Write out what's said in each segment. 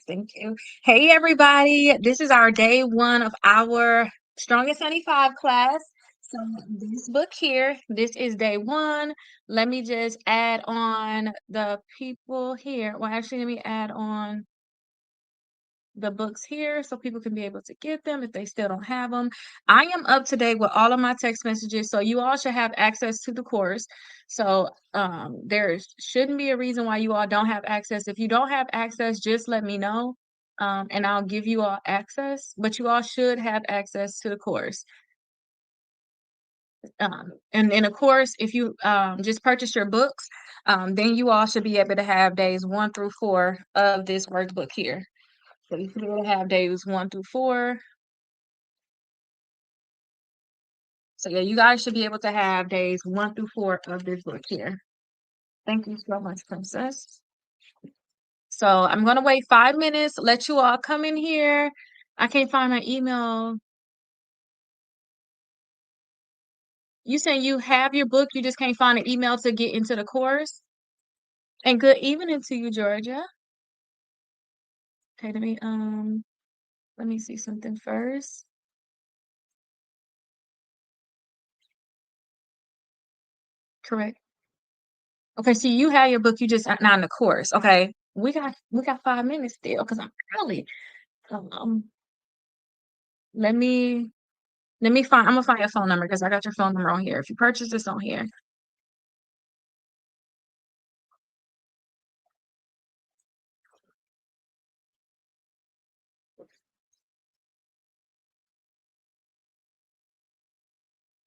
Thank you. Hey, everybody. This is our day one of our Strongest 75 class. So, this book here, this is day one. Let me just add on the people here. Well, actually, let me add on the books here so people can be able to get them if they still don't have them. I am up to date with all of my text messages, so you all should have access to the course. So there shouldn't be a reason why you all don't have access. If you don't have access, just let me know, and I'll give you all access. But you all should have access to the course. And of course, if you just purchase your books, then you all should be able to have days 1 through 4 of this workbook here. So you should be able to have days 1 through 4. So yeah, you guys should be able to have days 1 through 4 of this book here. Thank you so much, Princess. So I'm gonna wait 5 minutes, let you all come in here. I can't find my email. You saying you have your book, you just can't find an email to get into the course? And good evening to you, Georgia. Okay, let me see something first. Correct. Okay, so you have your book, you just not in the course. Okay. We got 5 minutes still because I'm early. Um, let me find. I'm gonna find your phone number because I got your phone number on here. If you purchase this on here.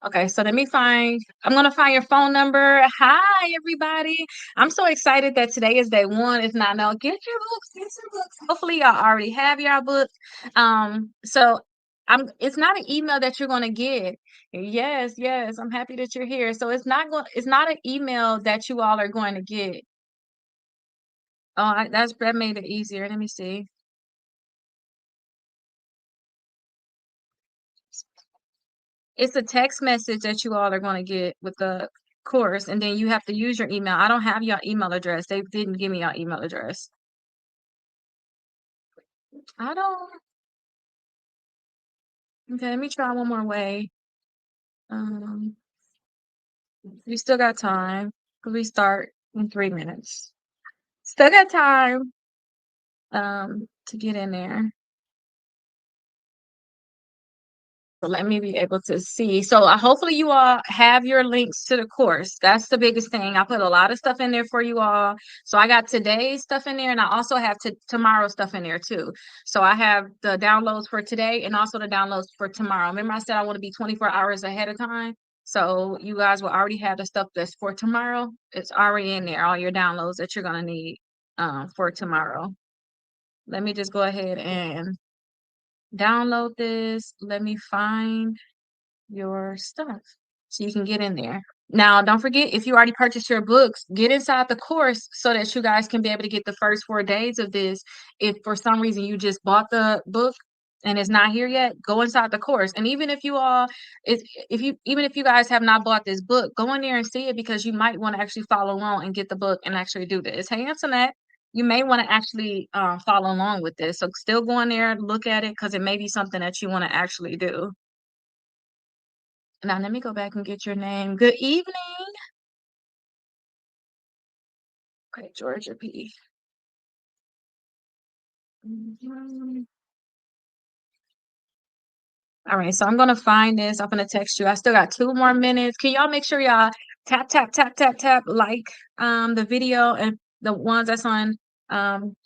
Okay, so let me find. I'm gonna find your phone number. Hi, everybody. I'm so excited that today is day one. If not, no, get your books. Get your books. Hopefully, y'all already have your books. So I'm. It's not an email that you're gonna get. Yes, yes. I'm happy that you're here. So it's not going. It's not an email that you all are going to get. Oh, that made it easier. Let me see. It's a text message that you all are going to get with the course, and then you have to use your email. I don't have your email address. They didn't give me your email address. I don't. Okay, let me try one more way. Um, we still got time. We start in 3 minutes. Still got time. To get in there. So let me be able to see. So hopefully you all have your links to the course. That's the biggest thing. I put a lot of stuff in there for you all. So I got today's stuff in there, and I also have tomorrow's stuff in there too. So I have the downloads for today and also the downloads for tomorrow. Remember I said I want to be 24 hours ahead of time. So you guys will already have the stuff that's for tomorrow. It's already in there, all your downloads that you're gonna need for tomorrow. Let me just go ahead and download this. Let me find your stuff so you can get in there. Now, don't forget, if you already purchased your books, get inside the course so that you guys can be able to get the first 4 days of this. If for some reason you just bought the book and it's not here yet, go inside the course. And even if you all, even if you guys have not bought this book, go in there and see it because you might want to actually follow along and get the book and actually do this. Hey, Antoinette, you may want to actually follow along with this. So still go in there, look at it because it may be something that you want to actually do. Now let me go back and get your name. Good evening. Okay, Georgia P. Mhm. All right, so I'm gonna find this. I'm gonna text you. I still got 2 more minutes. Can y'all make sure y'all tap tap tap tap tap like the video and the ones that's on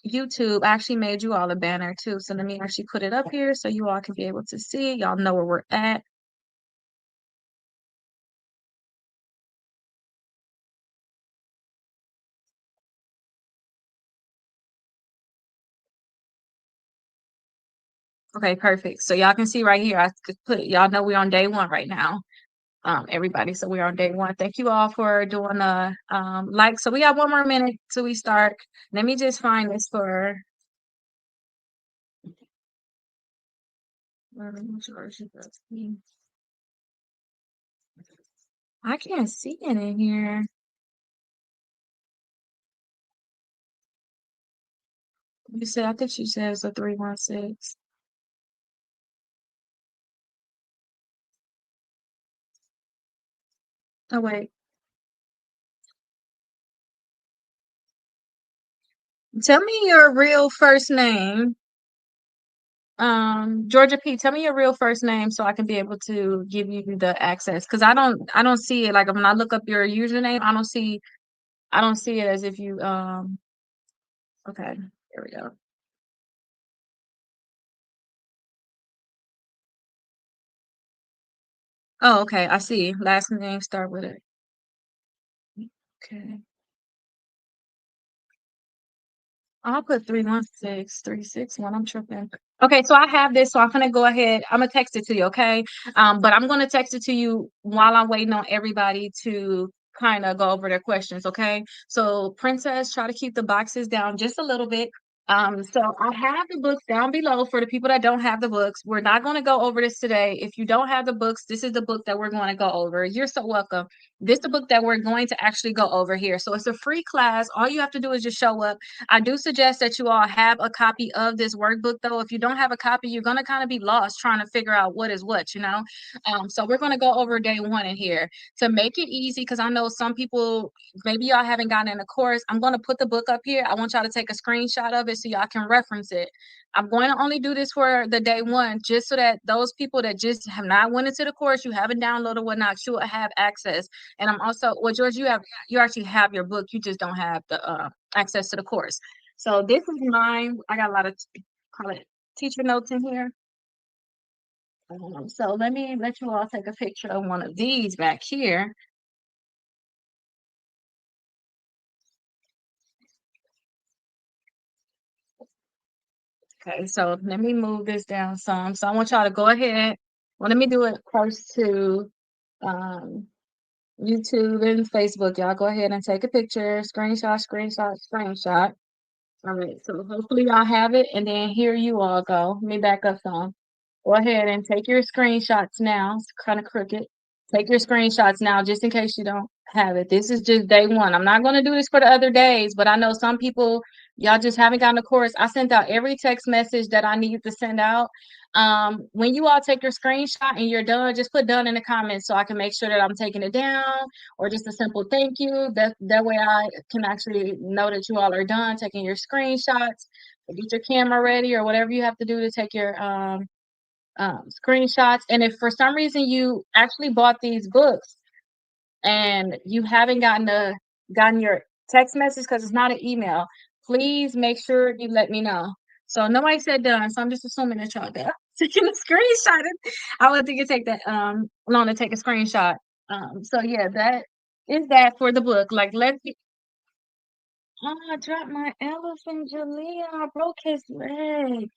YouTube. I actually made you all a banner too. So let me actually put it up here so you all can be able to see. Y'all know where we're at. Okay, perfect. So y'all can see right here. I could put y'all know we're on day one right now. Everybody. So we're on day one. Thank you all for doing the like. So we got 1 more minute till we start. Let me just find this for I can't see it in here. You said, I think she says a 316. Oh, wait. Tell me your real first name. Georgia P, tell me your real first name so I can be able to give you the access. Cause I don't see it. Like when I look up your username, I don't see it as if you okay, here we go. Oh, okay, I see. Last name start with it. Okay. I'll put 316 361. I'm tripping. Okay, so I have this, so I'm gonna go ahead. I'm gonna text it to you, okay? But I'm gonna text it to you while I'm waiting on everybody to kind of go over their questions, okay? So, Princess, try to keep the boxes down just a little bit. So I have the books down below for the people that don't have the books. We're not going to go over this today. If you don't have the books, this is the book that we're going to go over. You're so welcome. This is the book that we're going to actually go over here. So it's a free class. All you have to do is just show up. I do suggest that you all have a copy of this workbook, though. If you don't have a copy, you're going to kind of be lost trying to figure out what is what, you know? So we're going to go over day one in here to make it easy because I know some people, maybe y'all haven't gotten in the course. I'm going to put the book up here. I want y'all to take a screenshot of it so y'all can reference it. I'm going to only do this for the day one, just so that those people that just have not went into the course, you haven't downloaded whatnot, you will have access. And I'm also, well, George, you actually have your book, you just don't have the access to the course. So this is mine. I got a lot of call it teacher notes in here. So let me let you all take a picture of one of these back here. Okay, so let me move this down some. So I want y'all to go ahead. Well, let me do it first to um, YouTube and Facebook. Y'all go ahead and take a picture, screenshot, screenshot, screenshot. All right, so hopefully y'all have it. And then here you all go. Let me back up some. Go ahead and take your screenshots now. It's kind of crooked. Take your screenshots now just in case you don't have it. This is just day one. I'm not going to do this for the other days, but I know some people, y'all just haven't gotten the course. I sent out every text message that I needed to send out. When you all take your screenshot and you're done, just put done in the comments so I can make sure that I'm taking it down or just a simple thank you. That way I can actually know that you all are done taking your screenshots. Get your camera ready or whatever you have to do to take your screenshots. And if for some reason you actually bought these books and you haven't gotten your text message because it's not an email, please make sure you let me know. So nobody said done, so I'm just assuming that y'all done. Taking a screenshot. I would think it take that long to take a screenshot. So yeah, that is that for the book. Like let's be oh, I dropped my elephant, Jalea. I broke his leg.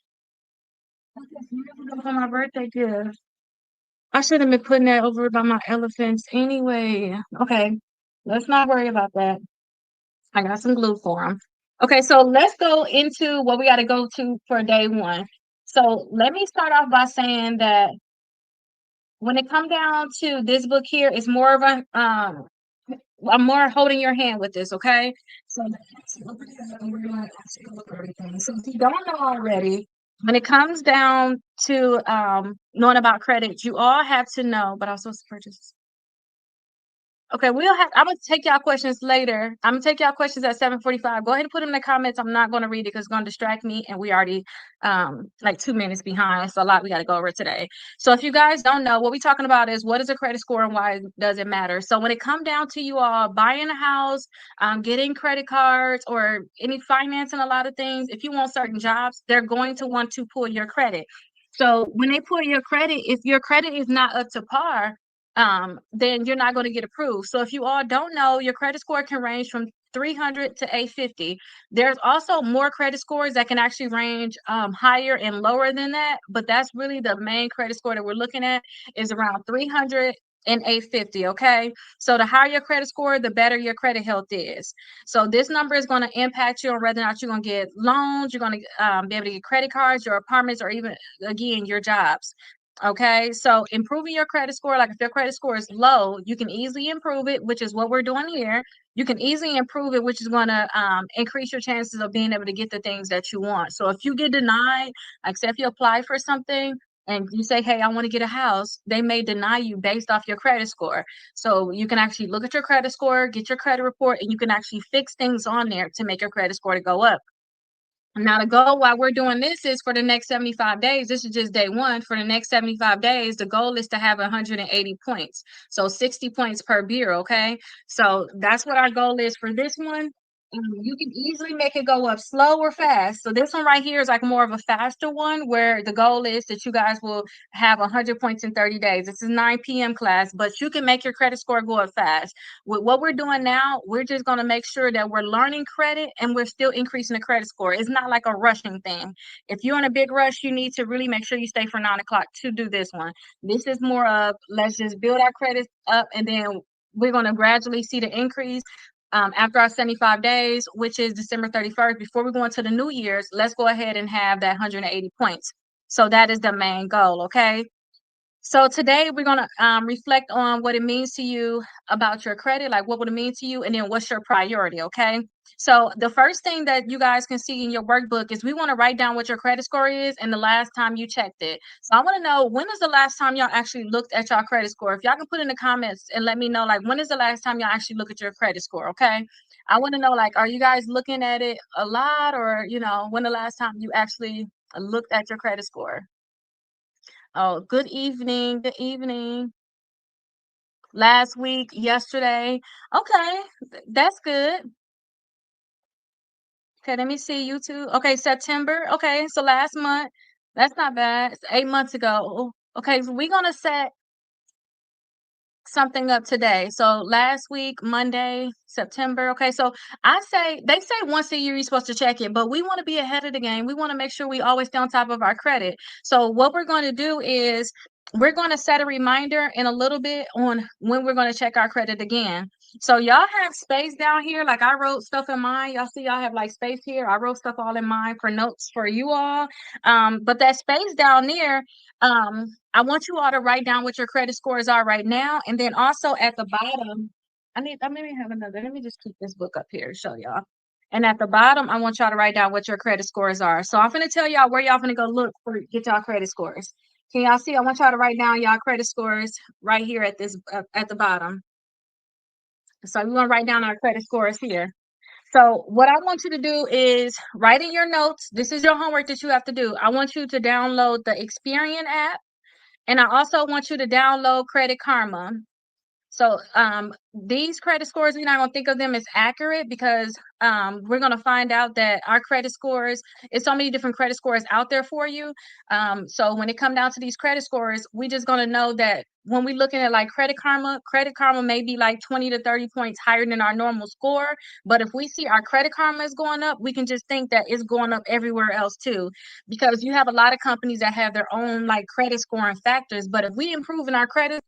That's years ago for my birthday gift. I should have been putting that over by my elephants anyway. Okay, let's not worry about that. I got some glue for them. Okay, so let's go into what we got to go to for day one. So let me start off by saying that when it come down to this book here, it's more of a I'm more holding your hand with this, okay? So we're gonna actually go over everything. So if you don't know already, when it comes down to knowing about credit, you all have to know, but I'm supposed to purchase. Okay, we'll have. I'm gonna take y'all questions later. I'm gonna take y'all questions at 7:45. Go ahead and put them in the comments. I'm not gonna read it because it's gonna distract me, and we already like 2 minutes behind. It's a lot we got to go over today. So if you guys don't know, what we're talking about is what is a credit score and why does it matter. So when it come down to you all buying a house, getting credit cards, or any financing, a lot of things. If you want certain jobs, they're going to want to pull your credit. So when they pull your credit, if your credit is not up to par, then you're not going to get approved. So if you all don't know, your credit score can range from 300 to 850. There's also more credit scores that can actually range higher and lower than that, but that's really the main credit score that we're looking at is around 300 and 850. Okay, so the higher your credit score, the better your credit health is. So this number is going to impact you on whether or not you're going to get loans, you're going to be able to get credit cards, your apartments, or even again your jobs. Okay, so improving your credit score, like if your credit score is low, you can easily improve it, which is what we're doing here. You can easily improve it, which is going to increase your chances of being able to get the things that you want. So if you get denied, like say if you apply for something and you say, hey, I want to get a house, they may deny you based off your credit score. So you can actually look at your credit score, get your credit report, and you can actually fix things on there to make your credit score to go up. Now, the goal while we're doing this is for the next 75 days. This is just day one. For the next 75 days, the goal is to have 180 points. So 60 points per bureau. Okay. So that's what our goal is for this one. You can easily make it go up slow or fast. So this one right here is like more of a faster one where the goal is that you guys will have 100 points in 30 days. This is 9 p.m. class, but you can make your credit score go up fast. With what we're doing now, we're just going to make sure that we're learning credit and we're still increasing the credit score. It's not like a rushing thing. If you're in a big rush, you need to really make sure you stay for 9 o'clock to do this one. This is more of let's just build our credit up and then we're going to gradually see the increase. After our 75 days, which is December 31st, before we go into the New Year's, let's go ahead and have that 180 points. So that is the main goal, okay? So today we're going to reflect on what it means to you about your credit, like what would it mean to you, and then what's your priority, okay? So the first thing that you guys can see in your workbook is we want to write down what your credit score is and the last time you checked it. So I want to know, when is the last time y'all actually looked at your credit score? If y'all can put in the comments and let me know, like, when is the last time y'all actually look at your credit score, okay? I want to know, like, are you guys looking at it a lot, or, when the last time you actually looked at your credit score? Oh, good evening. Good evening. Last week, yesterday. Okay, that's good. Okay, let me see YouTube. Okay, September. Okay, so last month. That's not bad. It's 8 months ago. Okay, so we're gonna set something up today. So last week, Monday, September. Okay, so I say they say once a year you're supposed to check it, but we want to be ahead of the game. We want to make sure we always stay on top of our credit. So what we're going to do is we're going to set a reminder in a little bit on when we're going to check our credit again. So y'all have space down here. Like I wrote stuff in mine. Y'all see y'all have like space here. I wrote stuff all in mine for notes for you all. But that space down there, I want you all to write down what your credit scores are right now, and then also at the bottom, I maybe have another. Let me just keep this book up here to show y'all. And at the bottom, I want y'all to write down what your credit scores are. So I'm gonna tell y'all where y'all gonna go look for get y'all credit scores. Can y'all see? I want y'all to write down y'all credit scores right here at this at the bottom. So we want to write down our credit scores here. So what I want you to do is write in your notes. This is your homework that you have to do. I want you to download the Experian app. And I also want you to download Credit Karma. So these credit scores, we're not gonna think of them as accurate because we're gonna find out that our credit scores, it's so many different credit scores out there for you. So when it come down to these credit scores, we just gonna know that when we're looking at like Credit Karma may be like 20 to 30 points higher than our normal score. But if we see our Credit Karma is going up, we can just think that it's going up everywhere else too. Because you have a lot of companies that have their own like credit scoring factors. But if we improve in our Credit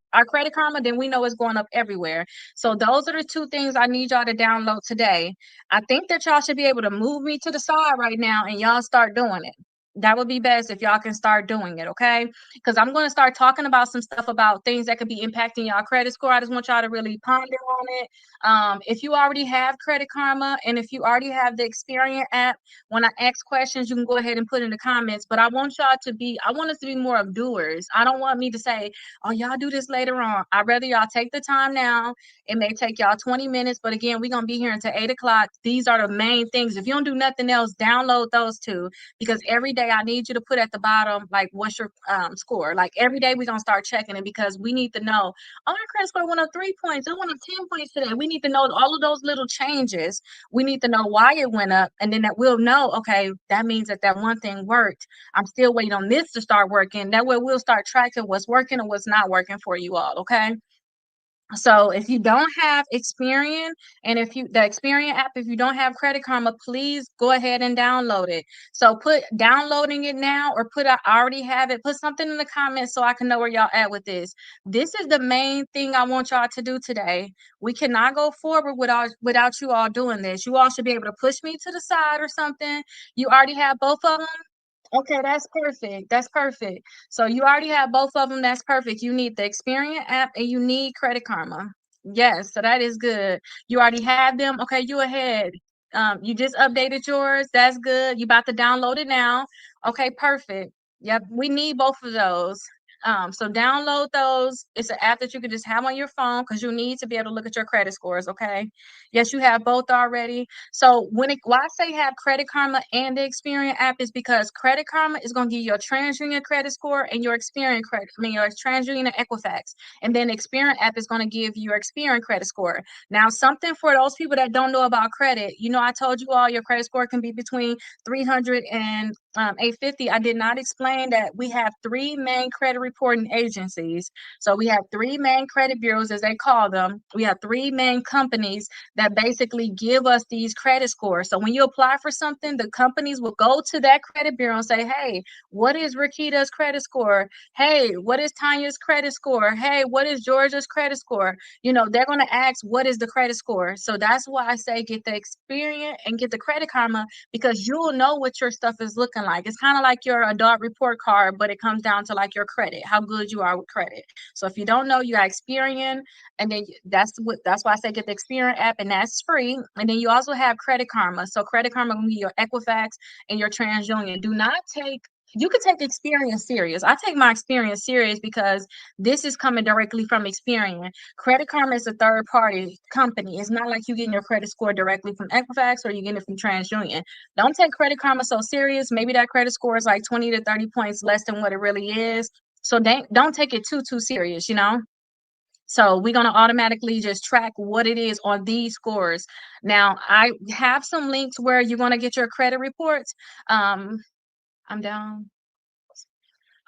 Karma, then we know it's going up everywhere. So those are the two things I need y'all to download today. I think that y'all should be able to move me to the side right now and y'all start doing it. That would be best if y'all can start doing it, okay? Because I'm going to start talking about some stuff about things that could be impacting y'all credit score. I just want y'all to really ponder on it. If you already have Credit Karma and if you already have the Experian app, when I ask questions, you can go ahead and put in the comments. But I want I want us to be more of doers. I don't want me to say, oh, y'all do this later on. I'd rather y'all take the time now. It may take y'all 20 minutes, but again, we're going to be here until 8 o'clock. These are the main things. If you don't do nothing else, download those two, because every day I need you to put at the bottom, like, what's your score? Like, every day we're going to start checking it because we need to know, oh, our credit score went up 3 points. It went up 10 points today. We need to know all of those little changes. We need to know why it went up, and then that we'll know, okay, that means that one thing worked. I'm still waiting on this to start working. That way we'll start tracking what's working and what's not working for you all, okay? So if you don't have Experian, and if you the Experian app, if you don't have Credit Karma, please go ahead and download it. So put downloading it now, or put I already have it. Put something in the comments so I can know where y'all at with this. This is the main thing I want y'all to do today. We cannot go forward without you all doing this. You all should be able to push me to the side or something. You already have both of them. Okay, that's perfect. That's perfect. So you already have both of them. That's perfect. You need the Experian app and you need Credit Karma. Yes, so that is good. You already have them. Okay, you ahead. You just updated yours. That's good. You about to download it now. Okay, perfect. Yep, we need both of those. So download those. It's an app that you can just have on your phone because you need to be able to look at your credit scores. Okay. Yes, you have both already. So why I say have Credit Karma and the Experian app is because Credit Karma is going to give you a TransUnion credit score and your Experian credit. I mean your TransUnion and Equifax, and then Experian app is going to give you your Experian credit score. Now, something for those people that don't know about credit, I told you all your credit score can be between 300 and 850. I did not explain that we have three main credit reporting agencies. So we have three main credit bureaus, as they call them. We have three main companies that basically give us these credit scores. So when you apply for something, the companies will go to that credit bureau and say, hey, what is Rakita's credit score? Hey, what is Tanya's credit score? Hey, what is Georgia's credit score? They're going to ask, what is the credit score? So that's why I say get the Experian and get the Credit Karma, because you'll know what your stuff is looking like. It's kind of like your adult report card, but it comes down to like your credit, how good you are with credit. So if you don't know, you got Experian, and then that's why I say get the Experian app, and that's free. And then you also have Credit Karma. So Credit Karma will be your Equifax and your TransUnion. Do not take You can take Experian serious. I take my Experian serious because this is coming directly from Experian. Credit Karma is a third party company. It's not like you getting your credit score directly from Equifax or you getting it from TransUnion. Don't take Credit Karma so serious. Maybe that credit score is like 20 to 30 points less than what it really is. So don't take it too serious. So we're going to automatically just track what it is on these scores. Now, I have some links where you're going to get your credit reports. I'm down.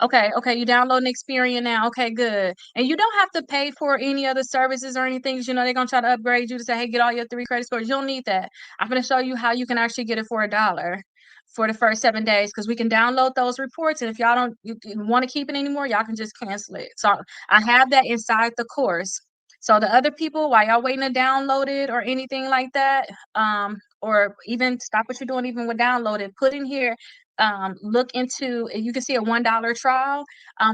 Okay, you download an Experian now. Okay, good. And you don't have to pay for any other services or anything. They're gonna try to upgrade you to say, hey, get all your three credit scores. You don't need that. I'm gonna show you how you can actually get it for $1 for the first 7 days, because we can download those reports. And if y'all don't you want to keep it anymore, y'all can just cancel it. So I have that inside the course. So the other people, while y'all waiting to download it or anything like that, or even stop what you're doing, even with download it, put in here, look into, you can see a $1 trial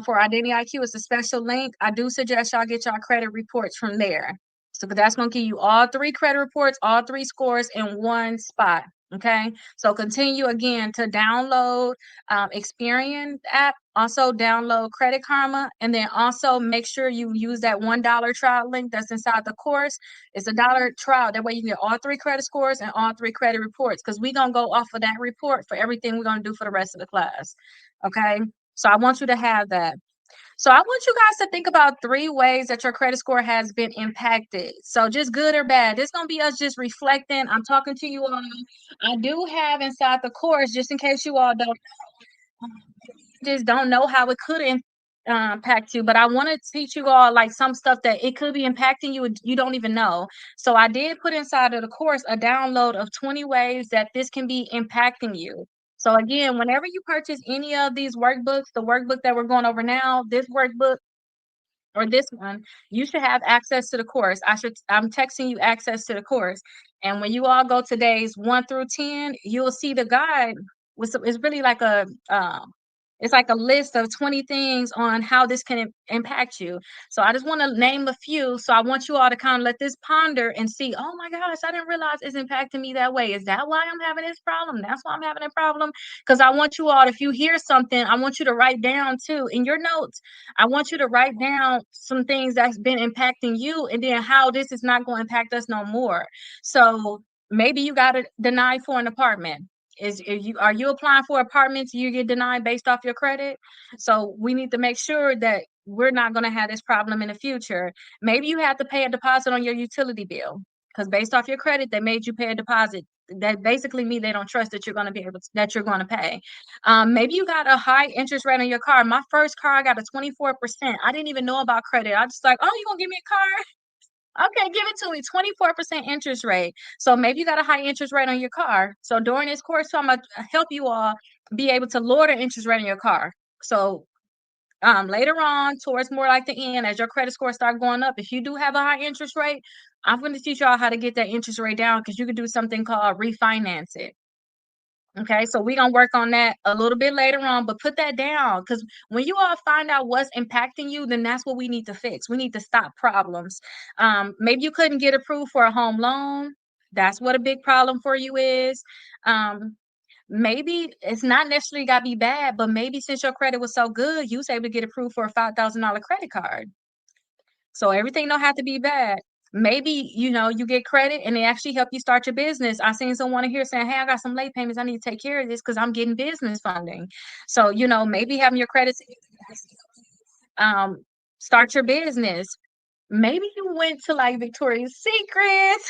for Identity IQ. It's a special link. I do suggest y'all get y'all credit reports from there. So that's going to give you all three credit reports, all three scores in one spot. Okay, so continue again to download Experian app, also download Credit Karma, and then also make sure you use that $1 trial link that's inside the course. It's $1 trial. That way you can get all three credit scores and all three credit reports, because we're going to go off of that report for everything we're going to do for the rest of the class. Okay, so I want you to have that. So I want you guys to think about three ways that your credit score has been impacted. So just good or bad. This is going to be us just reflecting. I'm talking to you all. I do have inside the course, just in case you all don't know how it could impact you, but I want to teach you all like some stuff that it could be impacting you, you don't even know. So I did put inside of the course a download of 20 ways that this can be impacting you. So again, whenever you purchase any of these workbooks, the workbook that we're going over now, this workbook or this one, you should have access to the course. I'm texting you access to the course. And when you all go to days 1 through 10, you'll see the guide it's really like it's like a list of 20 things on how this can impact you. So I just want to name a few. So I want you all to kind of let this ponder and see, oh my gosh, I didn't realize it's impacting me that way. Is that why I'm having this problem? That's why I'm having a problem. Because I want you all, if you hear something, I want you to write down too in your notes. I want you to write down some things that's been impacting you, and then how this is not going to impact us no more. So maybe you got to deny for an apartment. Are you applying for apartments, you get denied based off your credit? So we need to make sure that we're not going to have this problem in the future. Maybe you have to pay a deposit on your utility bill, because based off your credit, they made you pay a deposit. That basically means they don't trust that you're going to be able to, that you're going to pay. Maybe you got a high interest rate on your car. My first car, I got a 24%. I didn't even know about credit. I just like, oh, you gonna give me a car? Okay, give it to me. 24% interest rate. So maybe you got a high interest rate on your car. So during this course, I'm gonna help you all be able to lower the interest rate on your car. So later on, towards more like the end, as your credit score start going up, if you do have a high interest rate, I'm going to teach y'all how to get that interest rate down, because you can do something called refinance it. Okay, so we're gonna work on that a little bit later on, but put that down because when you all find out what's impacting you, then that's what we need to fix. We need to stop problems. Maybe you couldn't get approved for a home loan. That's what a big problem for you is. Um, maybe it's not necessarily gotta be bad, but maybe since your credit was so good, you was able to get approved for a $5,000 credit card. So everything don't have to be bad. Maybe, you get credit and they actually help you start your business. I seen someone in here saying, "Hey, I got some late payments. I need to take care of this because I'm getting business funding." So, maybe having your credit um start your business. Maybe you went to like Victoria's Secret.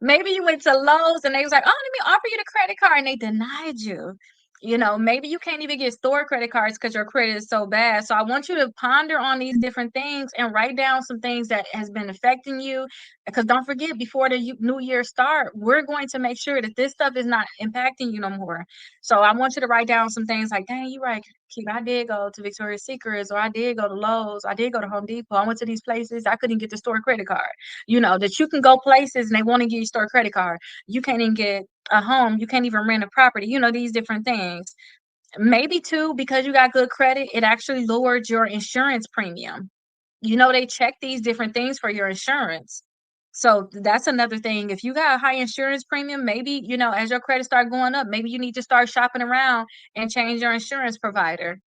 Maybe you went to Lowe's and they was like, "Oh, let me offer you the credit card," and they denied you. Maybe you can't even get store credit cards because your credit is so bad. So I want you to ponder on these different things and write down some things that has been affecting you. Because don't forget, before the new year start, we're going to make sure that this stuff is not impacting you no more. So I want you to write down some things like, "Dang, you're right, Keep. I did go to Victoria's Secrets, or I did go to Lowe's, I did go to Home Depot. I went to these places. I couldn't get the store credit card." That you can go places and they want to give you store credit card. You can't even get a home. You can't even rent a property. These different things. Maybe too, because you got good credit, it actually lowered your insurance premium. They check these different things for your insurance. So that's another thing. If you got a high insurance premium, maybe, as your credit start going up, maybe you need to start shopping around and change your insurance provider.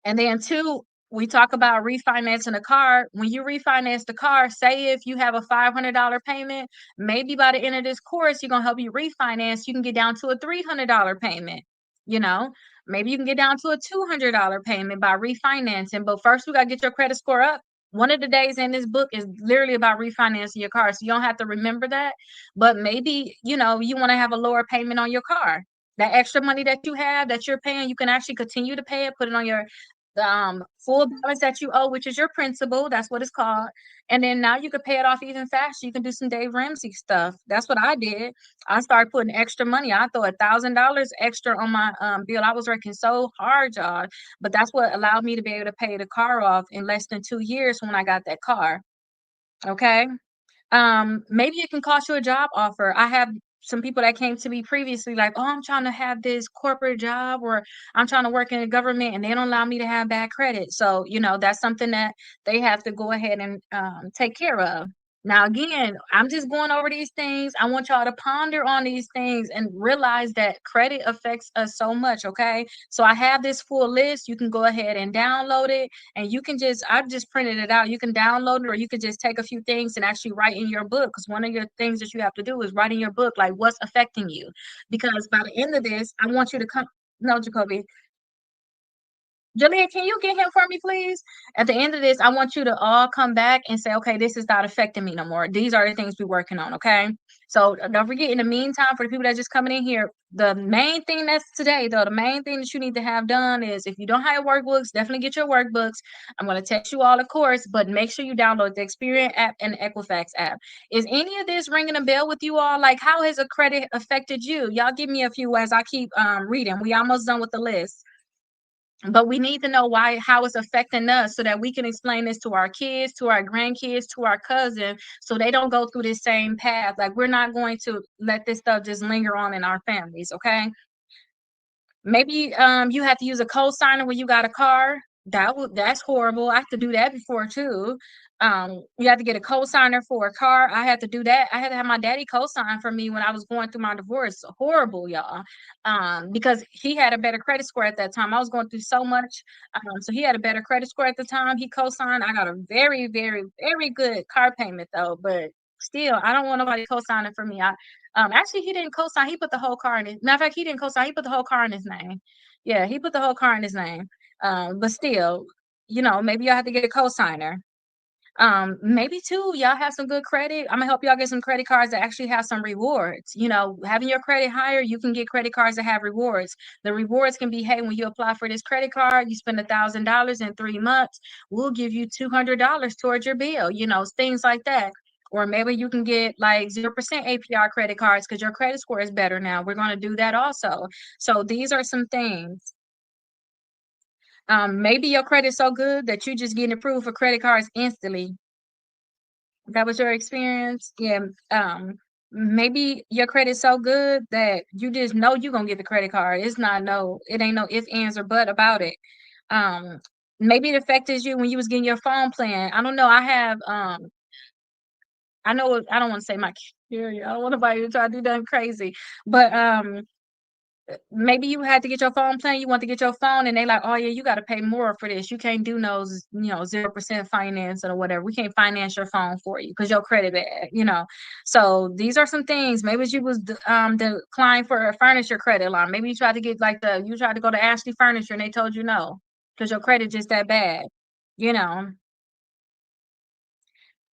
And then two, we talk about refinancing a car. When you refinance the car, say if you have a $500 payment, maybe by the end of this course, you're gonna help you refinance. You can get down to a $300 payment. You know, maybe you can get down to a $200 payment by refinancing. But first, we gotta get your credit score up. One of the days in this book is literally about refinancing your car, so you don't have to remember that. But maybe you want to have a lower payment on your car. That extra money that you have that you're paying, you can actually continue to pay it, put it on your the full balance that you owe, which is your principal. That's what it's called. And then now you could pay it off even faster. You can do some Dave Ramsey stuff. That's what I did. I started putting extra money. I throw $1,000 extra on my bill. I was working so hard, y'all, but that's what allowed me to be able to pay the car off in less than 2 years when I got that car. Okay. Maybe it can cost you a job offer. I have some people that came to me previously like, "Oh, I'm trying to have this corporate job, or I'm trying to work in the government and they don't allow me to have bad credit." So, that's something that they have to go ahead and take care of. Now, again, I'm just going over these things. I want y'all to ponder on these things and realize that credit affects us so much. Okay. So I have this full list. You can go ahead and download it, and you can I've just printed it out. You can download it, or you could just take a few things and actually write in your book. Because one of your things that you have to do is write in your book, like what's affecting you. Because by the end of this, I want you to come. No, Jacoby. Jillian, can you get him for me, please? At the end of this, I want you to all come back and say, "Okay, this is not affecting me no more. These are the things we're working on." Okay. So don't forget, in the meantime, for the people that just coming in here, the main thing that's today, though, the main thing that you need to have done is if you don't have workbooks, definitely get your workbooks. I'm going to text you all a course, but make sure you download the Experian app and the Equifax app. Is any of this ringing a bell with you all? Like, how has a credit affected you? Y'all give me a few as I keep reading. We almost done with the list. But we need to know how it's affecting us so that we can explain this to our kids, to our grandkids, to our cousins, so they don't go through this same path. Like, we're not going to let this stuff just linger on in our families. Okay. Maybe you have to use a co-signer when you got a car. That's horrible. I have to do that before too. You have to get a co-signer for a car. I had to do that. I had to have my daddy co-sign for me when I was going through my divorce. Horrible, y'all. Because he had a better credit score at that time. I was going through so much. So he had a better credit score at the time. He co-signed. I got a very, very, very good car payment though, but still, I don't want nobody co-signing for me. Actually, he didn't co-sign. He put the whole car in his. Matter of fact, he didn't co-sign. He put the whole car in his name. Yeah, he put the whole car in his name. But still, maybe y'all have to get a co-signer. Maybe too, y'all have some good credit. I'm gonna help y'all get some credit cards that actually have some rewards. Having your credit higher, you can get credit cards that have rewards. The rewards can be, hey, when you apply for this credit card, you spend $1,000 in 3 months, we'll give you $200 towards your bill. Things like that. Or maybe you can get like 0% APR credit cards because your credit score is better now. We're going to do that also. So these are some things. Maybe your credit's so good that you just getting approved for credit cards instantly. That was your experience? Yeah. Maybe your credit's so good that you just know you're gonna get the credit card. It's not no, it ain't no if, ands, or but about it. Um, Maybe it affected you when you was getting your phone plan. I don't know. I have I know I don't want to say my carrier. I don't want nobody to try to do nothing crazy. But maybe you had to get your phone plan, you want to get your phone, and they like, oh yeah, you got to pay more for this. You can't do no, 0% finance or whatever. We can't finance your phone for you because your credit bad. So these are some things. Maybe you was declined for a furniture credit line. Maybe you tried to get like you tried to go to Ashley Furniture and they told you no because your credit just that bad. You know,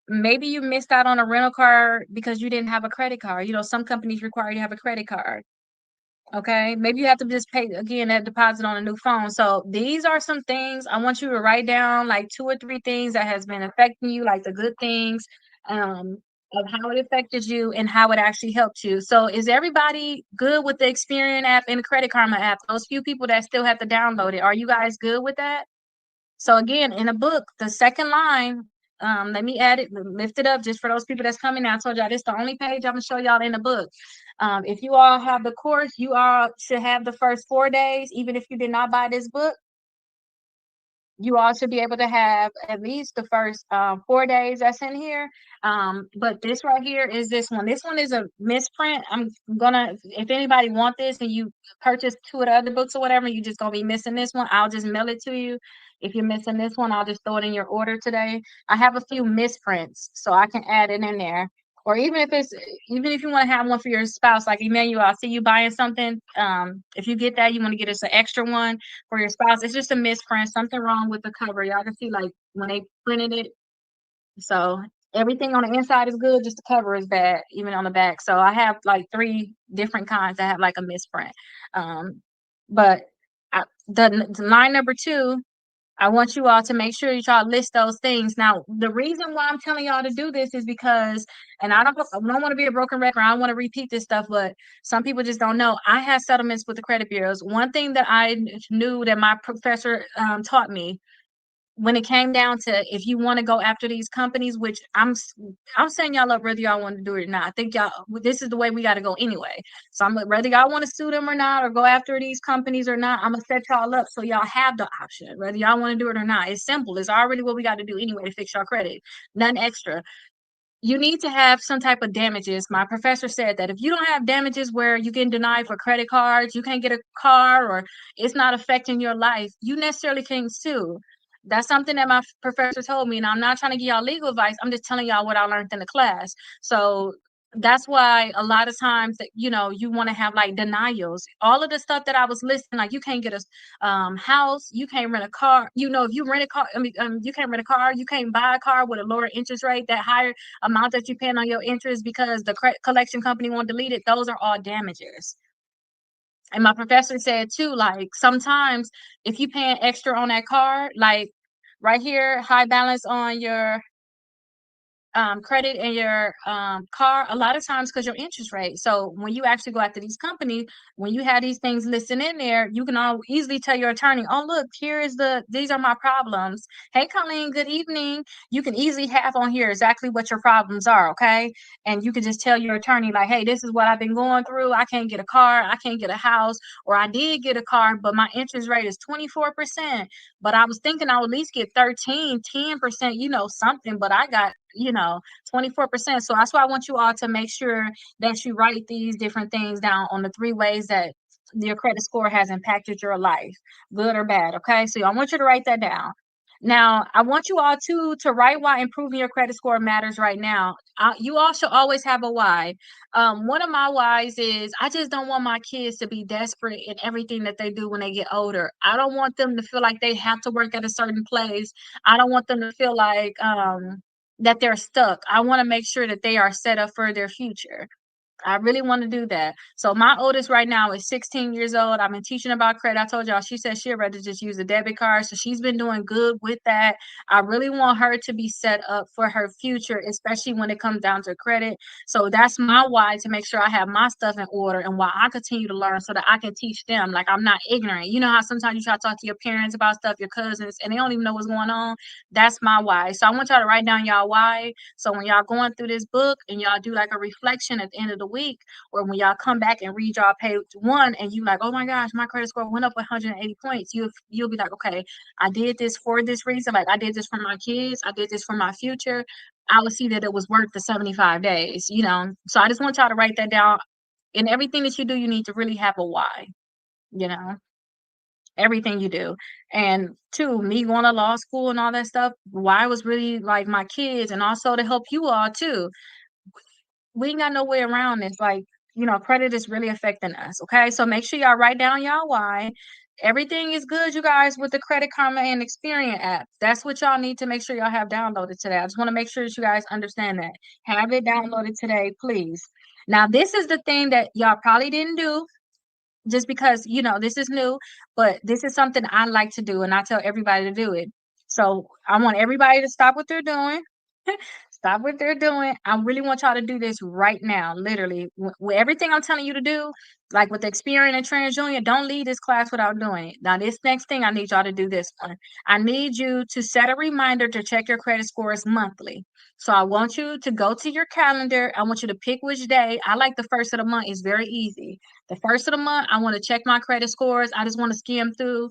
maybe you missed out on a rental car because you didn't have a credit card. Some companies require you to have a credit card. Okay, maybe you have to just pay again that deposit on a new phone. So these are some things I want you to write down, like 2 or 3 things that has been affecting you, like the good things, um, of how it affected you and how it actually helped you. So is everybody good with the Experian app and the Credit Karma app? Those few people that still have to download it, are you guys good with that? So again, in a book, the second line, let me add it, lift it up just for those people that's coming. I told y'all this is the only page I'm gonna show y'all in the book. If you all have the course, you all should have the first 4 days, even if you did not buy this book. You all should be able to have at least the first 4 days that's in here. But this right here is this one. This one is a misprint. I'm gonna, if anybody want this and you purchase 2 of the other books or whatever, you just gonna be missing this one. I'll just mail it to you. If you're missing this one, I'll just throw it in your order today. I have a few misprints, so I can add it in there. Or even if you want to have one for your spouse, like Emmanuel, I see you buying something. If you get that, you want to get us an extra one for your spouse. It's just a misprint, something wrong with the cover. Y'all can see like when they printed it. So everything on the inside is good, just the cover is bad, even on the back. So I have like 3 different kinds that have like a misprint. Um, but the line number 2, I want you all to make sure you try to list those things. Now, the reason why I'm telling y'all to do this is because, and I don't want to be a broken record. I don't want to repeat this stuff, but some people just don't know. I had settlements with the credit bureaus. One thing that I knew that my professor taught me when it came down to if you want to go after these companies, which I'm saying y'all up whether y'all want to do it or not. I think y'all this is the way we got to go anyway. So I'm like, whether y'all want to sue them or not, or go after these companies or not, I'm gonna set y'all up so y'all have the option, whether y'all want to do it or not. It's simple. It's already what we got to do anyway to fix your credit. None extra. You need to have some type of damages. My professor said that if you don't have damages where you get denied for credit cards, you can't get a car, or it's not affecting your life, you necessarily can't sue. That's something that my professor told me, and I'm not trying to give y'all legal advice. I'm just telling y'all what I learned in the class. So that's why a lot of times that you want to have like denials. All of the stuff that I was listing, like you can't get a house, you can't rent a car. If you rent a car, I mean, you can't rent a car, you can't buy a car with a lower interest rate, that higher amount that you paying on your interest because the collection company won't delete it. Those are all damages. And my professor said too, like sometimes if you paying extra on that car, like right here, high balance on your credit in your car, a lot of times because your interest rate. So when you actually go after these companies, when you have these things listed in there, you can all easily tell your attorney, oh look, these are my problems. Hey Colleen, good evening. You can easily have on here exactly what your problems are, okay? And you can just tell your attorney, like, hey, this is what I've been going through. I can't get a car, I can't get a house, or I did get a car, but my interest rate is 24%. But I was thinking I would at least get 13, 10%, something, but I got 24%. So that's why I want you all to make sure that you write these different things down on the 3 ways that your credit score has impacted your life, good or bad. Okay. So I want you to write that down. Now, I want you all to write why improving your credit score matters right now. You all should always have a why. One of my whys is I just don't want my kids to be desperate in everything that they do when they get older. I don't want them to feel like they have to work at a certain place. I don't want them to feel like that they're stuck. I want to make sure that they are set up for their future. I really want to do that. So my oldest right now is 16 years old. I've been teaching about credit. I told y'all, she said she'd rather just use a debit card. So she's been doing good with that. I really want her to be set up for her future, especially when it comes down to credit. So that's my why, to make sure I have my stuff in order, and why I continue to learn so that I can teach them. Like, I'm not ignorant. You know how sometimes you try to talk to your parents about stuff, your cousins, and they don't even know what's going on. That's my why. So I want y'all to write down y'all why. So when y'all going through this book and y'all do like a reflection at the end of the week, or when y'all come back and read y'all page one and you like, oh my gosh, my credit score went up 180 points, you'll be like, okay, I did this for this reason. Like, I did this for my kids, I did this for my future. I would see that it was worth the 75 days, you know. So I just want y'all to write that down. In everything that you do, you need to really have a why, you know, everything you do. And two, me going to law school and all that stuff, why was really like my kids, and also to help you all too. We ain't got no way around this. Like, you know, credit is really affecting us. Okay. So make sure y'all write down y'all why. Everything is good, you guys, with the Credit Karma and Experian app. That's what y'all need to make sure y'all have downloaded today. I just want to make sure that you guys understand that. Have it downloaded today, please. Now, this is the thing that y'all probably didn't do, just because, you know, this is new, but this is something I like to do, and I tell everybody to do it. So I want everybody to stop what they're doing. Stop what they're doing. I really want y'all to do this right now, literally. With everything I'm telling you to do, like with Experian and TransUnion, don't leave this class without doing it. Now, this next thing, I need y'all to do this one. I need you to set a reminder to check your credit scores monthly. So I want you to go to your calendar. I want you to pick which day. I like the first of the month. It's very easy. The first of the month, I want to check my credit scores. I just want to skim through.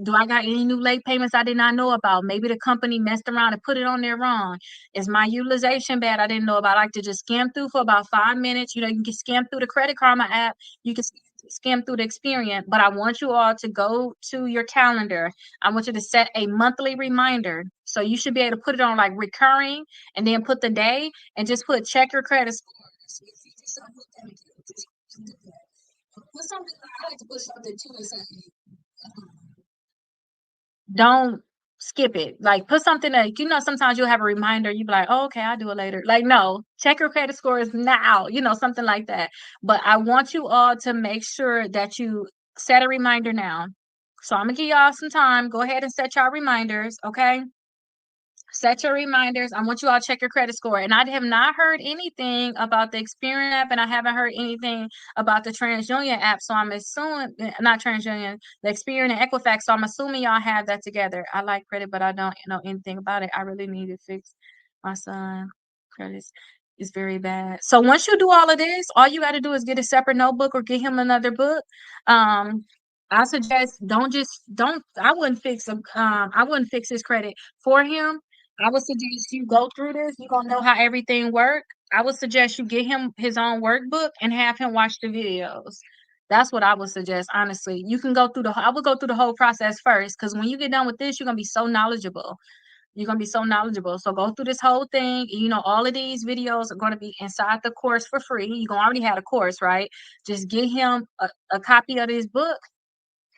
Do I got any new late payments I did not know about? Maybe the company messed around and put it on there wrong. Is my utilization bad? I didn't know about. I like to just skim through for about 5 minutes. You know, you can skim through the Credit Karma app. You can skim through the Experian, but I want you all to go to your calendar. I want you to set a monthly reminder. So you should be able to put it on like recurring, and then put the day, and just put check your credit scores. Put something, I like to put something too and say, don't skip it. Like, put something that, you know, sometimes you'll have a reminder, you be like, oh, okay, I'll do it later. Like, no, check your credit scores now, you know, something like that. But I want you all to make sure that you set a reminder now. So I'm gonna give y'all some time. Go ahead and set y'all reminders, okay? Set your reminders. I want you all to check your credit score. And I have not heard anything about the Experian app, and I haven't heard anything about the TransUnion app. So I'm assuming, not TransUnion, the Experian and Equifax. So I'm assuming y'all have that together. I like credit, but I don't know anything about it. I really need to fix my son. Credit is very bad. So once you do all of this, all you got to do is get a separate notebook or get him another book. I suggest don't I wouldn't fix his credit for him. I would suggest you go through this. You're gonna know how everything works. I would suggest you get him his own workbook and have him watch the videos. That's what I would suggest, honestly. You can go through I would go through the whole process first, because when you get done with this, you're gonna be so knowledgeable. You're gonna be so knowledgeable. So go through this whole thing. You know, all of these videos are gonna be inside the course for free. You're gonna already have a course, right? Just get him a copy of this book.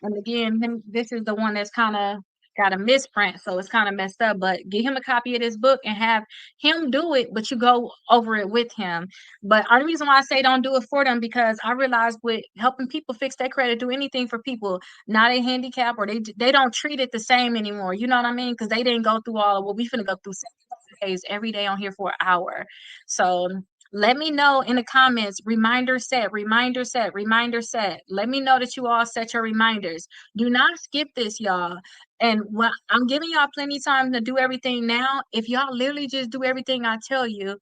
And again, this is the one that's kind of got a misprint, so it's kind of messed up. But get him a copy of this book and have him do it, but you go over it with him. But the reason why I say don't do it for them, because I realize with helping people fix their credit, do anything for people, not a handicap, or they don't treat it the same anymore. You know what I mean? Because they didn't go through all of what we finna go through 7 days every day on here for an hour. So let me know in the comments. Reminder set, reminder set, reminder set. Let me know that you all set your reminders. Do not skip this, y'all. And what I'm giving y'all plenty of time to do everything now. If y'all literally just do everything I tell you,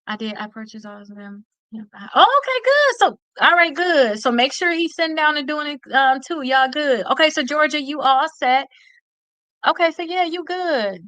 I purchased all of them. Yeah. Oh, okay, good. So, all right, good. So make sure he's sitting down and doing it too. Y'all good. Okay, so Georgia, you all set. Okay, so yeah, you good.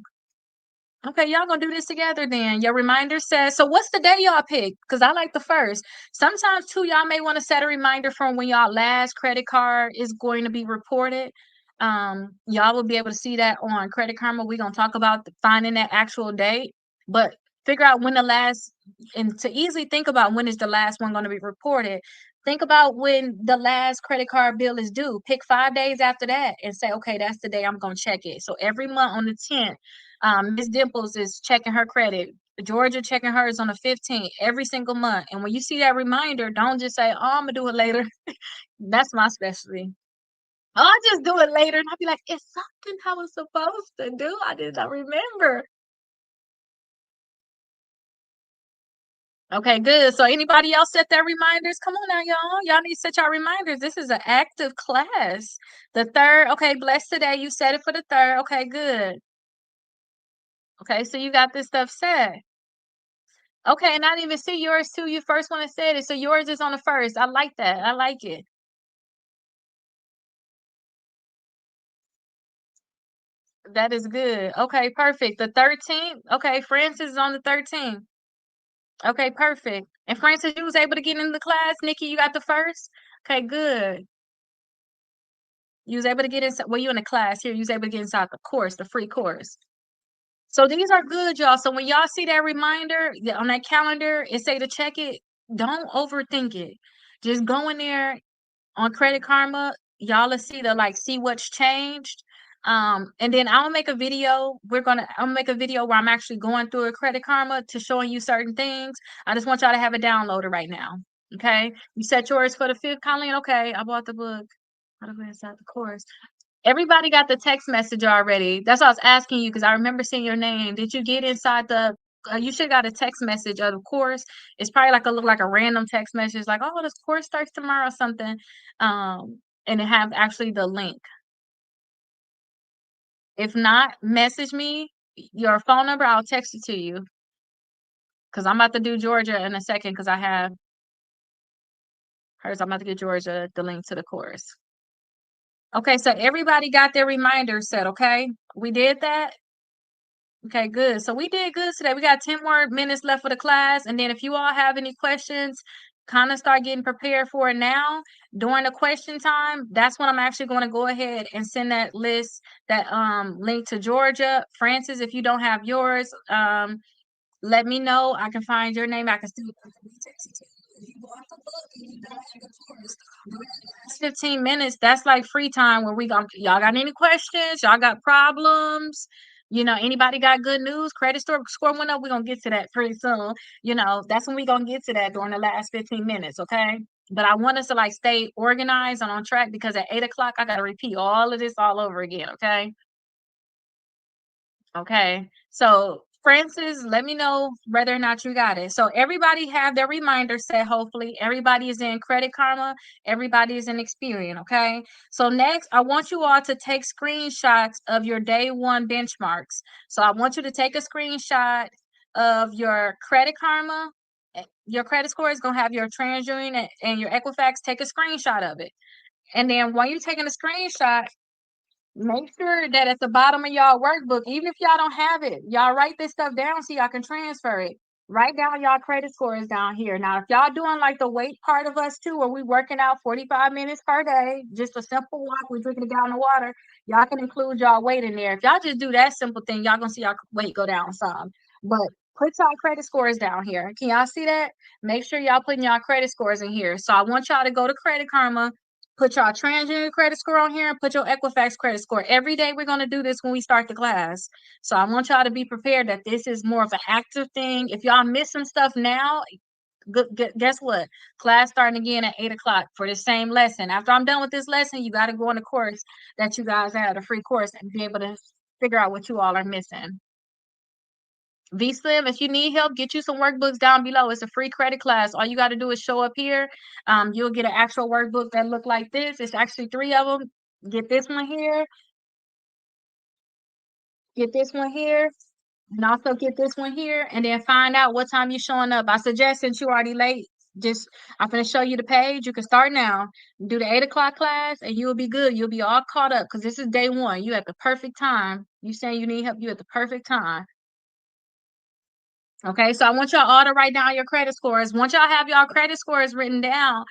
Okay, y'all gonna do this together then. Your reminder says, so what's the day y'all pick? Because I like the first. Sometimes too, y'all may want to set a reminder from when y'all last credit card is going to be reported. Y'all will be able to see that on Credit Karma. We're gonna talk about finding that actual date, but figure out when the last, and to easily think about when is the last one going to be reported. Think about when the last credit card bill is due. Pick 5 days after that and say, okay, that's the day I'm gonna check it. So every month on the 10th, Miss Dimples is checking her credit. Georgia checking hers on the 15th every single month. And when you see that reminder, don't just say, "Oh, I'm gonna do it later." That's my specialty. Oh, I'll just do it later, and I'll be like, "It's something I was supposed to do. I did not remember." Okay, good. So anybody else set their reminders? Come on now, y'all. Y'all need to set your reminders. This is an active class. The third, okay, bless today. You set it for the third. Okay, good. Okay, so you got this stuff set. Okay, and I didn't even see yours too. You first one that said it. So yours is on the first. I like that. I like it. That is good. Okay, perfect. The 13th. Okay, Francis is on the 13th. Okay, perfect. And Francis, you was able to get into the class. Nikki, you got the first. Okay, good. You was able to get inside. Well, you in the class here. You was able to get inside the course, the free course. So these are good, y'all. So when y'all see that reminder on that calendar, it say to check it. Don't overthink it. Just go in there on Credit Karma. Y'all will see the see what's changed. And then I'll make a video. I'll make a video where I'm actually going through a Credit Karma to showing you certain things. I just want y'all to have it downloaded right now. Okay. You set yours for the 5th, Colleen. Okay. I bought the book. How to go inside the course. Everybody got the text message already. That's why I was asking you because I remember seeing your name. Did you get inside the? You should have got a text message of the course. It's probably look like a random text message, like, "Oh, this course starts tomorrow," or something. And it have actually the link. If not, message me your phone number. I'll text it to you because I'm about to do Georgia in a second because I have hers. I'm about to get Georgia the link to the course. Okay, so everybody got their reminder set. Okay, we did that. Okay, good. So we did good today. We got 10 more minutes left for the class. And then if you all have any questions, kind of start getting prepared for it now. During the question time, that's when I'm actually going to go ahead and send that list, that link to Georgia. Francis, if you don't have yours, let me know. I can find your name. I can still text it to you. If you bought the book and you don't have the course, during the last 15 minutes, that's like free time where y'all got any questions? Y'all got problems? Anybody got good news? Credit score went up. We're gonna get to that pretty soon. That's when we're gonna get to that during the last 15 minutes, okay? But I want us to stay organized and on track because at 8 o'clock I gotta repeat all of this all over again, okay? Okay. So, Francis, let me know whether or not you got it. So, everybody have their reminder set. Hopefully, everybody is in Credit Karma. Everybody is in Experian. Okay. So, next, I want you all to take screenshots of your day one benchmarks. So, I want you to take a screenshot of your Credit Karma. Your credit score is going to have your TransUnion and your Equifax. Take a screenshot of it. And then, while you're taking a screenshot, make sure that at the bottom of y'all workbook, even if y'all don't have it, y'all write this stuff down so y'all can transfer it. Write down y'all credit scores down here. Now, if y'all doing the weight part of us too, where we working out 45 minutes per day, just a simple walk, we drinking a gallon of water, y'all can include y'all weight in there. If y'all just do that simple thing, y'all gonna see y'all weight go down some. But put y'all credit scores down here. Can y'all see that? Make sure y'all putting y'all credit scores in here. So I want y'all to go to Credit Karma, put y'all TransUnion credit score on here, and put your Equifax credit score. Every day we're going to do this when we start the class. So I want y'all to be prepared that this is more of an active thing. If y'all miss some stuff now, guess what? Class starting again at 8 o'clock for the same lesson. After I'm done with this lesson, you got to go on the course that you guys have, a free course, and be able to figure out what you all are missing. V-Slim, if you need help, get you some workbooks down below. It's a free credit class. All you got to do is show up here. You'll get an actual workbook that look like this. It's actually 3 of them. Get this one here. Get this one here. And also get this one here. And then find out what time you're showing up. I suggest, since you're already late, I'm going to show you the page. You can start now. Do the 8 o'clock class and you'll be good. You'll be all caught up because this is day one. You at the perfect time. You saying you need help, you at the perfect time. Okay, so I want y'all all to write down your credit scores. Once y'all have y'all credit scores written down,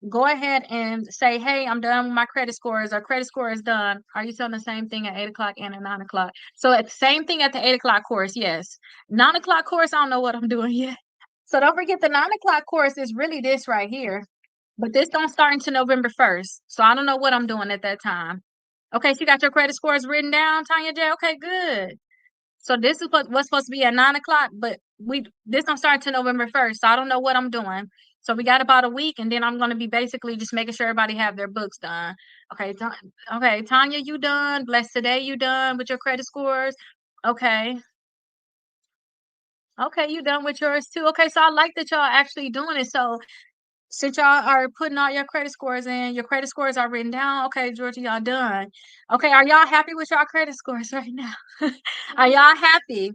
go ahead and say, "Hey, I'm done with my credit scores." Our credit score is done. Are you telling the same thing at 8 o'clock and at 9 o'clock? So at the same thing at the 8 o'clock course, yes. 9 o'clock course, I don't know what I'm doing yet. So don't forget the 9 o'clock course is really this right here. But this don't start until November 1st. So I don't know what I'm doing at that time. Okay, so you got your credit scores written down, Tanya J. Okay, good. So this is what's supposed to be at 9 o'clock, but I'm starting to November 1st, so I don't know what I'm doing. So we got about a week, and then I'm gonna be basically just making sure everybody have their books done. Okay, okay, Tanya, you done? Blessed today, you done with your credit scores? Okay, okay, you done with yours too. Okay, so I like that y'all actually doing it. So since y'all are putting all your credit scores in, your credit scores are written down. Okay, Georgia, y'all done. Okay, are y'all happy with y'all credit scores right now? Are y'all happy?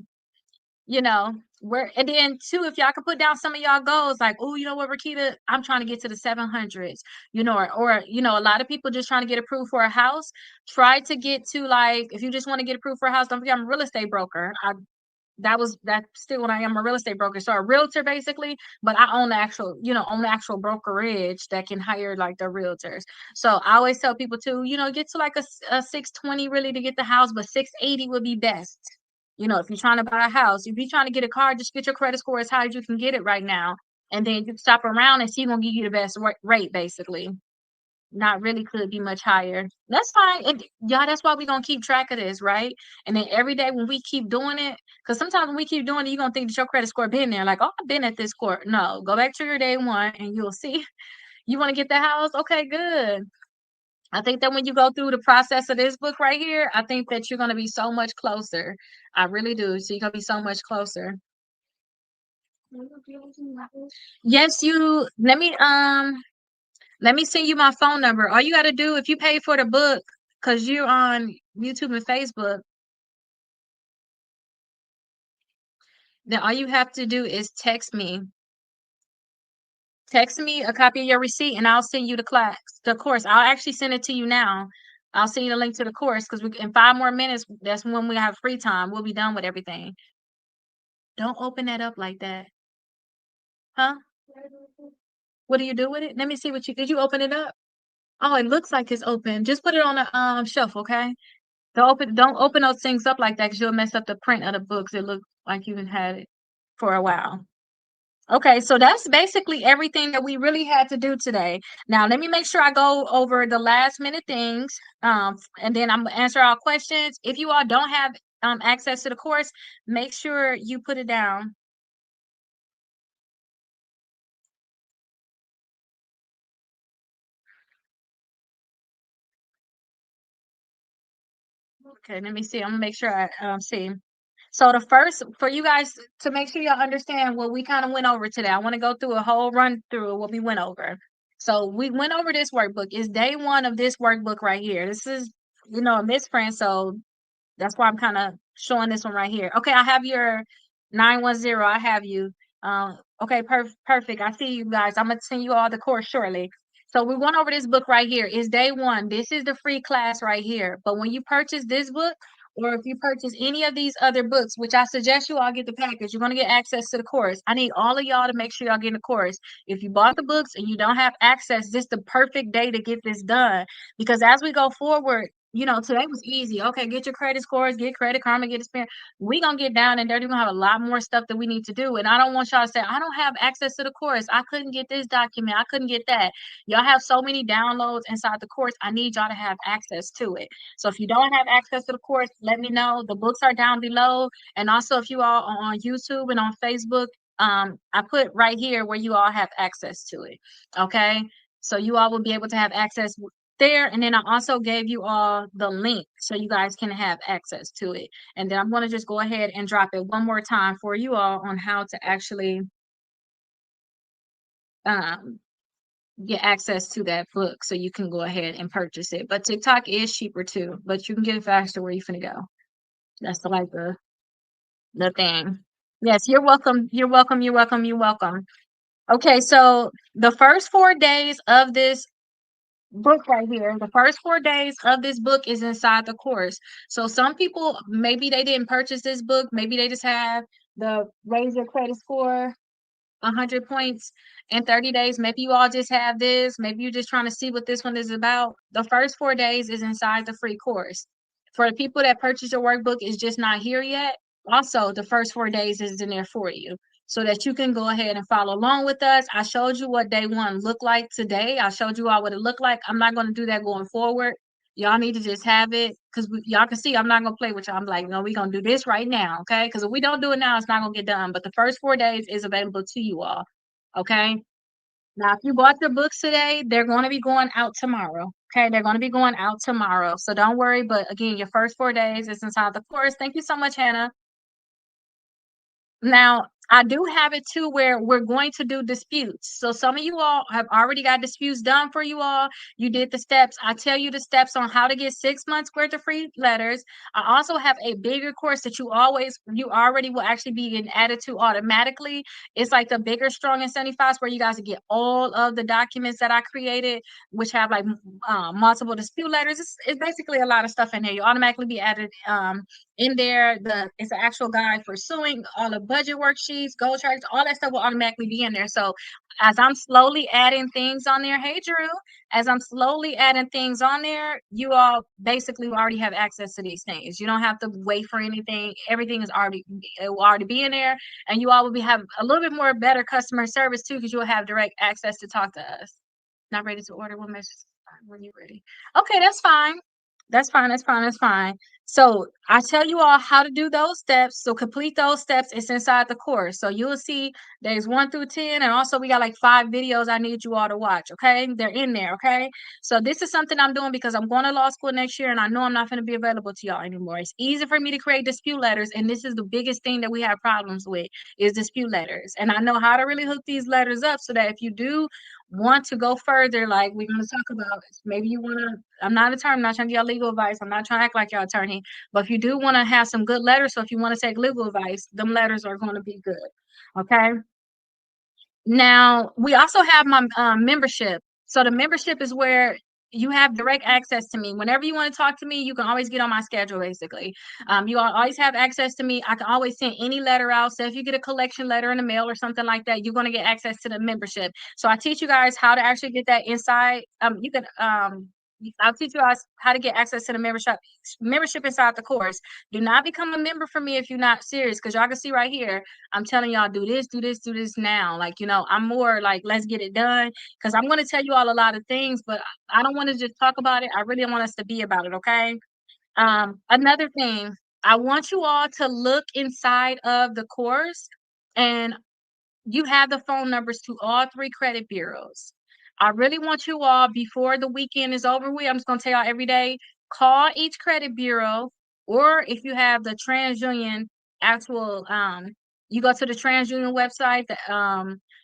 You know, where and then too, if y'all could put down some of y'all goals, like, oh, you know what, Rakita, I'm trying to get to the 700s, or a lot of people just trying to get approved for a house. Try to get to, like, if you just want to get approved for a house, don't forget I'm a real estate broker. That's still what I am, a real estate broker. So a realtor basically, but I own own the actual brokerage that can hire like the realtors. So I always tell people to, get to like a 620 really to get the house, but 680 would be best. If you're trying to buy a house, if you're trying to get a car, just get your credit score as high as you can get it right now. And then you stop around and see gonna give you the best rate basically. Not really, could be much higher. That's fine. Y'all, that's why we're gonna keep track of this, right? And then every day when we keep doing it, because sometimes when we keep doing it, you're gonna think that your credit score been there, like, oh, I've been at this score. No, go back to your day one and you'll see. You want to get the house? Okay, good. I think that when you go through the process of this book right here, I think that you're gonna be so much closer. I really do. So you're gonna be so much closer. Yes, let me send you my phone number. All you got to do, if you pay for the book, because you're on YouTube and Facebook, then all you have to do is text me. Text me a copy of your receipt, and I'll send you the course. I'll actually send it to you now. I'll send you the link to the course because in 5 more minutes, that's when we have free time. We'll be done with everything. Don't open that up like that. Huh? What do you do with it? Let me see did you open it up? Oh, it looks like it's open. Just put it on the shelf, okay? Don't open those things up like that because you'll mess up the print of the books. It looks like you've had it for a while. Okay, so that's basically everything that we really had to do today. Now, let me make sure I go over the last minute things, and then I'm gonna answer all questions. If you all don't have access to the course, make sure you put it down. Okay, let me see. I'm gonna make sure I see. So the first, for you guys to make sure y'all understand what we kind of went over today, I want to go through a whole run through of what we went over. So we went over this workbook. It's day one of this workbook right here. This is, a Miss Friend, so that's why I'm kind of showing this one right here. Okay, I have your 910. I have you. Okay, perfect. I see you guys. I'm gonna send you all the course shortly. So we went over this book right here. It's day one. This is the free class right here. But when you purchase this book, or if you purchase any of these other books, which I suggest you all get the package, you're gonna get access to the course. I need all of y'all to make sure y'all get the course. If you bought the books and you don't have access, this is the perfect day to get this done. Because as we go forward, today was easy. Okay, get your credit scores, get Credit Karma, get experience. We gonna get down and dirty. We're gonna have a lot more stuff that we need to do. And I don't want y'all to say, I don't have access to the course. I couldn't get this document. I couldn't get that. Y'all have so many downloads inside the course. I need y'all to have access to it. So if you don't have access to the course, let me know. The books are down below. And also if you all are on YouTube and on Facebook, I put right here where you all have access to it. Okay. So you all will be able to have access there. And then I also gave you all the link so you guys can have access to it. And then I'm going to just go ahead and drop it one more time for you all on how to actually get access to that book so you can go ahead and purchase it. But TikTok is cheaper too, but you can get it faster where you finna go. That's the thing. Yes, you're welcome. You're welcome. You're welcome. You're welcome. Okay, so the first 4 days of this book right here, the first 4 days of this book is inside the course. So some people, maybe they didn't purchase this book, maybe they just have the Raise Your Credit Score 100 points in 30 days. Maybe you all just have this, maybe you're just trying to see what this one is about. The first 4 days is inside the free course. For the people that purchase your workbook, is just not here yet. Also, the first 4 days is in there for you so that you can go ahead and follow along with us. I showed you what day one looked like today. I showed you all what it looked like. I'm not going to do that going forward. Y'all need to just have it because y'all can see I'm not gonna play with y'all. I'm like, no, we're gonna do this right now, okay? Because if we don't do it now, it's not gonna get done. But the first 4 days is available to you all, okay? Now, if you bought the books today, they're going to be going out tomorrow. Okay, they're going to be going out tomorrow. So don't worry. But again, your first 4 days is inside the course. Thank you so much, Hannah. Now, I do have it too where we're going to do disputes. So some of you all have already got disputes done for you all. You did the steps. I tell you the steps on how to get 6 months worth of free letters. I also have a bigger course that you already will actually be getting added to automatically. It's like the bigger, strong, and 75s where you guys get all of the documents that I created, which have like multiple dispute letters. It's basically a lot of stuff in there. You automatically be added in there. It's an actual guide for suing, all the budget worksheets, goal charts, all that stuff will automatically be in there. So as I'm slowly adding things on there, hey Drew, as I'm slowly adding things on there, you all basically already have access to these things. You don't have to wait for anything. Everything is already, it will already be in there, and you all will have a little bit more better customer service too, because you'll have direct access to talk to us. Not ready to order. What message? When you're ready. Okay, that's fine. That's fine. That's fine. That's fine. So I tell you all how to do those steps. So complete those steps. It's inside the course. So you'll see days 1 through 10. And also we got like 5 videos I need you all to watch. Okay. They're in there. Okay. So this is something I'm doing because I'm going to law school next year and I know I'm not going to be available to y'all anymore. It's easy for me to create dispute letters. And this is the biggest thing that we have problems with is dispute letters. And I know how to really hook these letters up so that if you do want to go further, like we're going to talk about, maybe you want to, I'm not an attorney, I'm not trying to give y'all legal advice. I'm not trying to act like y'all attorney, but if you do want to have some good letters, so if you want to take legal advice, them letters are going to be good. Okay. Now, we also have my membership. So the membership is where you have direct access to me. Whenever you want to talk to me, you can always get on my schedule, basically. You always have access to me. I can always send any letter out. So if you get a collection letter in the mail or something like that, you're going to get access to the membership. So I teach you guys how to actually get that inside. I'll teach you guys how to get access to the membership inside the course. Do not become a member for me if you're not serious, because y'all can see right here, I'm telling y'all, do this, do this, do this now. Like, I'm more like, let's get it done. Because I'm going to tell you all a lot of things, but I don't want to just talk about it. I really want us to be about it. Okay. Another thing, I want you all to look inside of the course, and you have the phone numbers to all 3 credit bureaus. I really want you all, before the weekend is over with, I'm just going to tell y'all every day, call each credit bureau, or if you have the TransUnion actual, you go to the TransUnion website,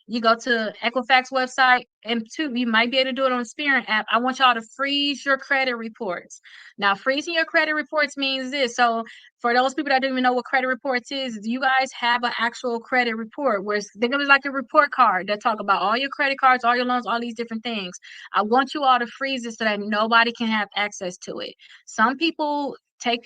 you go to Equifax website, and two, you might be able to do it on the Spirit app. I want y'all to freeze your credit reports. Now, freezing your credit reports means this. So for those people that don't even know what credit reports is, you guys have an actual credit report where think of it like a report card that talk about all your credit cards, all your loans, all these different things. I want you all to freeze it so that nobody can have access to it. Some people take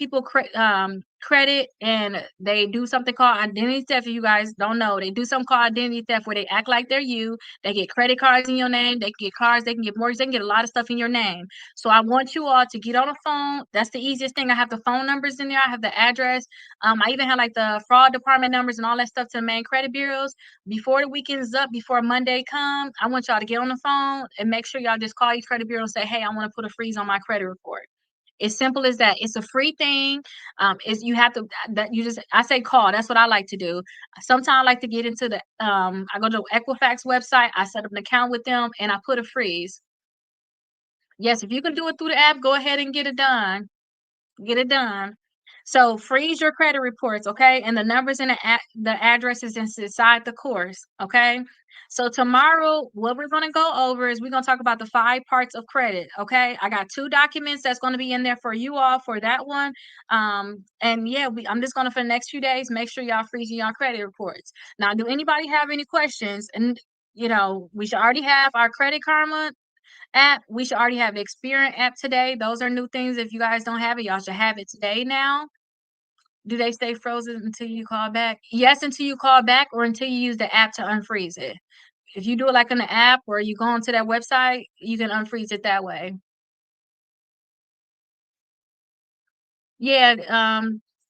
credit and they do something called identity theft. If you guys don't know, they do something called identity theft where they act like they're you. They get credit cards in your name, they can get cars, they can get mortgages, they can get a lot of stuff in your name. So I want you all to get on the phone. That's the easiest thing. I have the phone numbers in there, I have the address. I even have like the fraud department numbers and all that stuff to the main credit bureaus. Before the weekend's up, before Monday comes, I want y'all to get on the phone and make sure y'all just call each credit bureau and say, hey, I want to put a freeze on my credit report. It's simple as that. It's a free thing. Is you have to that you just I say call. That's what I like to do. Sometimes I like to get into the I go to Equifax website, I set up an account with them, and I put a freeze. Yes, if you can do it through the app, go ahead and get it done. Get it done. So freeze your credit reports, okay? And the numbers and the addresses inside the course, okay? So tomorrow, what we're going to go over is we're going to talk about the 5 parts of credit, okay? I got 2 documents that's going to be in there for you all for that one. And yeah, I'm just going to, for the next few days, make sure y'all freezing your credit reports. Now, do anybody have any questions? And, we should already have our Credit Karma app. We should already have the Experian app today. Those are new things. If you guys don't have it, y'all should have it today now. Do they stay frozen until you call back? Yes, until you call back or until you use the app to unfreeze it. If you do it like in the app or you go onto that website, you can unfreeze it that way. Yeah,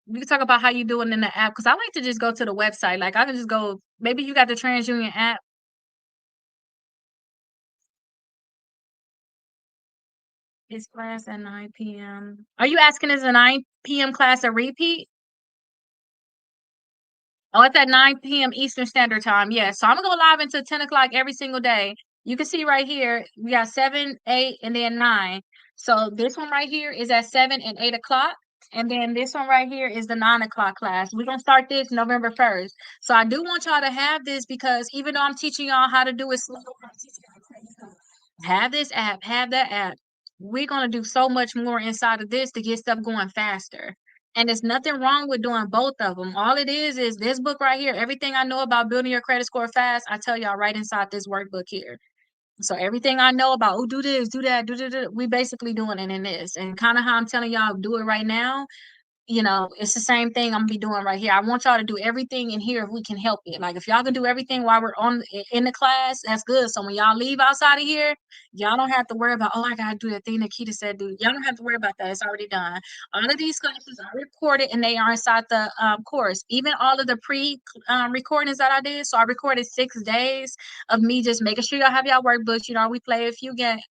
we can talk about how you do it in the app because I like to just go to the website. Like I can just go, maybe you got the TransUnion app. Is class at 9 p.m.? Are you asking is a 9 p.m. class a repeat? Oh, it's at 9 p.m. Eastern Standard Time. Yeah. So I'm gonna go live until 10 o'clock every single day. You can see right here, we got 7, 8, and then 9. So this one right here is at 7 and 8 o'clock. And then this one right here is the 9 o'clock class. We're gonna start this November 1st. So I do want y'all to have this because even though I'm teaching y'all how to do it slow, have this app, have that app. We're gonna do so much more inside of this to get stuff going faster. And there's nothing wrong with doing both of them. All it is this book right here. Everything I know about building your credit score fast, I tell y'all right inside this workbook here. So everything I know about, oh, do this, do that, do, we basically doing it in this. And kind of how I'm telling y'all do it right now, it's the same thing I'm gonna be doing right here. I want y'all to do everything in here if we can help it. Like if y'all can do everything while we're in the class, that's good. So when y'all leave outside of here, y'all don't have to worry about, oh, I gotta do that thing that Keita said do. Y'all don't have to worry about that. It's already done. All of these classes are recorded and they are inside the course. Even all of the pre recordings that I did. So I recorded 6 days of me just making sure y'all have y'all workbooks. We play a few games.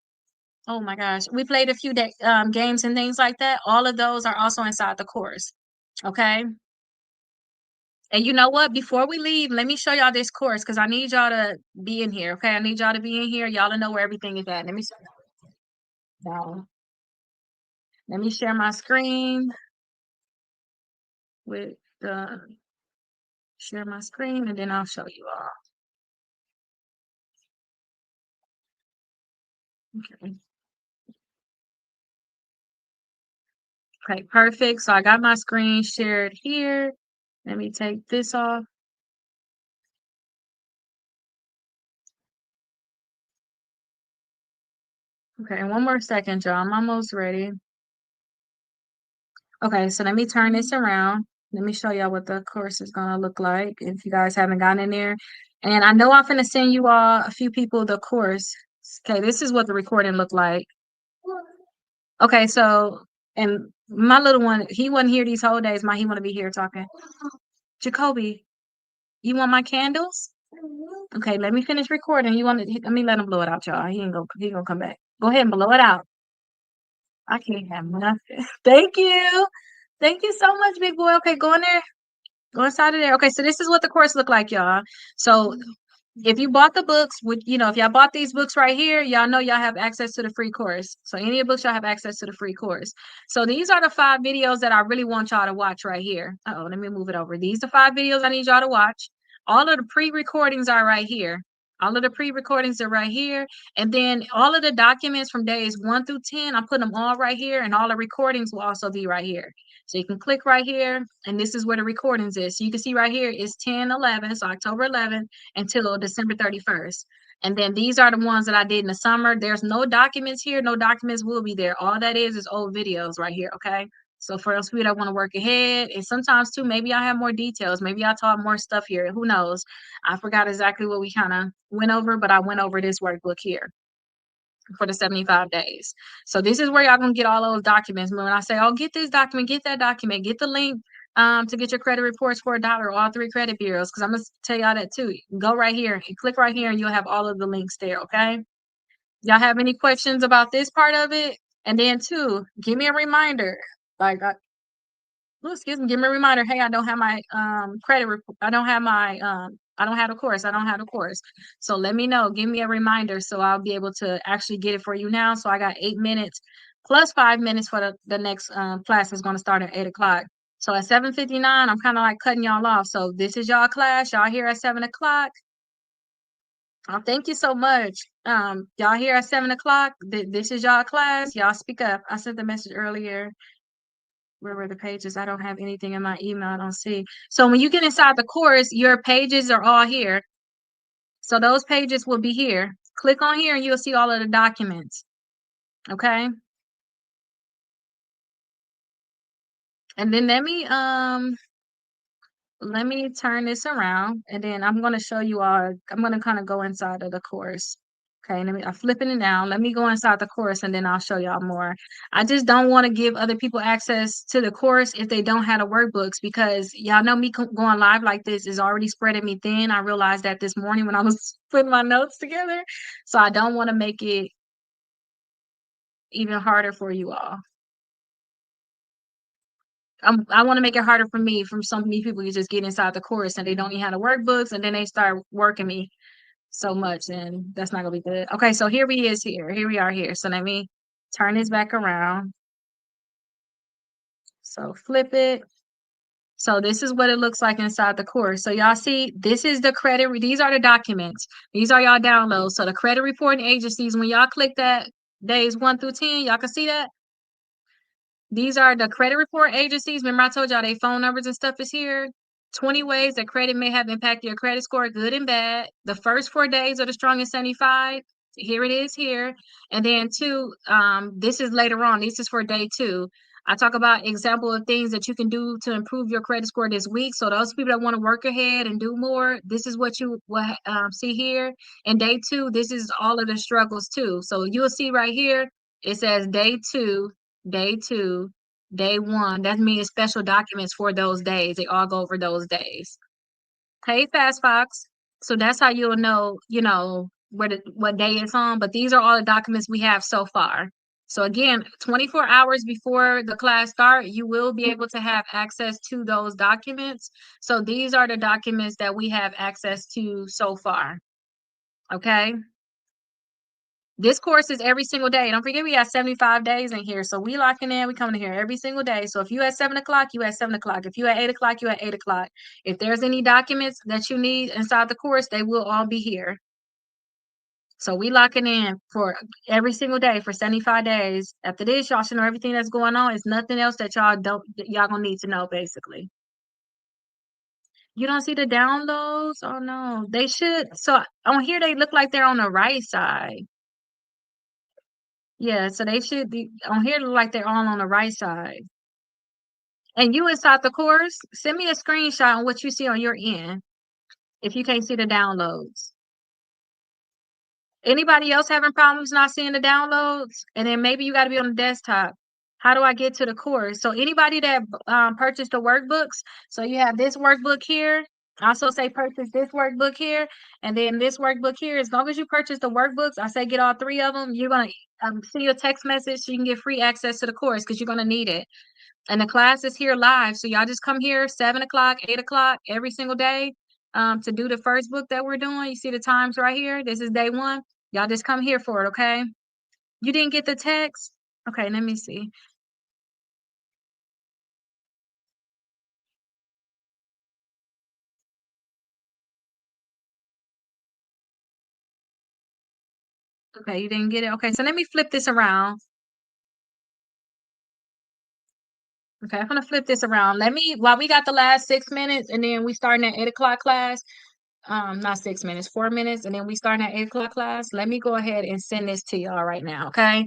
Oh my gosh. We played a few games and things like that. All of those are also inside the course. Okay. And you know what? Before we leave, let me show y'all this course because I need y'all to be in here. Okay. I need y'all to be in here. Y'all to know where everything is at. Let me show y'all. Let me share my screen with the share my screen and then I'll show you all. Okay. Okay, perfect. So I got my screen shared here. Let me take this off. Okay, one more second, y'all. I'm almost ready. Okay, so let me turn this around. Let me show y'all what the course is gonna look like if you guys haven't gotten in there. And I know I'm gonna send you all a few people the course. Okay, this is what the recording looked like. Okay, so and my little one, he wasn't here these whole days. He wanna be here talking. Jacoby, you want my candles? Okay, let me finish recording. Let me let him blow it out, y'all. He gonna come back. Go ahead and blow it out. I can't have nothing. Thank you. Thank you so much, big boy. Okay, go in there. Go inside of there. Okay, so this is what the course look like, y'all. So if you bought the books, if y'all bought these books right here, y'all know y'all have access to the free course. So any of the books, y'all have access to the free course. So these are the 5 videos that I really want y'all to watch right here. Oh, let me move it over. These are 5 videos I need y'all to watch. All of the pre-recordings are right here. All of the pre-recordings are right here. And then all of the documents from days 1 through 10, I'm putting them all right here. And all the recordings will also be right here. So you can click right here. And this is where the recordings is. So you can see right here is 10/11, so October 11th until December 31st. And then these are the ones that I did in the summer. There's no documents here. No documents will be there. All that is old videos right here. Okay. So for those people that want to work ahead, and sometimes too, maybe I have more details. Maybe I taught more stuff here. Who knows? I forgot exactly what we kind of went over, but I went over this workbook here for the 75 days. So this is where y'all gonna get all those documents. When I say, oh, get this document, get that document, get the link to get your credit reports for $1, all 3 credit bureaus. Cause I'm gonna tell y'all that too. Go right here and click right here and you'll have all of the links there. Okay. Y'all have any questions about this part of it? And then too, give me a reminder. Like excuse me, give me a reminder. Hey, I don't have my credit report. I don't have my I don't have the course. I don't have the course. So let me know. Give me a reminder so I'll be able to actually get it for you now. So I got 8 minutes plus 5 minutes for the next class is going to start at 8 o'clock. So at 7:59, I'm kind of like cutting y'all off. So this is y'all class. Y'all here at 7 o'clock. Oh, thank you so much. Y'all here at 7 o'clock. This is y'all class. Y'all speak up. I sent the message earlier. Where were the pages? I don't have anything in my email. I don't see. So when you get inside the course, your pages are all here. So those pages will be here. Click on here and you'll see all of the documents. Okay. And then let me turn this around and then I'm going to show you all. I'm going to kind of go inside of the course. Okay, I'm flipping it down. Let me go inside the course and then I'll show y'all more. I just don't want to give other people access to the course if they don't have the workbooks because y'all know me going live like this is already spreading me thin. I realized that this morning when I was putting my notes together. So I don't want to make it even harder for you all. I want to make it harder for me. From some me people, you just get inside the course and they don't even have the workbooks, and then they start working me so much, and that's not gonna be good. Okay, so here we is here. Here we are here. So let me turn this back around. So flip it. So this is what it looks like inside the course. So y'all see, this is the credit. These are the documents. These are y'all downloads. So the credit reporting agencies, when y'all click that days 1 through 10, y'all can see that. These are the credit report agencies. Remember I told y'all they phone numbers and stuff is here. 20 ways that credit may have impacted your credit score, good and bad. The first 4 days are the strongest 75. Here it is here. And then two, this is later on. This is for day 2. I talk about example of things that you can do to improve your credit score this week. So those people that want to work ahead and do more, this is what you will see here. And day 2, this is all of the struggles too. So you'll see right here, it says day 2, day 1. That means special documents for those days. They all go over those days. Hey, Fast Fox. So that's how you'll know, what day it's on. But these are all the documents we have so far. So again, 24 hours before the class start, you will be able to have access to those documents. So these are the documents that we have access to so far. Okay. This course is every single day. Don't forget we have 75 days in here. So we locking in, we coming in here every single day. So if you at 7 o'clock, you at 7 o'clock. If you at 8 o'clock, you at 8 o'clock. If there's any documents that you need inside the course, they will all be here. So we locking in for every single day for 75 days. After this, y'all should know everything that's going on. It's nothing else that y'all gonna need to know basically. You don't see the downloads? Oh no. They should. So on here they look like they're on the right side. Yeah, so they should be on here look like they're all on the right side. And you inside the course, send me a screenshot on what you see on your end if you can't see the downloads. Anybody else having problems not seeing the downloads? And then maybe you got to be on the desktop. How do I get to the course? So anybody that purchased the workbooks, so you have this workbook here. I also say purchase this workbook here, and then this workbook here. As long as you purchase the workbooks, I say get all 3 of them. You're gonna see a text message so you can get free access to the course because you're gonna need it. And the class is here live. So y'all just come here 7 o'clock, 8 o'clock every single day to do the first book that we're doing. You see the times right here. This is day 1. Y'all just come here for it, okay? You didn't get the text? Okay, let me see. Okay, you didn't get it. Okay, so let me flip this around. Okay, I'm gonna flip this around. Let me while we got the last 6 minutes and then we starting at 8 o'clock class. Not 6 minutes, 4 minutes, and then we starting at 8 o'clock class. Let me go ahead and send this to y'all right now, okay?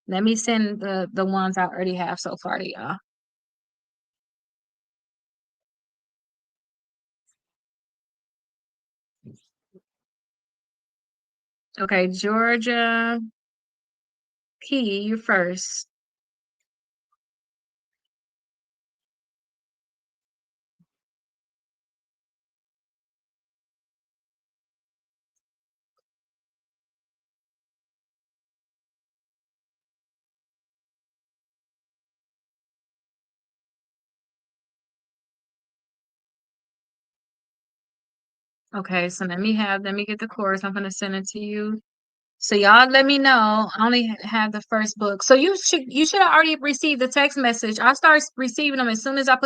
Let me send the ones I already have so far to y'all. Okay, Georgia P, you first. Okay, so let me get the course. I'm gonna send it to you. So y'all let me know. I only have the first book. So you should have already received the text message. I start receiving them as soon as I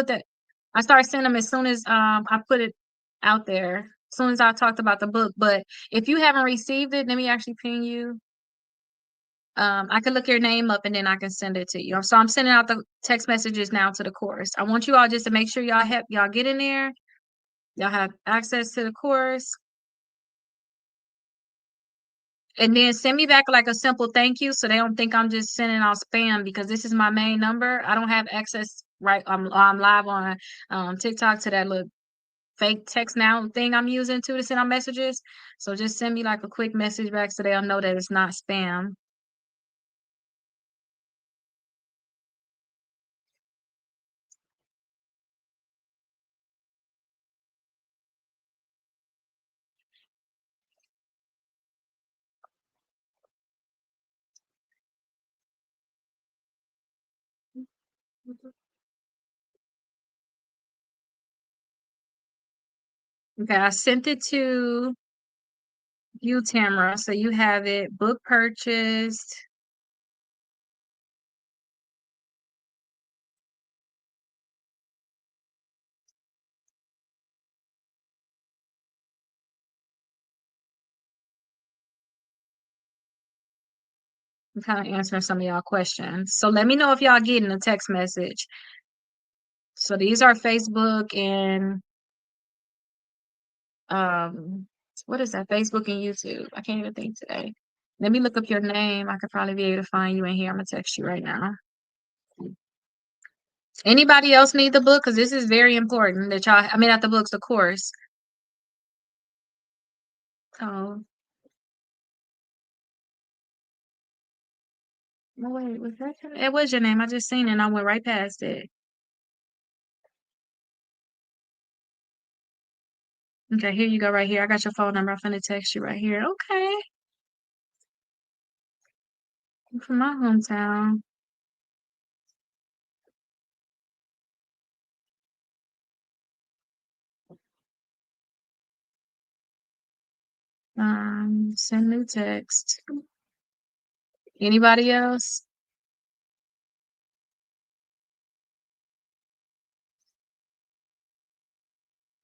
start sending them as soon as I put it out there. As soon as I talked about the book. But if you haven't received it, let me actually ping you. I can look your name up and then I can send it to you. So I'm sending out the text messages now to the course. I want you all just to make sure y'all get in there. Y'all have access to the course. And then send me back like a simple thank you so they don't think I'm just sending out spam because this is my main number. I don't have access right. I'm live on TikTok to that little fake text now thing I'm using to send out messages. So just send me like a quick message back so they'll know that it's not spam. Okay, I sent it to you, Tamara, so you have it. Book purchased. I'm kind of answering some of y'all questions. So let me know if y'all getting a text message. So these are Facebook and um what is that? Facebook and YouTube. I can't even think today. Let me look up your name. I could probably be able to find you in here. I'm gonna text you right now. Anybody else need the book? Because this is very important that y'all, I mean, not the books, the course. Oh, no, wait, was that it was your name? I just seen it and I went right past it. Okay, here you go, right here. I got your phone number. I'm finna text you right here. Okay, you from my hometown. Send new text. Anybody else?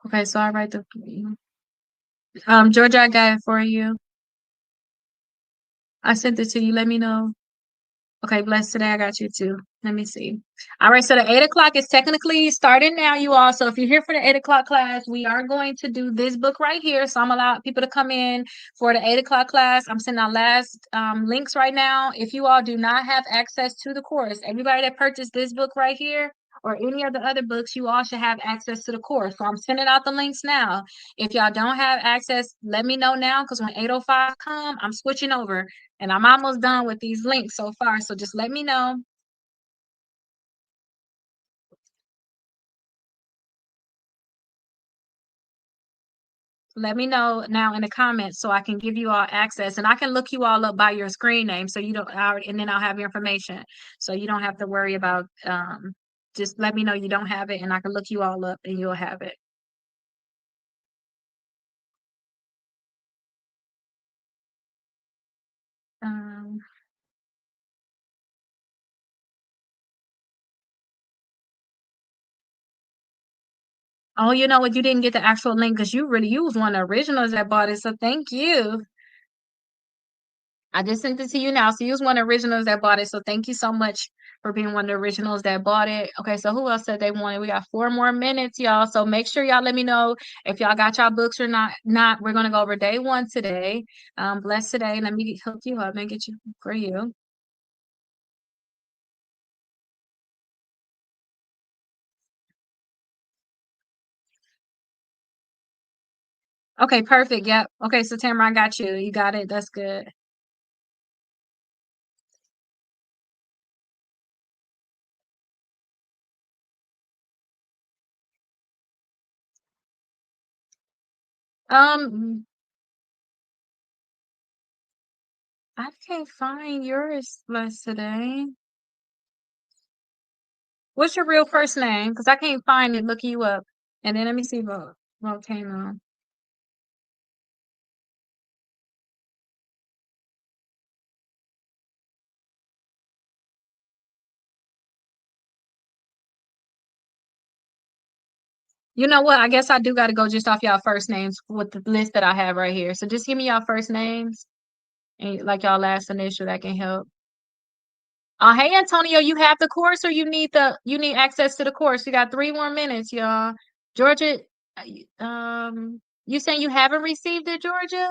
Okay, so I write the Georgia, I got it for you. I sent it to you. Let me know. Okay, blessed today. I got you too. Let me see. All right, so the 8 o'clock is technically starting now, you all. So if you're here for the 8 o'clock class, we are going to do this book right here. So I'm allowing people to come in for the 8 o'clock class. I'm sending out last links right now. If you all do not have access to the course, everybody that purchased this book right here or any of the other books, you all should have access to the course. So I'm sending out the links now. If y'all don't have access, let me know now because when 8:05 come, I'm switching over. And I'm almost done with these links so far. So just let me know. Let me know now in the comments so I can give you all access and I can look you all up by your screen name so you don't and then I'll have your information. So you don't have to worry about just let me know you don't have it and I can look you all up and you'll have it. Um oh, you know what? You didn't get the actual link because you was one of the originals that bought it. So thank you. I just sent it to you now. So you was one of the originals that bought it. So thank you so much for being one of the originals that bought it. Okay, so who else said they wanted? We got 4 more minutes, y'all. So make sure y'all let me know if y'all got y'all books or not. Not, we're gonna go over day one today. Bless today. Let me hook you up and get you for you. Okay, perfect. Yep. Okay, so Tamara, I got you. You got it. That's good. Um, I can't find yours, Bless today. What's your real first name? Because I can't find it. Look you up. And then let me see volcano. You know what? I guess I do got to go just off y'all first names with the list that I have right here. So just give me y'all first names and like y'all last initial that can help. Hey Antonio, you have the course or you need access to the course. You got 3 more minutes, y'all. Georgia, you saying you haven't received it, Georgia?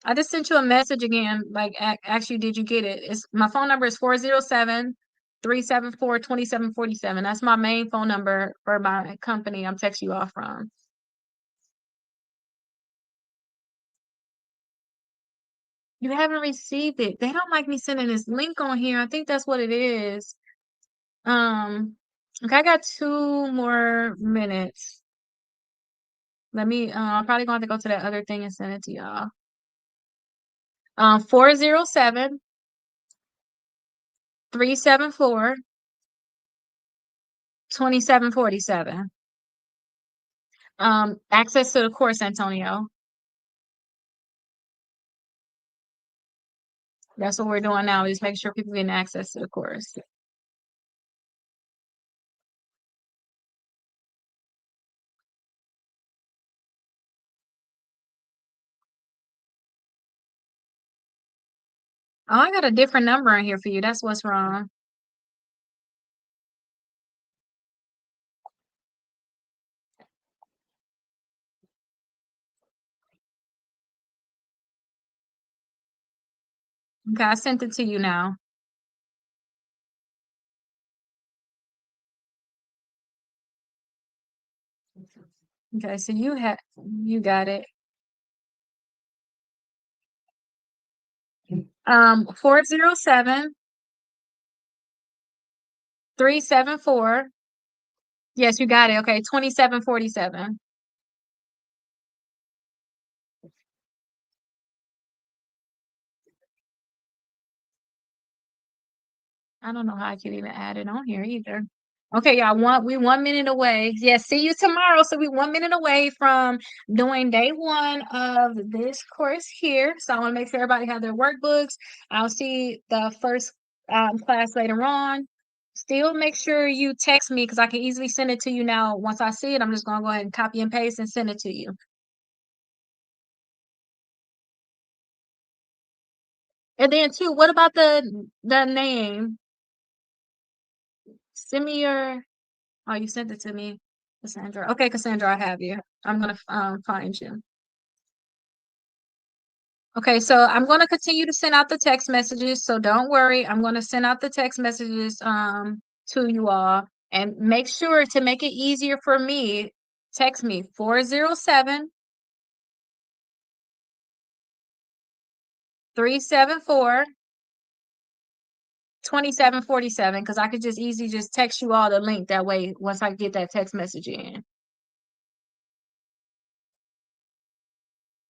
I just sent you a message again, like actually, did you get it? It's my phone number is 407-374-2747. That's my main phone number for my company I'm texting you off from. You haven't received it. They don't like me sending this link on here. I think that's what it is. Okay, I got 2 more minutes. Let me, I'm probably going to have to go to that other thing and send it to y'all. 407 374 2747. Access to the course, Antonio. That's what we're doing now, is make sure people getting access to the course. Oh, I got a different number in here for you. That's what's wrong. Okay, I sent it to you now. Okay, so you got it. 407 374. Yes, you got it. Okay, 2747. I don't know how I can even add it on here either. Okay, y'all, we 1 minute away. Yeah, see you tomorrow. So we 1 minute away from doing day one of this course here. So I want to make sure everybody have their workbooks. I'll see the first class later on. Still make sure you text me because I can easily send it to you now. Once I see it, I'm just gonna go ahead and copy and paste and send it to you. And then too, what about the name? Send me your Oh, you sent it to me, Cassandra. Okay, Cassandra, I have you. I'm gonna find you. Okay, so I'm gonna continue to send out the text messages. So don't worry, I'm gonna send out the text messages to you all, and make sure to make it easier for me. Text me 407 374 2747, because I could just easily just text you all the link that way once I get that text message in.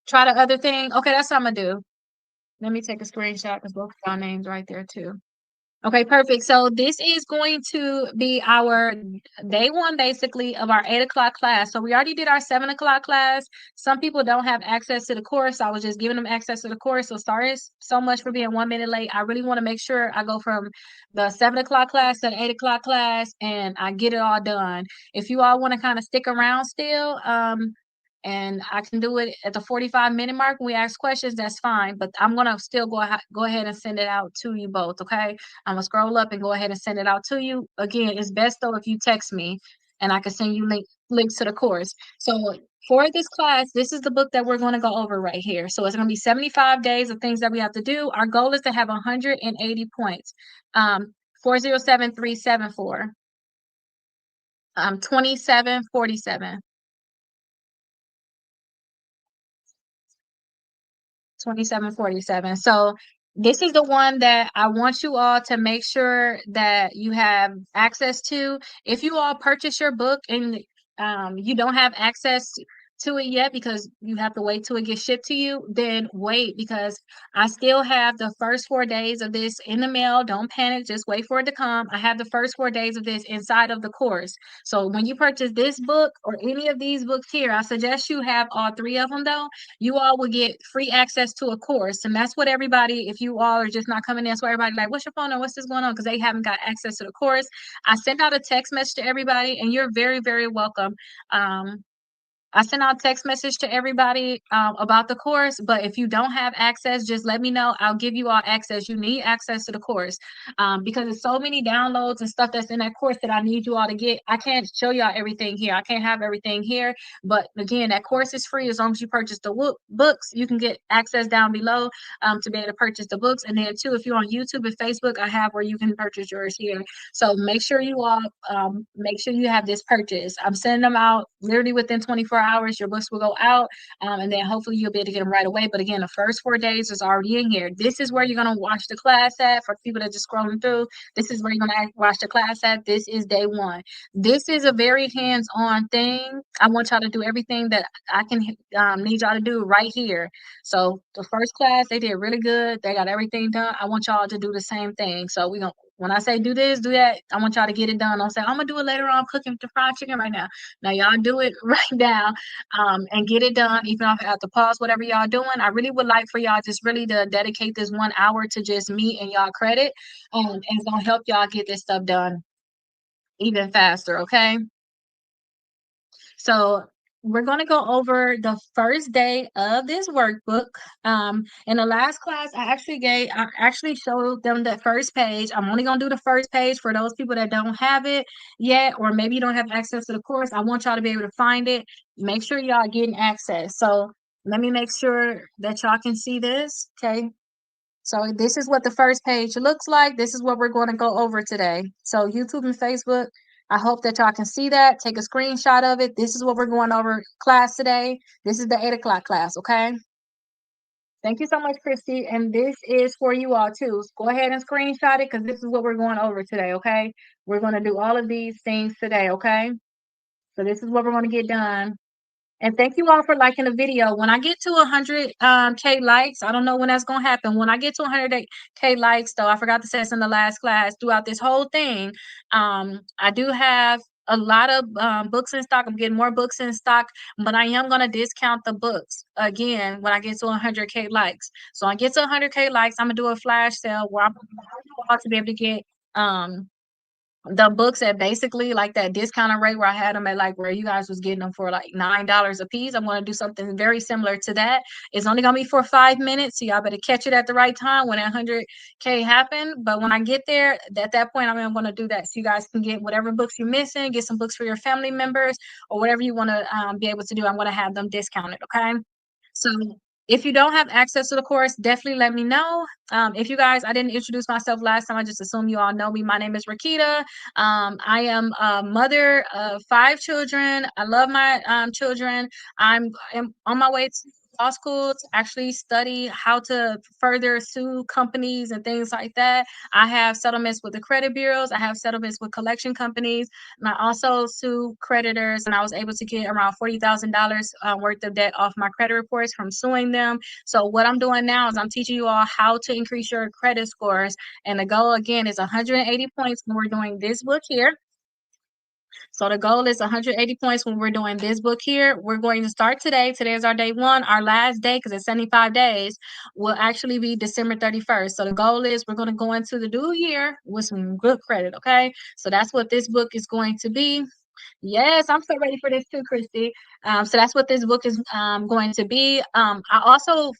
Try the other thing. Okay, that's what I'm gonna do. Let me take a screenshot because both of our names right there too. Okay, perfect. So this is going to be our day one, basically, of our 8 o'clock class. So we already did our 7 o'clock class. Some people don't have access to the course. I was just giving them access to the course. So sorry so much for being 1 minute late. I really want to make sure I go from the 7 o'clock class to the 8 o'clock class and I get it all done. If you all want to kind of stick around still, and I can do it at the 45-minute mark when we ask questions, that's fine. But I'm gonna still go ahead and send it out to you both, okay? I'm gonna scroll up and go ahead and send it out to you. Again, it's best though if you text me and I can send you links to the course. So for this class, this is the book that we're going to go over right here. So it's going to be 75 days of things that we have to do. Our goal is to have 180 points. 407374. 2747. 2747. So this is the one that I want you all to make sure that you have access to. If you all purchase your book and you don't have access to it yet because you have to wait till it gets shipped to you, then wait, because I still have the first 4 days of this in the mail. Don't panic, just wait for it to come. I have the first 4 days of this inside of the course. So when you purchase this book or any of these books here, I suggest you have all three of them though. You all will get free access to a course. And that's what everybody, if you all are just not coming in, so everybody like, what's your phone or what's this going on? Because they haven't got access to the course. I sent out a text message to everybody, and you're very, very welcome. I sent out text message to everybody about the course, but if you don't have access, just let me know. I'll give you all access. You need access to the course because there's so many downloads and stuff that's in that course that I need you all to get. I can't show y'all everything here. I can't have everything here, but again, that course is free as long as you purchase the books. You can get access down below to be able to purchase the books. And then too, if you're on YouTube and Facebook, I have where you can purchase yours here. So make sure you all make sure you have this purchase. I'm sending them out literally within 24 hours, your books will go out, and then hopefully you'll be able to get them right away. But again, the first 4 days is already in here. This is where you're going to watch the class at. For people that just scrolling through, this is where you're going to watch the class at. This is day one. This is a very hands-on thing. I want y'all to do everything that I can need y'all to do right here. So the first class, they did really good. They got everything done. I want y'all to do the same thing. So we gonna when I say do this, do that, I want y'all to get it done. Don't say I'm gonna do it later on. I'm cooking the fried chicken right now. Now y'all do it right now, and get it done. Even if I have to pause whatever y'all doing, I really would like for y'all just really to dedicate this 1 hour to just me and y'all credit, and it's gonna help y'all get this stuff done even faster. Okay. So we're going to go over the first day of this workbook. In the last class, I actually showed them the first page. I'm only going to do the first page for those people that don't have it yet, or maybe you don't have access to the course. I want y'all to be able to find it. Make sure y'all getting access. So let me make sure that y'all can see this. Okay. So this is what the first page looks like. This is what we're going to go over today. So YouTube and Facebook, I hope that y'all can see that. Take a screenshot of it. This is what we're going over class today. This is the 8 o'clock class, okay? Thank you so much, Christy. And this is for you all too. Go ahead and screenshot it because this is what we're going over today, okay? We're going to do all of these things today, okay? So this is what we're going to get done. And thank you all for liking the video. When I get to 100 K likes, I don't know when that's gonna happen. When I get to 100 K likes, though, I forgot to say this in the last class. Throughout this whole thing, I do have a lot of books in stock. I'm getting more books in stock, but I am gonna discount the books again when I get to 100 K likes. So when I get to 100 K likes, I'm gonna do a flash sale where I'm going to be able to get the books at basically like that discounted rate where I had them at like where you guys was getting them for like $9 a piece. I'm going to do something very similar to that. It's only going to be for 5 minutes, so y'all better catch it at the right time when that 100K happen. But when I get there, at that point, I'm going to do that so you guys can get whatever books you're missing, get some books for your family members or whatever you want to be able to do. I'm going to have them discounted. Okay. So if you don't have access to the course, definitely let me know. If you guys, I didn't introduce myself last time. I just assume you all know me. My name is Rakita. I am a mother of 5 children. I love my children. I'm on my way to law school to actually study how to further sue companies and things like that. I have settlements with the credit bureaus. I have settlements with collection companies. And I also sue creditors, and I was able to get around $40,000 worth of debt off my credit reports from suing them. So what I'm doing now is I'm teaching you all how to increase your credit scores. And the goal again is 180 points when we're doing this book here. So the goal is 180 points when we're doing this book here. We're going to start today. Today is our day one. Our last day, because it's 75 days, will actually be December 31st. So the goal is we're going to go into the new year with some good credit, okay? So that's what this book is going to be. Yes, I'm so ready for this too, Christy. So that's what this book is going to be. I also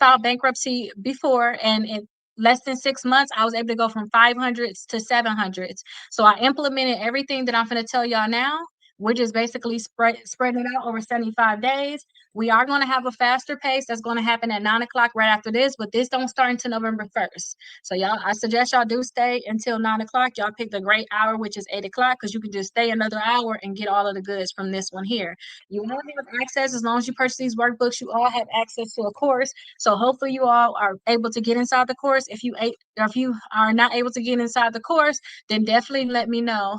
filed bankruptcy before, and in less than 6 months, I was able to go from 500s to 700s. So I implemented everything that I'm going to tell y'all now. We're just basically spreading it out over 75 days. We are going to have a faster pace that's going to happen at 9 o'clock right after this, but this don't start until November 1st. So y'all, I suggest y'all do stay until 9 o'clock. Y'all picked a great hour, which is 8 o'clock, because you can just stay another hour and get all of the goods from this one here. You all have access as long as you purchase these workbooks. You all have access to a course. So hopefully you all are able to get inside the course. If you are not able to get inside the course, then definitely let me know.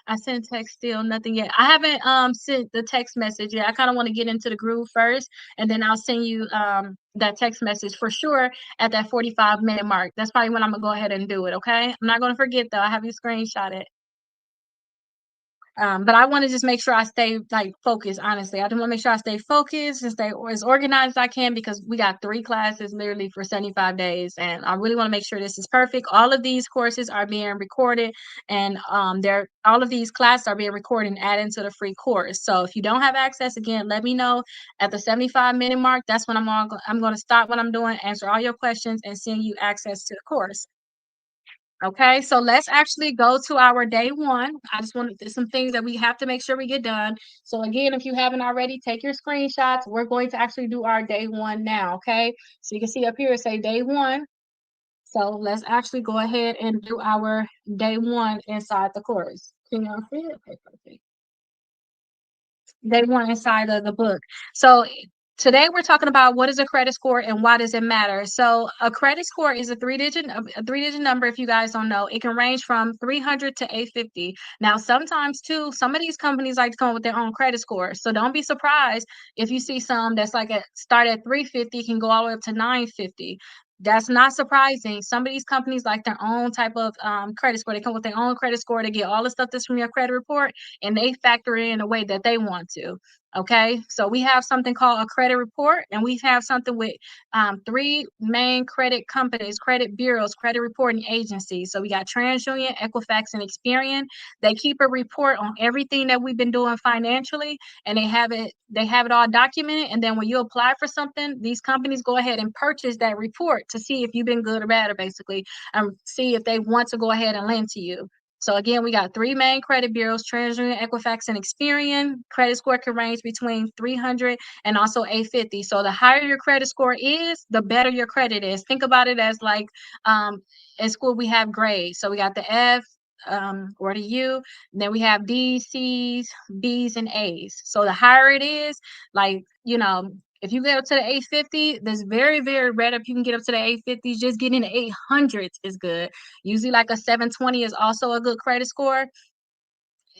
I sent text still, nothing yet. I haven't sent the text message yet. I kind of want to get into the groove first, and then I'll send you that text message for sure at that 45-minute mark. That's probably when I'm gonna go ahead and do it. Okay. I'm not gonna forget though. I have you screenshot it. But I want to just make sure I stay like focused. Honestly, I just want to make sure I stay focused and stay as organized as I can, because we got 3 classes literally for 75 days, and I really want to make sure this is perfect. All of these courses are being recorded, and they're all of these classes are being recorded and added into the free course. So if you don't have access, again, let me know at the 75-minute mark. That's when I'm going to stop what I'm doing, answer all your questions, and send you access to the course. Okay, so let's actually go to our day one. I just wanted some things that we have to make sure we get done. So again, if you haven't already, take your screenshots. We're going to actually do our day one now, okay? So you can see up here, say day one. So let's actually go ahead and do our day one inside the course. Can y'all see it? Okay, perfect. they want inside of the book. So today we're talking about what is a credit score and why does it matter. So a credit score is a three digit number. If you guys don't know, it can range from 300 to 850. Now sometimes too, some of these companies like to come up with their own credit score. So don't be surprised if you see some that's like at start at 350 can go all the way up to 950. That's not surprising. Some of these companies like their own type of credit score. They come with their own credit score. They get all the stuff that's from your credit report and they factor it in the way that they want to. Okay, so we have something called a credit report, and we have something with three main credit companies, credit bureaus, credit reporting agencies. So we got TransUnion, Equifax, and Experian. They keep a report on everything that we've been doing financially, and they have it all documented. And then when you apply for something, these companies go ahead and purchase that report to see if you've been good or bad, or basically see if they want to go ahead and lend to you. So again, we got three main credit bureaus, TransUnion, Equifax, and Experian. Credit score can range between 300 and also 850. So the higher your credit score is, the better your credit is. Think about it as like in school we have grades. So we got the F, or the U, and then we have D's, C's, B's, and A's. So the higher it is, like, if you get up to the 850, that's very, very rare if you can get up to the 850s. Just getting the 800s is good. Usually, like a 720 is also a good credit score.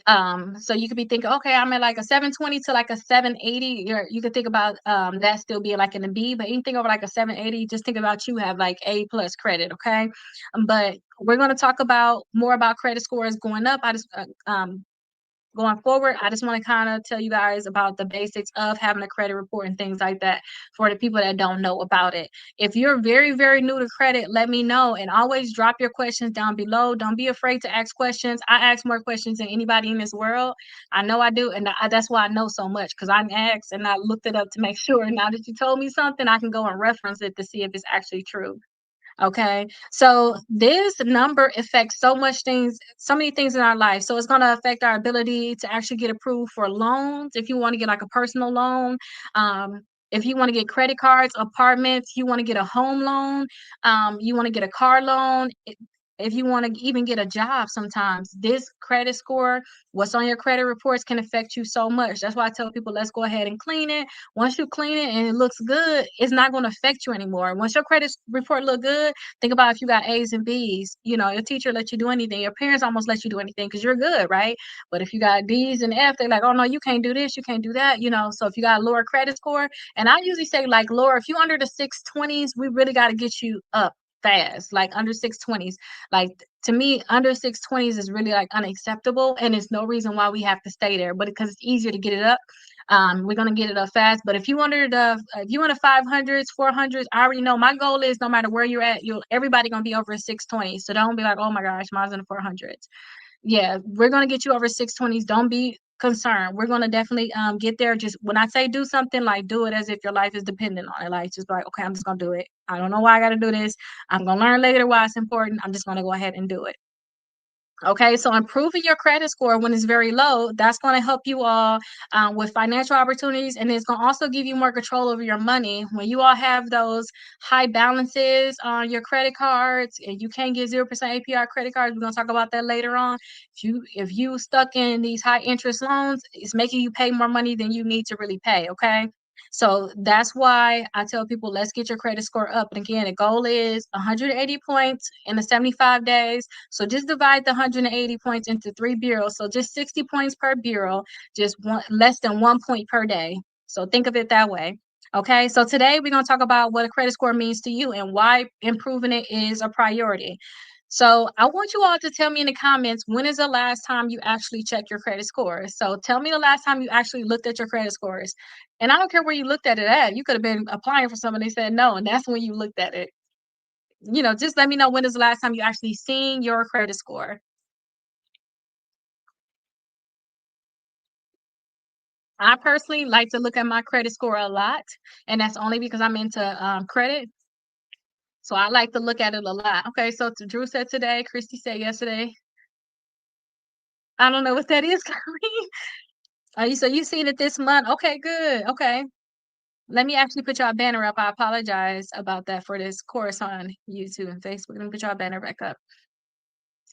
So you could be thinking, okay, I'm at like a 720 to like a 780. You could think about that still being like in the B, but anything over like a 780, just think about you have like A plus credit, okay? But we're going to talk about more about credit scores going up. I just going forward, I just want to kind of tell you guys about the basics of having a credit report and things like that for the people that don't know about it. If you're very, very new to credit, let me know, and always drop your questions down below. Don't be afraid to ask questions. I ask more questions than anybody in this world. I know I do, and that's why I know so much, because I asked and I looked it up to make sure. Now that you told me something, I can go and reference it to see if it's actually true. Okay. So this number affects so many things in our life. So it's going to affect our ability to actually get approved for loans. If you want to get like a personal loan, if you want to get credit cards, apartments, you want to get a home loan, you want to get a car loan. If you want to even get a job, sometimes this credit score, what's on your credit reports, can affect you so much. That's why I tell people, let's go ahead and clean it. Once you clean it and it looks good, it's not going to affect you anymore. Once your credit report look good, think about if you got A's and B's. Your teacher let you do anything. Your parents almost let you do anything because you're good, right? But if you got D's and F, they're like, oh no, you can't do this, you can't do that. So if you got a lower credit score, and I usually say like lower, if you under the 620s, we really got to get you up fast, like under 620s. Like, to me, under 620s is really like unacceptable, and it's no reason why we have to stay there, but because it's easier to get it up. We're gonna get it up fast. But if you want a 500s, 400s, I already know my goal is no matter where you're at, everybody gonna be over 620. So don't be like, oh my gosh, mine's in the 400s. Yeah, we're gonna get you over 620s. Don't be concerned. We're gonna definitely get there. Just when I say do something, like do it as if your life is dependent on it. Like, just like, okay, I'm just gonna do it. I don't know why I gotta do this. I'm gonna learn later why it's important. I'm just gonna go ahead and do it. Okay, so improving your credit score when it's very low, that's going to help you all with financial opportunities, and it's going to also give you more control over your money. When you all have those high balances on your credit cards, and you can't get 0% APR credit cards, we're going to talk about that later on. If you stuck in these high interest loans, it's making you pay more money than you need to really pay. Okay. So that's why I tell people, let's get your credit score up. And again, the goal is 180 points in the 75 days. So just divide the 180 points into three bureaus. So just 60 points per bureau, just less than 1 point per day. So think of it that way. Okay, so today we're going to talk about what a credit score means to you and why improving it is a priority. So I want you all to tell me in the comments, when is the last time you actually checked your credit scores? So tell me the last time you actually looked at your credit scores. And I don't care where you looked at it at. You could have been applying for something, they said no, and that's when you looked at it. Just let me know, when is the last time you actually seen your credit score. I personally like to look at my credit score a lot, and that's only because I'm into credit. So I like to look at it a lot. Okay, so Drew said today, Christy said yesterday. I don't know what that is, Kylie. So you seen it this month? Okay, good. Okay. Let me actually put y'all banner up. I apologize about that for this course on YouTube and Facebook. Let me put y'all banner back up.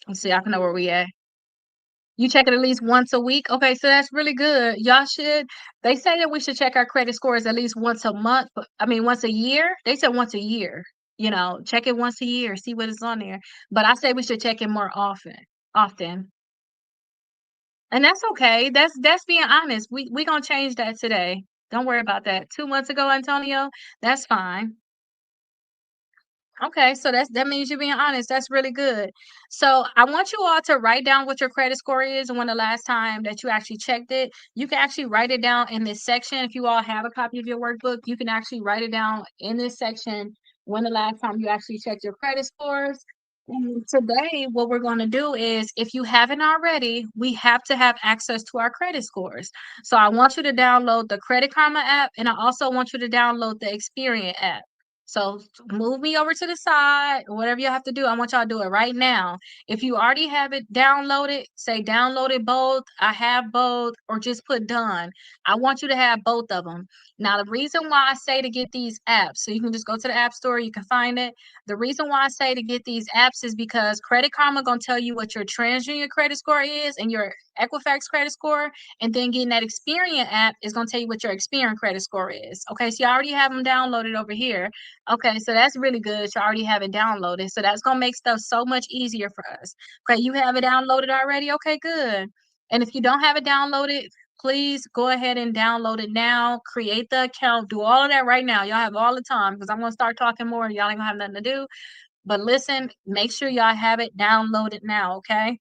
Let's see, I can know where we at. You check it at least once a week? Okay, so that's really good. Y'all should they say that we should check our credit scores at least once a month, but I mean, once a year? They said once a year, check it once a year, see what is on there. But I say we should check it more often. And that's okay. That's being honest. We gonna change that today. Don't worry about that. 2 months ago, Antonio, that's fine. Okay, so that means you're being honest. That's really good. So I want you all to write down what your credit score is and when the last time that you actually checked it. You can actually write it down in this section. If you all have a copy of your workbook, you can actually write it down in this section when the last time you actually checked your credit scores. And today, what we're going to do is, if you haven't already, we have to have access to our credit scores. So I want you to download the Credit Karma app, and I also want you to download the Experian app. So move me over to the side, or whatever you have to do. I want y'all to do it right now. If you already have it downloaded, say downloaded both, I have both, or just put done. I want you to have both of them. Now, the reason why I say to get these apps, so you can just go to the app store, you can find it. The reason why I say to get these apps is because Credit Karma gonna tell you what your TransUnion credit score is and your Equifax credit score, and then getting that Experian app is gonna tell you what your Experian credit score is. Okay, so you already have them downloaded over here. Okay, so that's really good. You already have it downloaded. So that's gonna make stuff so much easier for us. Okay, you have it downloaded already? Okay, good. And if you don't have it downloaded, please go ahead and download it now. Create the account. Do all of that right now. Y'all have all the time because I'm gonna start talking more and y'all ain't gonna have nothing to do. But listen, make sure y'all have it downloaded now, okay?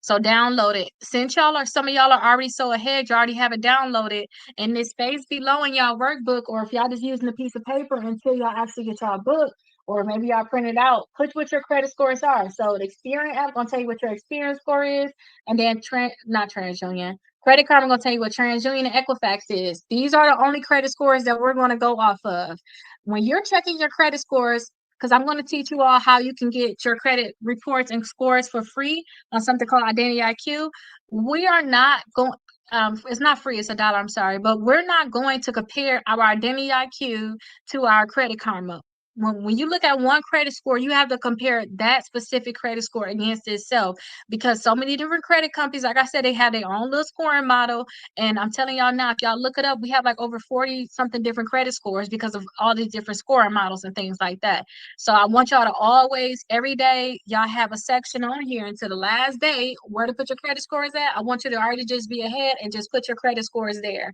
So download it. Since some of y'all are already so ahead, you already have it downloaded. In this space below in y'all workbook, or if y'all just using a piece of paper until y'all actually get y'all book, or maybe y'all print it out, put what your credit scores are. So the Experian app gonna tell you what your Experian score is, and then not TransUnion. Credit Karma gonna tell you what TransUnion and Equifax is. These are the only credit scores that we're gonna go off of. When you're checking your credit scores, because I'm going to teach you all how you can get your credit reports and scores for free on something called Identity IQ. We are not going, it's not free, it's $1, I'm sorry, but we're not going to compare our Identity IQ to our Credit Karma. When you look at one credit score, you have to compare that specific credit score against itself because so many different credit companies, like I said, they have their own little scoring model. And I'm telling y'all now, if y'all look it up, we have like over 40 something different credit scores because of all these different scoring models and things like that. So I want y'all to always, every day, y'all have a section on here until the last day where to put your credit scores at. I want you to already just be ahead and just put your credit scores there.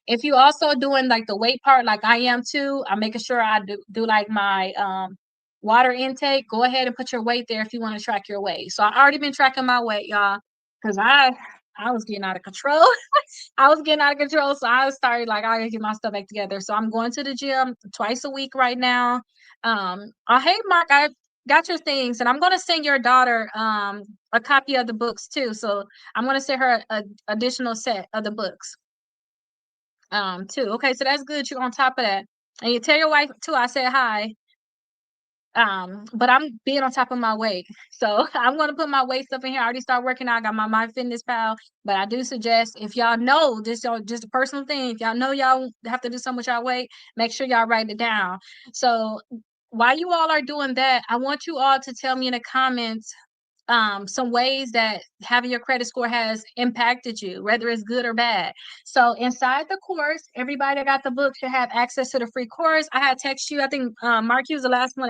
If you also doing like the weight part, like I am too, I'm making sure I do like my water intake. Go ahead and put your weight there if you want to track your weight. So I already been tracking my weight, y'all, because I was getting out of control. I was getting out of control, so I started like I gotta get my stuff back together. So I'm going to the gym twice a week right now. Hey Mark, I got your things, and I'm gonna send your daughter a copy of the books too. So I'm gonna send her a additional set of the books too. Okay, so that's good. You're on top of that. And you tell your wife too, I said hi. But I'm being on top of my weight. So I'm gonna put my weight stuff in here. I already started working out, I got my MyFitnessPal. But I do suggest if y'all know this y'all just a personal thing, if y'all know y'all have to do something with y'all weight, make sure y'all write it down. So while you all are doing that, I want you all to tell me in the comments some ways that having your credit score has impacted you, whether it's good or bad. So inside the course, everybody that got the book should have access to the free course. I had text you, I think Mark, you was the last one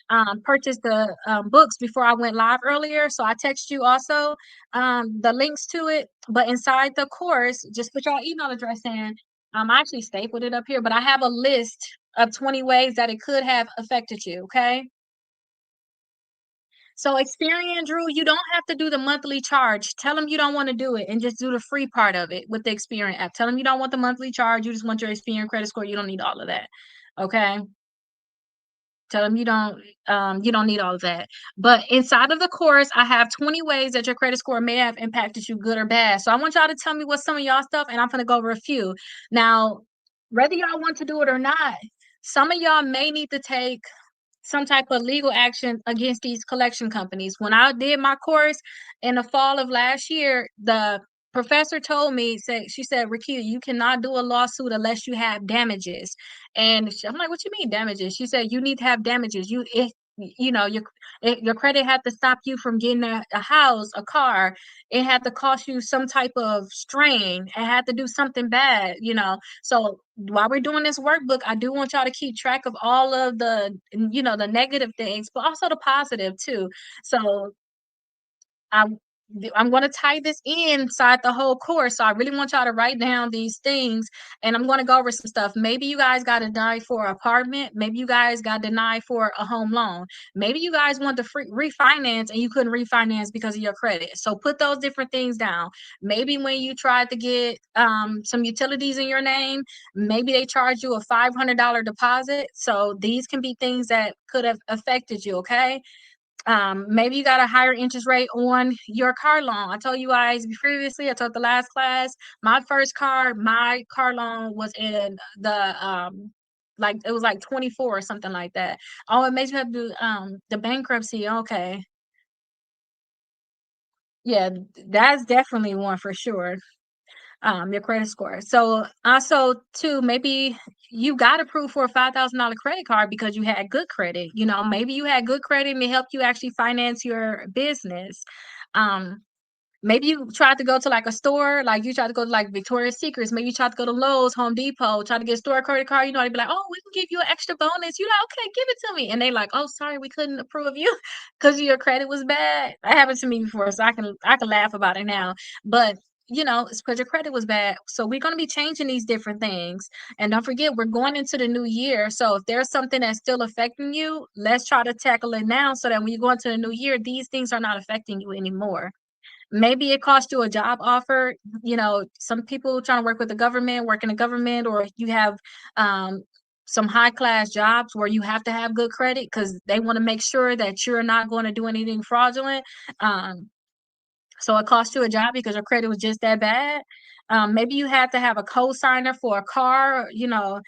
that purchased the books before I went live earlier. So I text you also the links to it. But inside the course, just put your email address in. I actually stapled it up here, but I have a list of 20 ways that it could have affected you. Okay. So Experian, Drew, you don't have to do the monthly charge. Tell them you don't want to do it and just do the free part of it with the Experian app. Tell them you don't want the monthly charge. You just want your Experian credit score. You don't need all of that. Okay. Tell them you don't need all of that. But inside of the course, I have 20 ways that your credit score may have impacted you, good or bad. So I want y'all to tell me what some of y'all stuff, and I'm gonna go over a few. Now, whether y'all want to do it or not, some of y'all may need to take some type of legal action against these collection companies. When I did my course in the fall of last year, the professor told me, she said, Rakita, you cannot do a lawsuit unless you have damages. And I'm like, what you mean damages? She said, you need to have damages. you know, your credit had to stop you from getting a house, a car. It had to cost you some type of strain. It had to do something bad, you know. So while we're doing this workbook, I do want y'all to keep track of all of the, you know, the negative things, but also the positive too. So I'm I'm gonna tie this inside the whole course. So I really want y'all to write down these things, and I'm gonna go over some stuff. Maybe you guys got denied for an apartment. Maybe you guys got denied for a home loan. Maybe you guys want to refinance and you couldn't refinance because of your credit. So put those different things down. Maybe when you tried to get some utilities in your name, maybe they charged you a $500 deposit. So these can be things that could have affected you. Okay, maybe you got a higher interest rate on your car loan. I told you guys previously, I told the last class, my first car, my car loan was in the like it was like 24 or something like that. Oh, it makes you have to do the bankruptcy. Okay. Yeah, that's definitely one for sure. Your credit score. So also too, maybe you got approved for a $5,000 credit card because you had good credit. You know, maybe you had good credit and it helped you actually finance your business. Um, Maybe you tried to go to like a store, like you tried to go to like Victoria's Secrets. Maybe you tried to go to Lowe's, Home Depot, try to get a store credit card. You know, they'd be like, "Oh, we can give you an extra bonus." You like, "Okay, give it to me," and they like, "Oh, sorry, we couldn't approve you because your credit was bad." That happened to me before, so I can laugh about it now. But you know, it's because your credit was bad. So we're gonna be changing these different things, and don't forget, we're going into the new year. So if there's something that's still affecting you, let's try to tackle it now, so that when you go into the new year, these things are not affecting you anymore. Maybe it cost you a job offer. You know, some people trying to work with the government, work in the government, or you have um, some high class jobs where you have to have good credit because they want to make sure that you're not going to do anything fraudulent. Um, so it cost you a job because your credit was just that bad. Maybe you had to have a co-signer for a car, you know,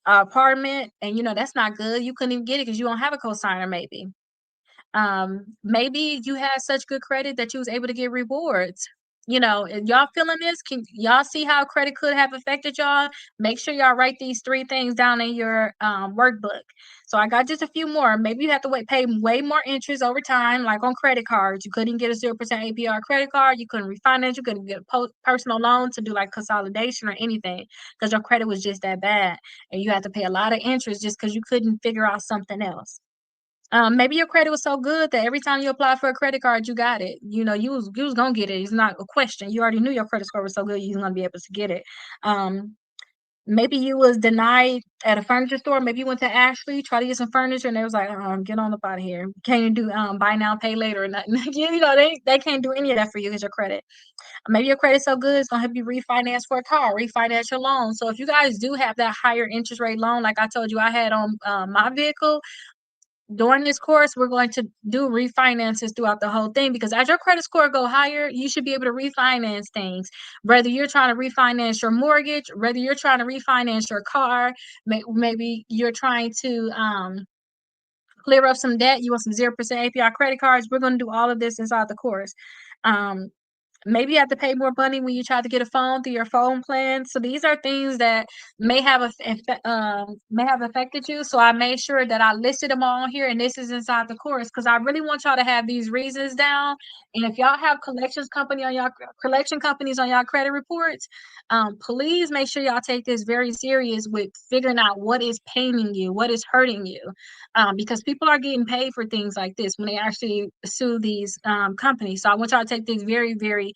apartment, and you know that's not good. You couldn't even get it because you don't have a co-signer. Maybe you had such good credit that you was able to get rewards. You know, if y'all feeling this, can y'all see how credit could have affected y'all? Make sure y'all write these three things down in your workbook. So I got just a few more. Maybe you have to pay way more interest over time, like on credit cards. You couldn't get a 0% APR credit card. You couldn't refinance. You couldn't get a personal loan to do like consolidation or anything because your credit was just that bad, and you had to pay a lot of interest just because you couldn't figure out something else. Maybe your credit was so good that every time you apply for a credit card, you got it. You know, you was gonna get it. It's not a question. You already knew your credit score was so good, you was gonna be able to get it. Um, Maybe you was denied at a furniture store. Maybe you went to Ashley, try to get some furniture, and they was like, "Get on up out of here. Can't even do buy now, pay later, or nothing." You know, they can't do any of that for you because your credit. Maybe your credit's so good, it's gonna help you refinance for a car, refinance your loan. So if you guys do have that higher interest rate loan, like I told you, I had on my vehicle during this course, we're going to do refinances throughout the whole thing because as your credit score go higher, you should be able to refinance things. Whether you're trying to refinance your mortgage, whether you're trying to refinance your car, maybe you're trying to clear up some debt, you want some 0% APR credit cards. We're going to do all of this inside the course. Um, Maybe you have to pay more money when you try to get a phone through your phone plan. So these are things that may have affected you. So I made sure that I listed them all here, and this is inside the course because I really want y'all to have these reasons down. And if y'all have collection companies on y'all credit reports, please make sure y'all take this very serious with figuring out what is paining you, what is hurting you, because people are getting paid for things like this when they actually sue these companies. So I want y'all to take this very, very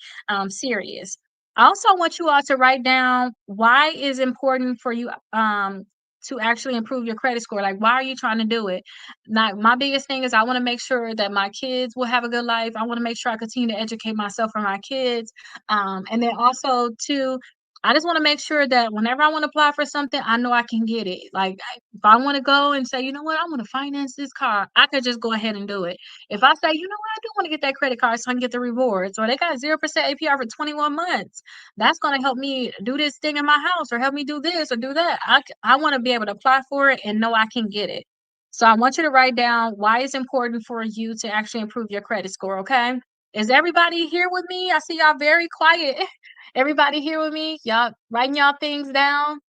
serious. I also want you all to write down why is important for you to actually improve your credit score. Like, why are you trying to do it? Like, my biggest thing is I want to make sure that my kids will have a good life. I want to make sure I continue to educate myself and my kids. And then also, too, I just want to make sure that whenever I want to apply for something, I know I can get it. Like, if I want to go and say, you know what, I want to finance this car, I could just go ahead and do it. If I say, you know what, I do want to get that credit card so I can get the rewards, or they got 0% APR for 21 months, that's going to help me do this thing in my house or help me do this or do that. I want to be able to apply for it and know I can get it. So I want you to write down why it's important for you to actually improve your credit score, okay? Is everybody here with me? I see y'all very quiet. Everybody here with me? Y'all writing y'all things down?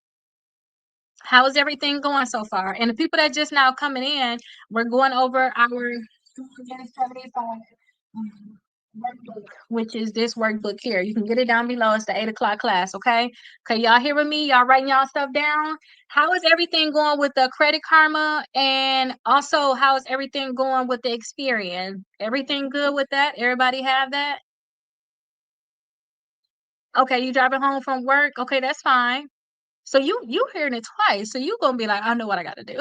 How is everything going so far? And the people that just now coming in, we're going over our 275 workbook, which is this workbook here. You can get it down below. It's the 8 o'clock class. Okay. Okay. Y'all hearing me? Y'all writing y'all stuff down? How is everything going with the Credit Karma? And also, how is everything going with the Experian? Everything good with that? Everybody have that? Okay. You driving home from work? Okay. That's fine. So you hearing it twice. So you gonna be like, I know what I gotta do.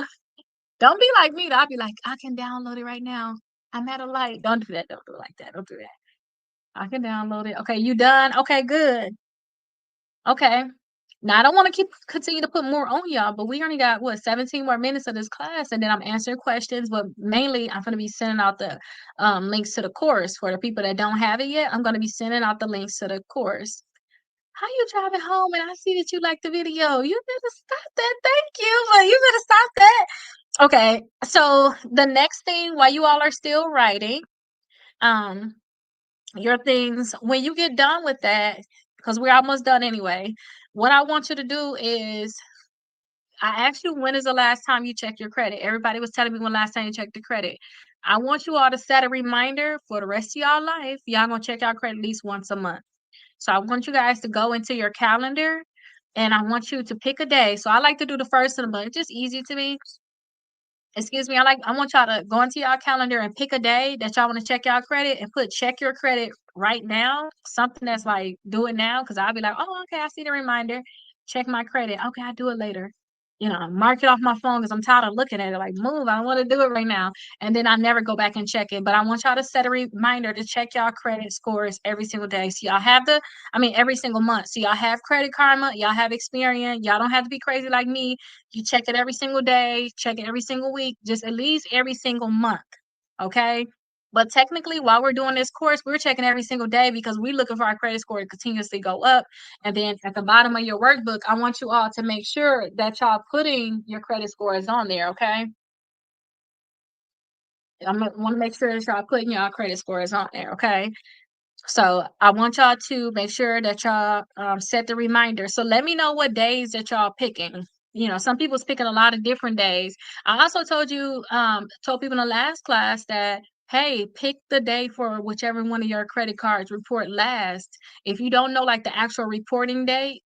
Don't be like me. I'll be like, I can download it right now. I'm at a light. Don't do that. Don't do it like that. Don't do that. I can download it. Okay, you done? Okay, good. Okay. Now I don't want to continue to put more on y'all, but we only got what 17 more minutes of this class, and then I'm answering questions. But mainly, I'm gonna be sending out the links to the course for the people that don't have it yet. I'm gonna be sending out the links to the course. How you driving home? And I see that you like the video. You better stop that. Thank you, but you better stop that. Okay, so the next thing while you all are still writing, um, your things, when you get done with that, because we're almost done anyway, what I want you to do is I asked you when is the last time you checked your credit. Everybody was telling me when last time you checked the credit. I want you all to set a reminder for the rest of y'all life. Y'all gonna check your credit at least once a month. So I want you guys to go into your calendar and I want you to pick a day. So I like to do the first of the month. It's just easy to me. Excuse me, I want y'all to go into y'all calendar and pick a day that y'all want to check y'all credit and put check your credit right now. Something that's like do it now because I'll be like, oh, okay, I see the reminder. Check my credit. Okay, I'll do it later. Mark it off my phone because I'm tired of looking at it. Like, move, I don't want to do it right now. And then I never go back and check it. But I want y'all to set a reminder to check y'all credit scores every single day. So y'all have every single month. So y'all have Credit Karma, y'all have Experian. Y'all don't have to be crazy like me. You check it every single day, check it every single week, just at least every single month. Okay. But technically, while we're doing this course, we're checking every single day because we're looking for our credit score to continuously go up. And then at the bottom of your workbook, I want you all to make sure that y'all putting your credit scores on there. Okay. I want to make sure that y'all putting y'all credit scores on there. Okay. So I want y'all to make sure that y'all set the reminder. So let me know what days that y'all picking. Some people's picking a lot of different days. I also told people in the last class that, hey, pick the day for whichever one of your credit cards report last. If you don't know like the actual reporting date,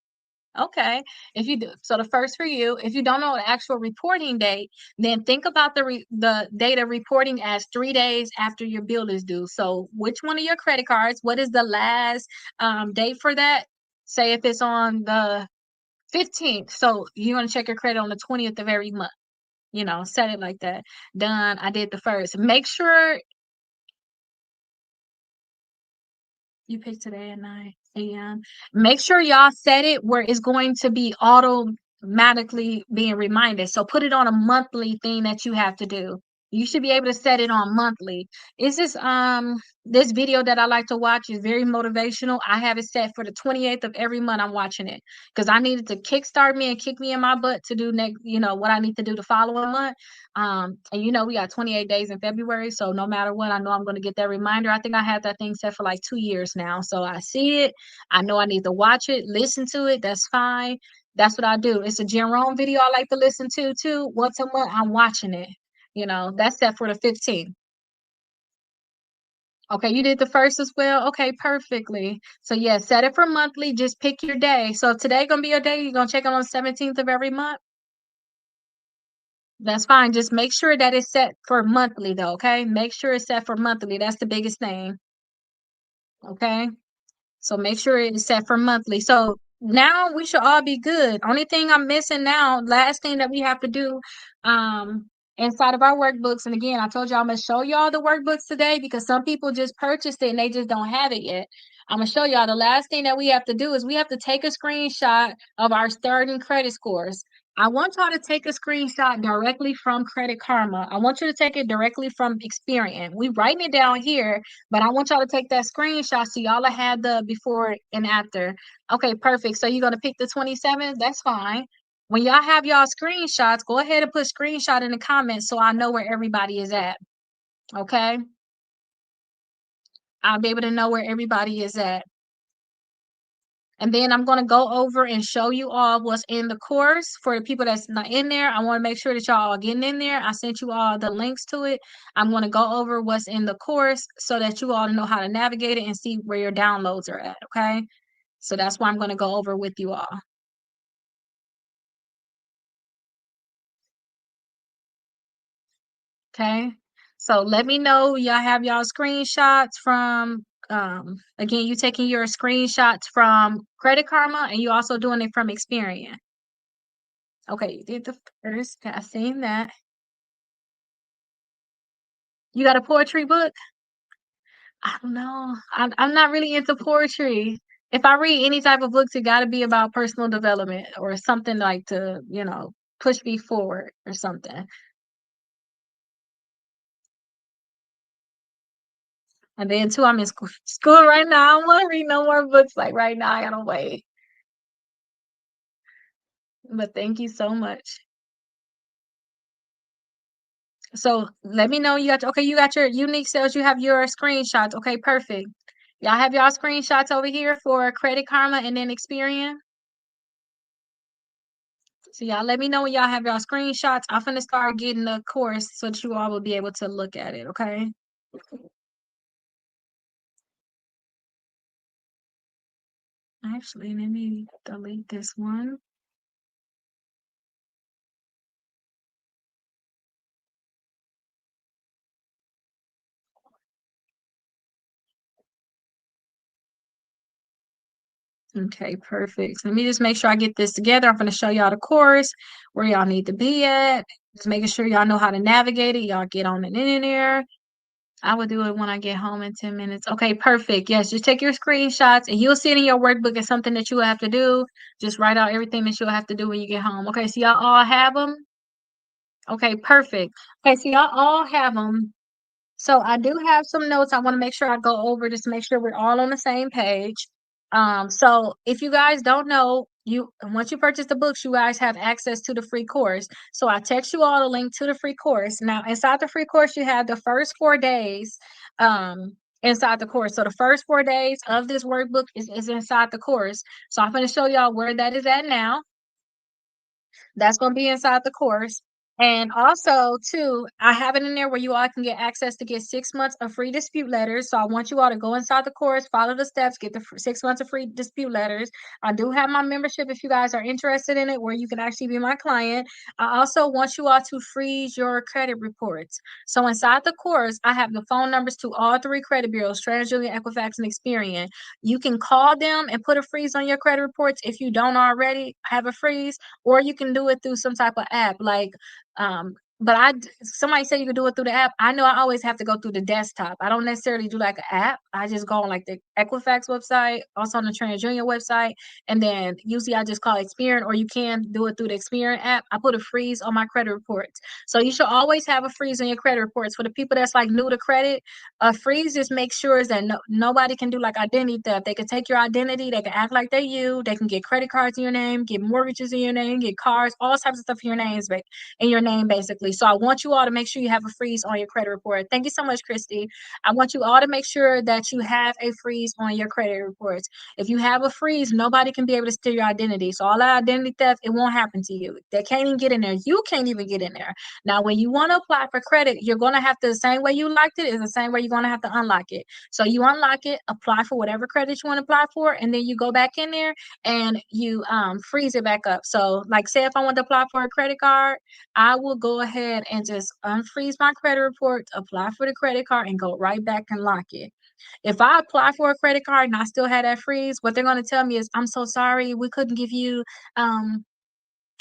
okay. If you do, so the first for you, if you don't know the actual reporting date, then think about the date of reporting as 3 days after your bill is due. So which one of your credit cards, what is the last date for that? Say if it's on the 15th, so you're gonna check your credit on the 20th of every month. Set it like that. Done. I did the first. Make sure you pick today at 9 a.m. Make sure y'all set it where it's going to be automatically being reminded. So put it on a monthly thing that you have to do. You should be able to set it on monthly. Is this video that I like to watch is very motivational. I have it set for the 28th of every month. I'm watching it because I needed to kickstart me and kick me in my butt to do next, what I need to do the following month. And we got 28 days in February, so no matter what, I know I'm going to get that reminder. I think I had that thing set for like 2 years now, so I see it. I know I need to watch it, listen to it. That's fine. That's what I do. It's a Jerome video I like to listen to too. Once a month, I'm watching it. That's set for the 15th. Okay, you did the first as well. Okay, perfectly. So yeah, set it for monthly. Just pick your day. So today gonna be your day. You're gonna check it on the 17th of every month. That's fine. Just make sure that it's set for monthly though, okay? Make sure it's set for monthly. That's the biggest thing. Okay? So make sure it's set for monthly. So now we should all be good. Only thing I'm missing now, last thing that we have to do, inside of our workbooks. And again, I told you I'm gonna show y'all the workbooks today because some people just purchased it and they just don't have it yet. I'm gonna show y'all the last thing that we have to do is we have to take a screenshot of our starting credit scores. I want y'all to take a screenshot directly from Credit Karma. I want you to take it directly from Experian. We writing it down here, but I want y'all to take that screenshot so y'all have the before and after. Okay, perfect. So you're gonna pick the 27th? That's fine. When y'all have y'all screenshots, go ahead and put screenshot in the comments so I know where everybody is at. Okay? I'll be able to know where everybody is at. And then I'm going to go over and show you all what's in the course. For the people that's not in there, I want to make sure that y'all are getting in there. I sent you all the links to it. I'm going to go over what's in the course so that you all know how to navigate it and see where your downloads are at, okay? So that's why I'm going to go over with you all. Okay. So let me know y'all have y'all screenshots from again, you taking your screenshots from Credit Karma and you also doing it from Experian. Okay, you did the first. I seen that. You got a poetry book? I don't know. I'm not really into poetry. If I read any type of books, it got to be about personal development or something like to, push me forward or something. And then too, I'm in school right now. I don't want to read no more books. Like right now, I gotta wait. But thank you so much. So let me know you got your unique sales, you have your screenshots. Okay, perfect. Y'all have y'all screenshots over here for Credit Karma and then Experian. So y'all let me know when y'all have y'all screenshots. I'm finna start getting the course so that you all will be able to look at it, okay? Actually, let me delete this one. Okay, perfect. So let me just make sure I get this together. I'm gonna show y'all the course, where y'all need to be at. Just making sure y'all know how to navigate it. Y'all get on it in there. I will do it when I get home in 10 minutes. Okay, perfect. Yes, just take your screenshots and you'll see it in your workbook as something that you will have to do. Just write out everything that you'll have to do when you get home. Okay, so y'all all have them? Okay, perfect. Okay, so y'all all have them. So I do have some notes I want to make sure I go over just to make sure we're all on the same page. So if you guys don't know, you once you purchase the books, you guys have access to the free course. So I text you all the link to the free course. Now inside the free course, you have the first 4 days inside the course. So the first 4 days of this workbook is inside the course. So I'm going to show y'all where that is at now. That's going to be inside the course. And also, too, I have it in there where you all can get access to get 6 months of free dispute letters. So I want you all to go inside the course, follow the steps, get the 6 months of free dispute letters. I do have my membership if you guys are interested in it, where you can actually be my client. I also want you all to freeze your credit reports. So inside the course, I have the phone numbers to all 3 credit bureaus, TransUnion, Equifax, and Experian. You can call them and put a freeze on your credit reports if you don't already have a freeze, or you can do it through some type of app like but somebody said you could do it through the app. I know I always have to go through the desktop. I don't necessarily do like an app. I just go on like the Equifax website, also on the TransUnion website, and then usually I just call Experian, or you can do it through the Experian app. I put a freeze on my credit reports. So you should always have a freeze on your credit reports. For the people that's like new to credit, a freeze just makes sure that nobody can do like identity theft. They can take your identity, they can act like they're you, they can get credit cards in your name, get mortgages in your name, get cars, all types of stuff in your names, in your name, basically. So I want you all to make sure you have a freeze on your credit report. Thank you so much, Christy. I want you all to make sure that you have a freeze on your credit reports. If you have a freeze, nobody can be able to steal your identity. So all that identity theft, it won't happen to you. They can't even get in there. You can't even get in there. Now, when you want to apply for credit, you're going to have to, the same way you liked it is the same way you're going to have to unlock it. So you unlock it, apply for whatever credit you want to apply for, and then you go back in there and you freeze it back up. So like say if I want to apply for a credit card, I will go ahead and just unfreeze my credit report, apply for the credit card, and go right back and lock it. If I apply for a credit card and I still have that freeze, what they're going to tell me is, I'm so sorry, we couldn't give you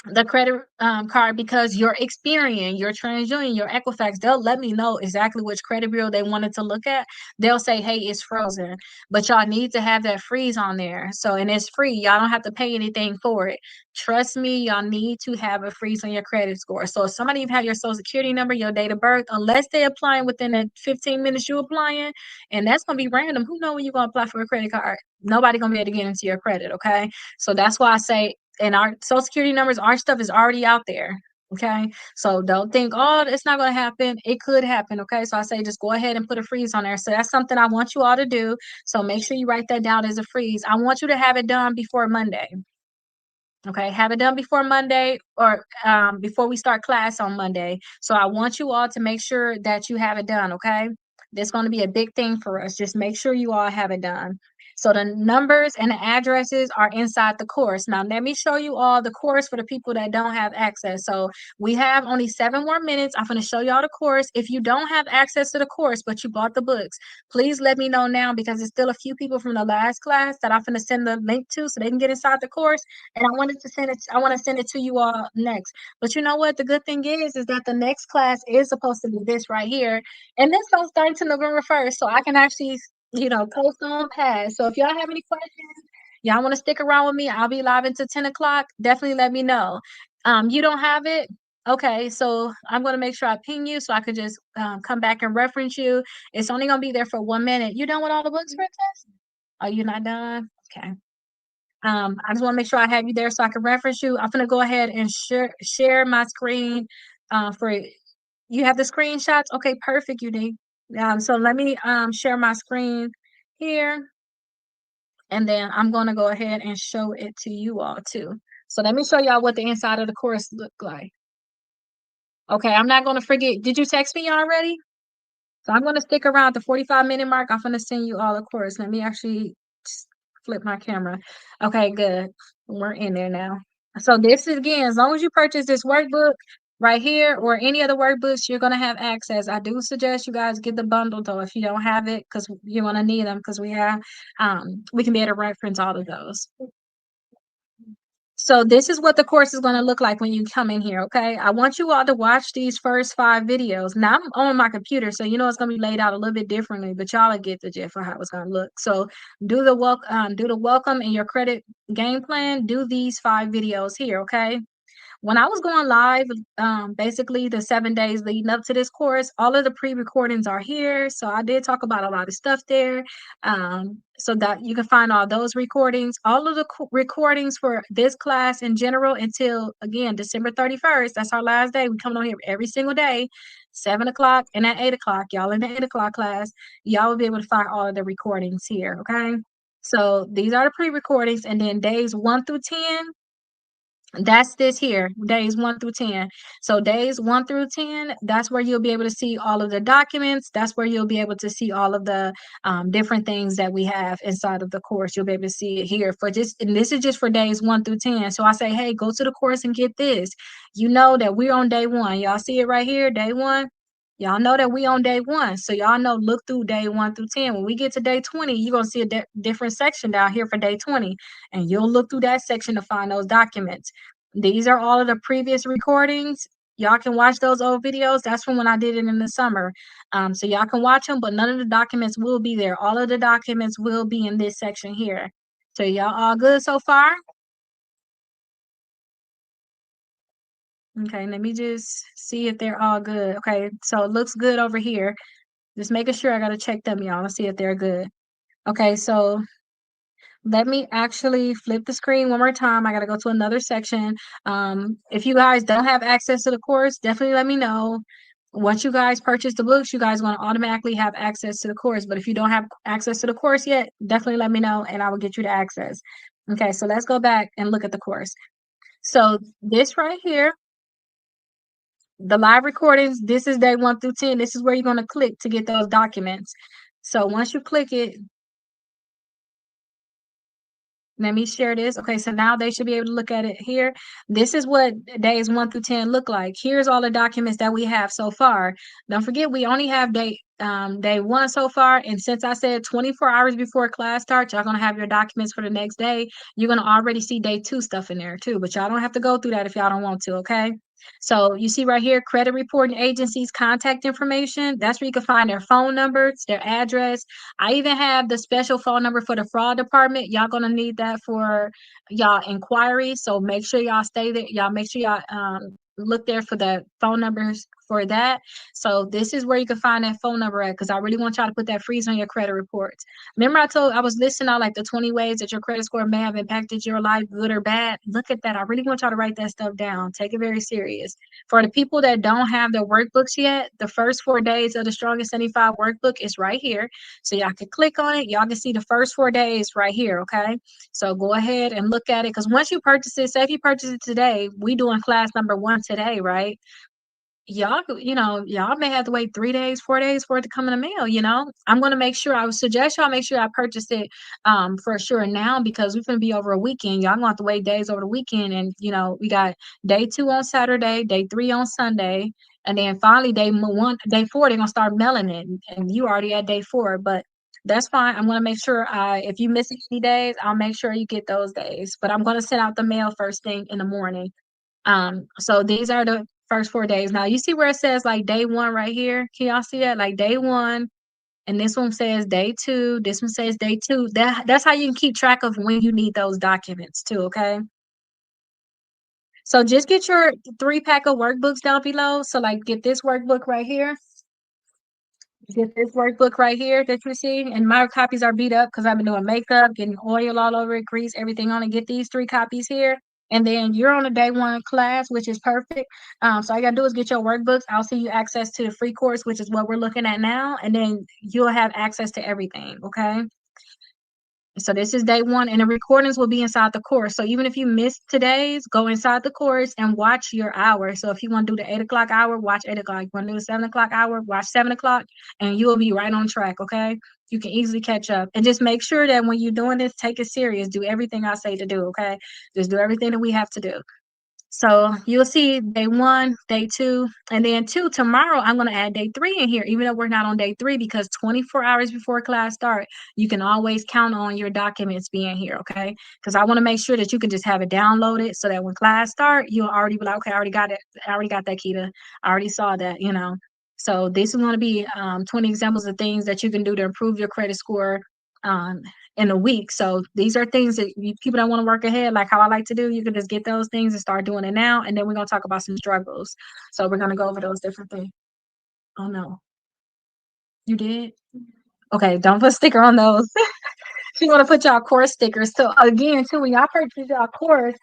the credit card because your Experian, your TransUnion, your Equifax, they'll let me know exactly which credit bureau they wanted to look at. They'll say, hey, it's frozen, but y'all need to have that freeze on there. So, and it's free. Y'all don't have to pay anything for it. Trust me, y'all need to have a freeze on your credit score. So if somebody even have your social security number, your date of birth, unless they applying within the 15 minutes you applying, and that's going to be random. Who know when you're going to apply for a credit card? Nobody going to be able to get into your credit, okay? So that's why I say, and our social security numbers, our stuff is already out there. Okay, so don't think, oh, it's not going to happen. It could happen. Okay, so I say just go ahead and put a freeze on there. So that's something I want you all to do. So make sure you write that down as a freeze. I want you to have it done before Monday. Okay, have it done before Monday or before we start class on Monday. So I want you all to make sure that you have it done. Okay, that's going to be a big thing for us. Just make sure you all have it done. So the numbers and the addresses are inside the course. Now let me show you all the course for the people that don't have access. So we have only 7 more minutes. I'm going to show y'all the course. If you don't have access to the course, but you bought the books, please let me know now because there's still a few people from the last class that I'm going to send the link to so they can get inside the course. And I want to send it to you all next. But you know what? The good thing is that the next class is supposed to be this right here. And this don't start until November 1st. So I can actually, post on past. So if y'all have any questions, y'all want to stick around with me, I'll be live until 10 o'clock. Definitely let me know. You don't have it? Okay, so I'm going to make sure I ping you so I could just come back and reference you. It's only going to be there for 1 minute. You done with all the books, Princess? Are you not done? Okay. I just want to make sure I have you there so I can reference you. I'm gonna go ahead and share my screen for you have the screenshots. Okay, perfect, Unique. So let me share my screen here, and then I'm gonna go ahead and show it to you all too. So let me show y'all what the inside of the course look like. Okay, I'm not gonna forget. Did you text me already? So I'm gonna stick around the 45-minute mark. I'm gonna send you all the course. Let me actually flip my camera. Okay, good. We're in there now. So this is again, as long as you purchase this workbook right here or any other workbooks, you're gonna have access. I do suggest you guys get the bundle though if you don't have it, because you're gonna need them because we can be able to reference all of those. So this is what the course is going to look like when you come in here, okay? I want you all to watch these first 5 videos. Now I'm on my computer, so it's going to be laid out a little bit differently, but y'all will get the gist of how it's going to look. So do the welcome and your credit game plan. Do these 5 videos here, okay? When I was going live, basically the 7 days leading up to this course, all of the pre-recordings are here. So I did talk about a lot of stuff there. So that you can find all those recordings, all of the recordings for this class in general until again December 31st. That's our last day. We come on here every single day, 7 o'clock and at 8 o'clock. Y'all in the 8 o'clock class, y'all will be able to find all of the recordings here. Okay. So these are the pre-recordings, and then days 1 through 10. That's this here, days 1 through 10. So days 1 through 10, that's where you'll be able to see all of the documents. That's where you'll be able to see all of the different things that we have inside of the course. You'll be able to see it here and this is just for days 1 through 10. So I say, hey, go to the course and get this. You know that we're on day one. Y'all see it right here, day one. Y'all know that we on day one. So y'all know, look through day 1 through 10. When we get to day 20, you're going to see a different section down here for day 20. And you'll look through that section to find those documents. These are all of the previous recordings. Y'all can watch those old videos. That's from when I did it in the summer. So y'all can watch them, but none of the documents will be there. All of the documents will be in this section here. So y'all all good so far? Okay, let me just see if they're all good. Okay, so it looks good over here. Just making sure I gotta check them, y'all, to see if they're good. Okay, so let me actually flip the screen one more time. I got to go to another section. If you guys don't have access to the course, definitely let me know. Once you guys purchase the books, you guys want to automatically have access to the course. But if you don't have access to the course yet, definitely let me know and I will get you the access. Okay, so let's go back and look at the course. So this right here, the live recordings, this is day 1 through 10. This is where you're going to click to get those documents. So once you click it, let me share this. Okay, so now they should be able to look at it here. This is what days 1 through 10 look like. Here's all the documents that we have so far. Don't forget, we only have day one so far. And since I said 24 hours before class starts, y'all gonna have your documents for the next day. You're gonna already see day 2 stuff in there too, but y'all don't have to go through that if y'all don't want to, okay? So you see right here, credit reporting agencies contact information. That's where you can find their phone numbers, their address. I even have the special phone number for the fraud department. Y'all gonna need that for y'all inquiries. So make sure y'all stay there. Y'all make sure y'all look there for the phone numbers for that. So this is where you can find that phone number at, because I really want y'all to put that freeze on your credit reports. Remember, I was listing out like the 20 ways that your credit score may have impacted your life, good or bad. Look at that. I really want y'all to write that stuff down. Take it very serious. For the people that don't have their workbooks yet, the first 4 days of the Strongest 75 workbook is right here. So y'all can click on it. Y'all can see the first 4 days right here. Okay. So go ahead and look at it. Because once you purchase it, say if you purchase it today, we doing class number 1 today, right? Y'all may have to wait 3 days, 4 days for it to come in the mail. I'm going to make sure, I would suggest y'all make sure I purchase it for sure now, because we're going to be over a weekend. Y'all going to have to wait days over the weekend. And, we got day 2 on Saturday, day 3 on Sunday. And then finally day 4, they're going to start mailing it. And you already at day 4, but that's fine. I'm going to make sure if you miss any days, I'll make sure you get those days. But I'm going to send out the mail first thing in the morning. So these are the first 4 days. Now you see where it says like day 1 right here. Can y'all see that? Like day 1, and this one says day 2. This one says day 2. That's how you can keep track of when you need those documents too. Okay. So just get your 3-pack of workbooks down below. So like get this workbook right here. Get this workbook right here that you see. And my copies are beat up because I've been doing makeup, getting oil all over it, grease, everything on it. Get these 3 copies here. And then you're on a day 1 class, which is perfect. So all you gotta do is get your workbooks. I'll send you access to the free course, which is what we're looking at now. And then you'll have access to everything. Okay. So this is day 1, and the recordings will be inside the course. So even if you miss today's, go inside the course and watch your hour. So if you want to do the 8 o'clock hour, watch 8 o'clock. You want to do the 7 o'clock hour, watch 7 o'clock, and you will be right on track. Okay. You can easily catch up, and just make sure that when you're doing this, take it serious. Do everything I say to do. Okay. Just do everything that we have to do. So you'll see day 1, day 2, and then tomorrow I'm going to add day 3 in here, even though we're not on day 3, because 24 hours before class start, you can always count on your documents being here. Okay. Because I want to make sure that you can just have it downloaded so that when class start, you'll already be like, okay, I already got it. I already got that, Keita. I already saw that. So this is going to be 20 examples of things that you can do to improve your credit score um, in a week. So these are things that people that want to work ahead, like how I like to do, you can just get those things and start doing it now. And then we're going to talk about some struggles. So we're going to go over those different things. Oh no, you did? Okay, don't put a sticker on those. You want to put y'all course stickers. So again, too, when y'all purchase y'all course,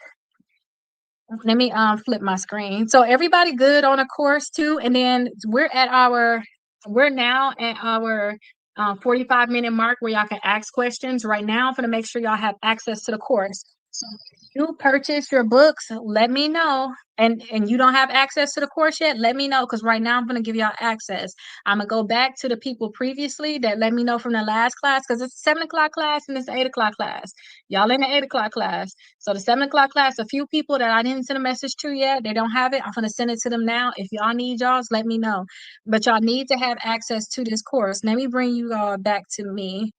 let me flip my screen. So everybody good on a course too. And then we're now at our 45-minute mark where y'all can ask questions. Right now, I'm gonna make sure y'all have access to the course. So if you purchase your books, let me know. And you don't have access to the course yet, let me know, because right now I'm gonna give y'all access. I'm gonna go back to the people previously that let me know from the last class, because it's a 7 o'clock class and it's an 8 o'clock class. Y'all in the 8 o'clock class. So the 7 o'clock class, a few people that I didn't send a message to yet, they don't have it. I'm gonna send it to them now. If y'all need y'all's, let me know. But y'all need to have access to this course. Let me bring you all back to me.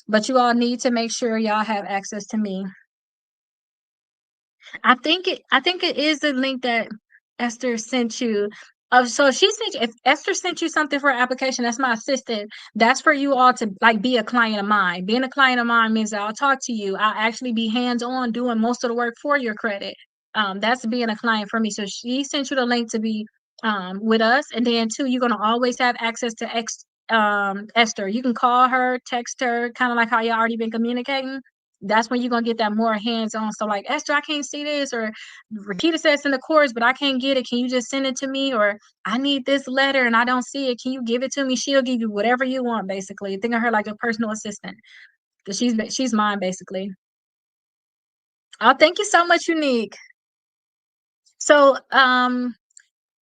But you all need to make sure y'all have access to me. I think it is the link that Esther sent you. So she sent you, if Esther sent you something for an application, that's my assistant. That's for you all to like be a client of mine. Being a client of mine means that I'll talk to you. I'll actually be hands-on doing most of the work for your credit. That's being a client for me. So she sent you the link to be with us. And then too, you're gonna always have access to Esther. You can call her, text her, kind of like how y'all already been communicating. That's when you're gonna get that more hands-on. So like, Esther, I can't see this, or Rakita says in the course, but I can't get it. Can you just send it to me? Or I need this letter and I don't see it. Can you give it to me? She'll give you whatever you want, basically. Think of her like a personal assistant, because she's mine, basically. Oh, thank you so much, Unique. So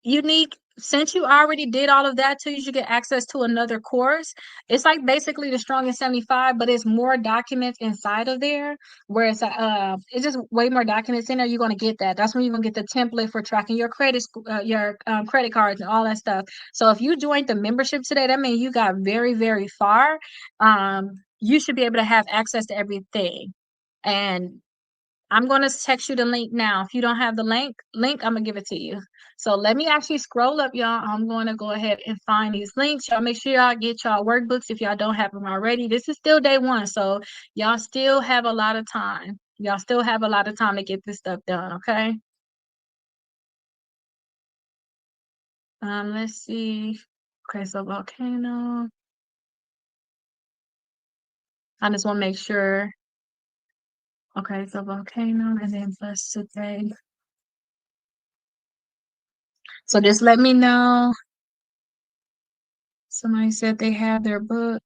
Unique, since you already did all of that too, you should get access to another course. It's like basically the Strongest 75, but it's more documents inside of there, where it's just way more documents in there. You're gonna get that. That's when you're gonna get the template for tracking your your credit cards and all that stuff. So if you joined the membership today, that means you got very, very far. You should be able to have access to everything. And I'm going to text you the link now. If you don't have the link, I'm going to give it to you. So let me actually scroll up, y'all. I'm going to go ahead and find these links. Y'all make sure y'all get y'all workbooks if y'all don't have them already. This is still day 1, so y'all still have a lot of time. Y'all still have a lot of time to get this stuff done, okay? Let's see. Okay, so volcano. I just want to make sure. Okay, so volcano and then plus today. So just let me know. Somebody said they have their book.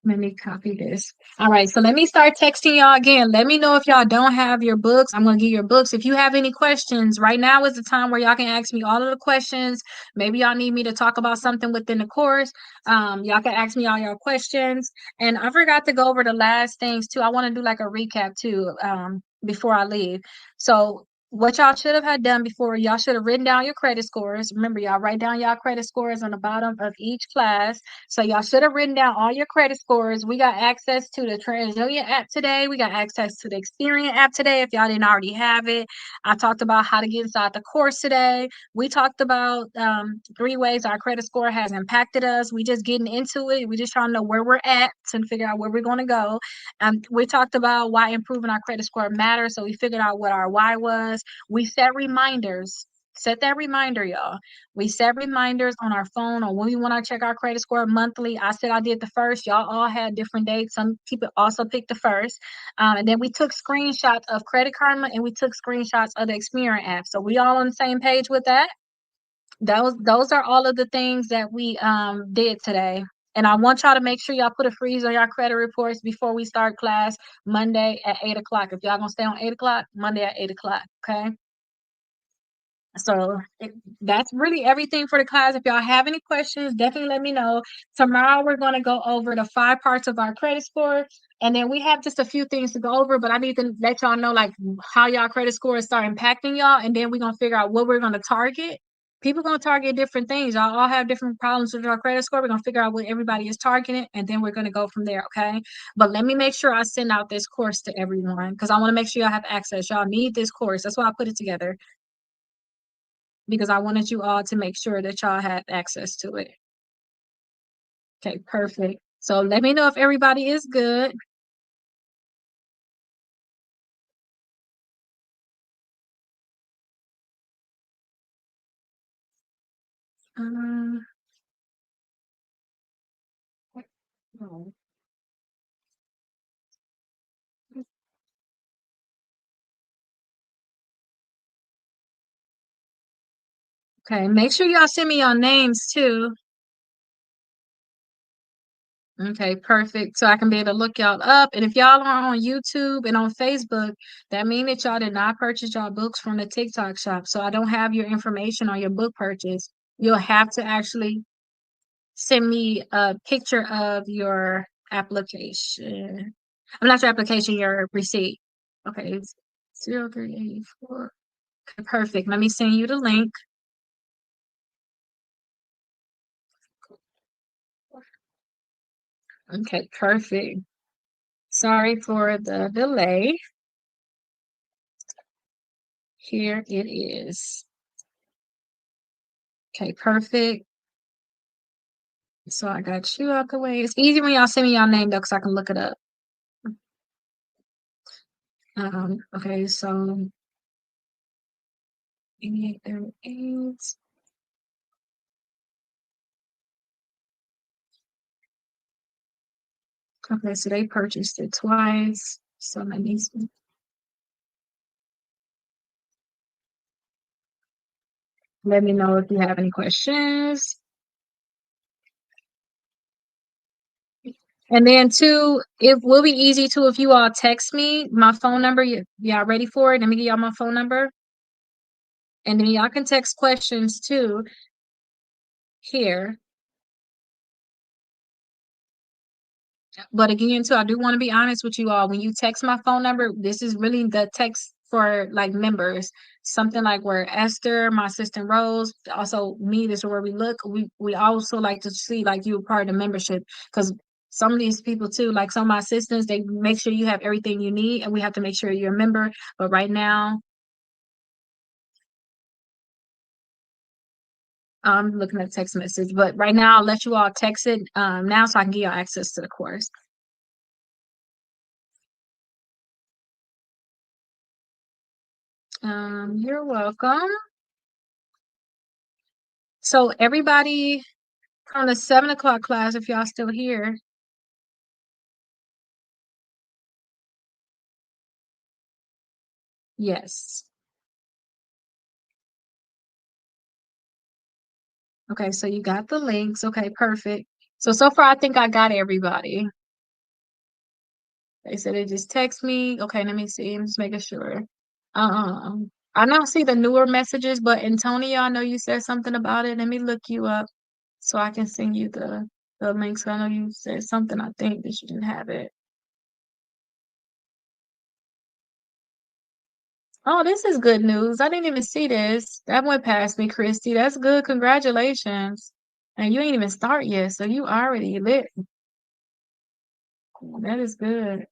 Let me copy this. All right, so let me start texting y'all again. Let me know if y'all don't have your books. I'm gonna give you your books. If you have any questions, right now is the time where y'all can ask me all of the questions. Maybe y'all need me to talk about something within the course. Y'all can ask me all your questions. And I forgot to go over the last things too. I want to do like a recap too, before I leave. So what y'all should have had done before, y'all should have written down your credit scores. Remember, y'all write down y'all credit scores on the bottom of each class. So y'all should have written down all your credit scores. We got access to the TransUnion app today. We got access to the Experian app today if y'all didn't already have it. I talked about how to get inside the course today. We talked about 3 ways our credit score has impacted us. We just getting into it. We just trying to know where we're at to figure out where we're going to go. We talked about why improving our credit score matters. So we figured out what our why was. We set reminders. Set that reminder, y'all. We set reminders on our phone or when we want to check our credit score monthly. I said I did the first. Y'all all had different dates. Some people also picked the first. And then we took screenshots of Credit Karma and we took screenshots of the Experian app. So we all on the same page with that. Those are all of the things that we did today. And I want y'all to make sure y'all put a freeze on your credit reports before we start class Monday at 8 o'clock. If y'all gonna stay on 8 o'clock, Monday at 8 o'clock. Okay. So that's really everything for the class. If y'all have any questions, definitely let me know. Tomorrow we're going to go over the 5 parts of our credit score. And then we have just a few things to go over, but I need to let y'all know like how y'all credit scores start impacting y'all. And then we're going to figure out what we're going to target. People going to target different things. Y'all all have different problems with our credit score. We're going to figure out what everybody is targeting, and then we're going to go from there. Okay. But let me make sure I send out this course to everyone because I want to make sure y'all have access. Y'all need this course. That's why I put it together, because I wanted you all to make sure that y'all had access to it. Okay, perfect. So let me know if everybody is good. Um, oh, okay, make sure y'all send me your names too. Okay, perfect. So I can be able to look y'all up. And if y'all are on YouTube and on Facebook, that means that y'all did not purchase y'all books from the TikTok shop. So I don't have your information on your book purchase. You'll have to actually send me a picture of your application. I'm not your application, your receipt. Okay, it's 0384. Okay, perfect. Let me send you the link. Okay, perfect. Sorry for the delay. Here it is. Okay, perfect. So I got you out the way. It's easy when y'all send me y'all name though, because I can look it up. Okay, so 8838. Okay, so they purchased it twice. So let me know if you have any questions. And then too, it will be easy too if you all text me my phone number. Y'all ready for it? Let me give y'all my phone number. And then y'all can text questions too here. But again, too, I do want to be honest with you all. When you text my phone number, this is really the text for like members. Something like where Esther, my assistant Rose, also me, this is where we look. We also like to see like you a part of the membership, because some of these people too, like some of my assistants, they make sure you have everything you need, and we have to make sure you're a member. But right now, I'm looking at text message. But right now, I'll let you all text it now so I can give you all access to the course. You're welcome. So everybody from the 7 o'clock class, if y'all still here. Yes. Okay, so you got the links. Okay, perfect. So far I think I got everybody. They said they just text me. Okay, let me see. I'm just making sure. I don't see the newer messages, but Antonio, I know you said something about it. Let me look you up so I can send you the links. I know you said something, I think, that you didn't have it. Oh, this is good news. I didn't even see this. That went past me, Christy. That's good. Congratulations. And you ain't even start yet, so you already lit. That is good.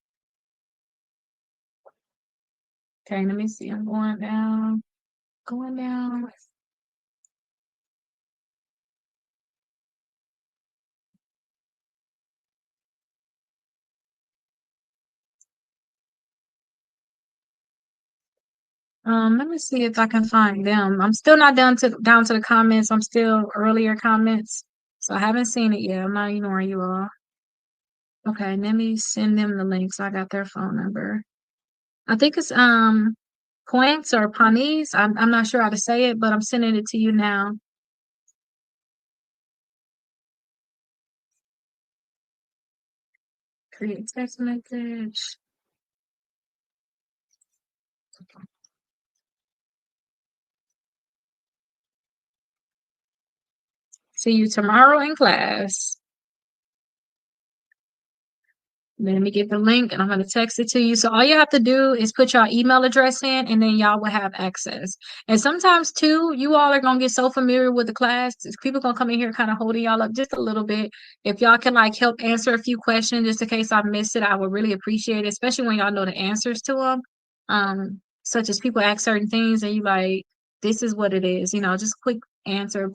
Okay, let me see. I'm going down. Going down. Let me see if I can find them. I'm still not down to the comments. I'm still earlier comments. So I haven't seen it yet. I'm not ignoring you all. Okay, let me send them the links. I got their phone number. I think it's Points or Panis. I'm not sure how to say it, but I'm sending it to you now. Create text message. See you tomorrow in class. Let me get the link and I'm going to text it to you. So all you have to do is put your email address in and then y'all will have access. And sometimes too, you all are going to get so familiar with the class. People going to come in here kind of holding y'all up just a little bit. If y'all can like help answer a few questions just in case I missed it, I would really appreciate it, especially when y'all know the answers to them. Such as people ask certain things and you like, this is what it is, just a quick answer.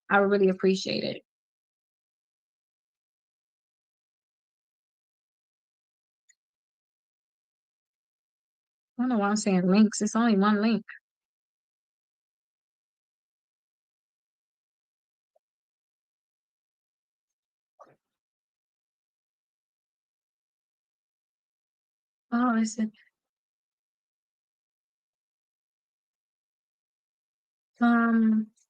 I would really appreciate it. I don't know why I'm saying links. It's only one link. Oh, it's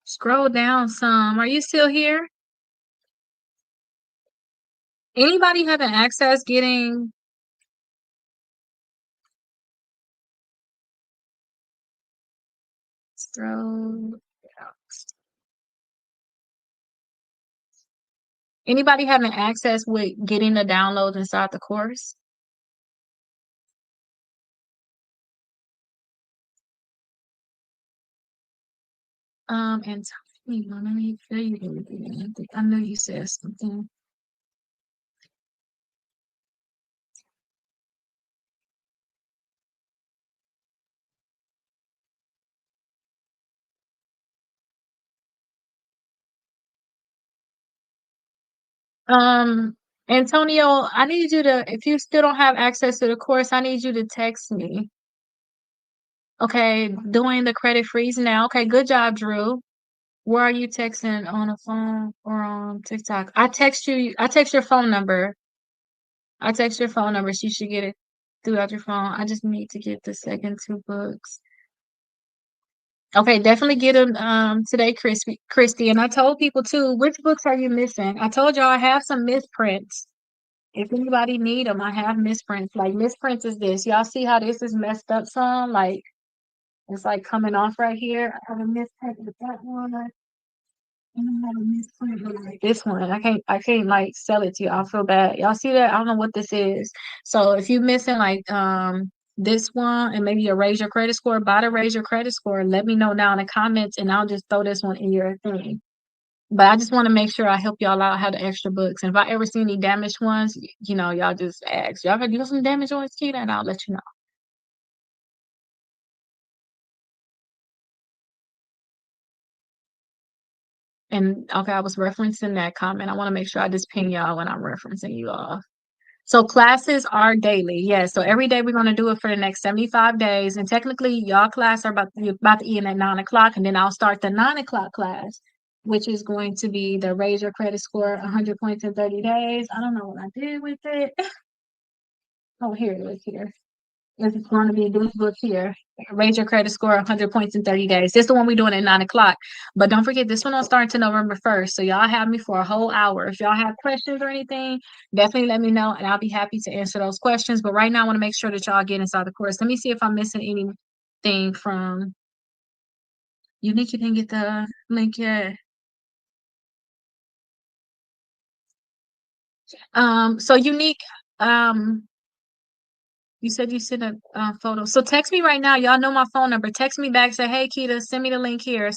scroll down some. Are you still here? Anybody having access getting scroll down. Anybody having access with getting the downloads inside the course? And let me feel you. I know you said something. Um, Antonio, I need you to, if you still don't have access to the course, I need you to text me. Okay, doing the credit freeze now. Okay, good job, Drew. Where are you texting on a phone or on TikTok? I text your phone number. I text your phone number, so you should get it throughout your phone. I just need to get the second two books. Okay, definitely get them today, Christy. And I told people too, which books are you missing? I told y'all I have some misprints. If anybody need them, I have misprints. Like misprints is this. Y'all see how this is messed up some? Like it's like coming off right here. I have a misprint with that one. And I have a misprint with like this one. I can't like sell it to you. I feel bad. Y'all see that? I don't know what this is. So if you missing like this one and maybe you raise your credit score, buy to raise your credit score, let me know now in the comments and I'll just throw this one in your thing. But I just want to make sure I help y'all out, have the extra books. And if I ever see any damaged ones, y'all just ask. Y'all ever do some damaged ones, Keita, and I'll let you know. And okay, I was referencing that comment. I want to make sure I just ping y'all when I'm referencing you all. So classes are daily. Yes. So every day we're going to do it for the next 75 days. And technically, y'all class are about to end at 9 o'clock. And then I'll start the 9 o'clock class, which is going to be the raise your credit score 100 points in 30 days. I don't know what I did with it. Oh, here it is here. This is going to be this book here. Raise your credit score 100 points in 30 days. This is the one we're doing at 9 o'clock. But don't forget, this one will start to November 1st. So y'all have me for a whole hour. If y'all have questions or anything, definitely let me know and I'll be happy to answer those questions. But right now, I want to make sure that y'all get inside the course. Let me see if I'm missing anything from Unique. You didn't get the link yet. So Unique, you said you sent a photo. So text me right now. Y'all know my phone number. Text me back. Say, hey, Keita, send me the link here.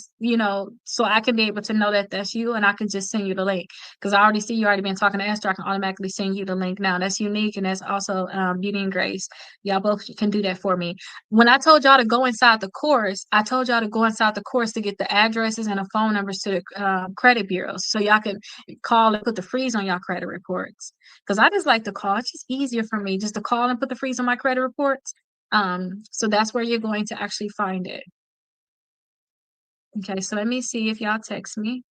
So I can be able to know that that's you, and I can just send you the link. Because I already see you already been talking to Esther. I can automatically send you the link now. That's Unique, and that's also Beauty and Grace. Y'all both can do that for me. When I told y'all to go inside the course, I told y'all to go inside the course to get the addresses and the phone numbers to the credit bureaus, so y'all can call and put the freeze on y'all credit reports. Because I just like to call. It's just easier for me just to call and put the freeze on my credit reports. So that's where you're going to actually find it. Okay, so let me see if y'all text me.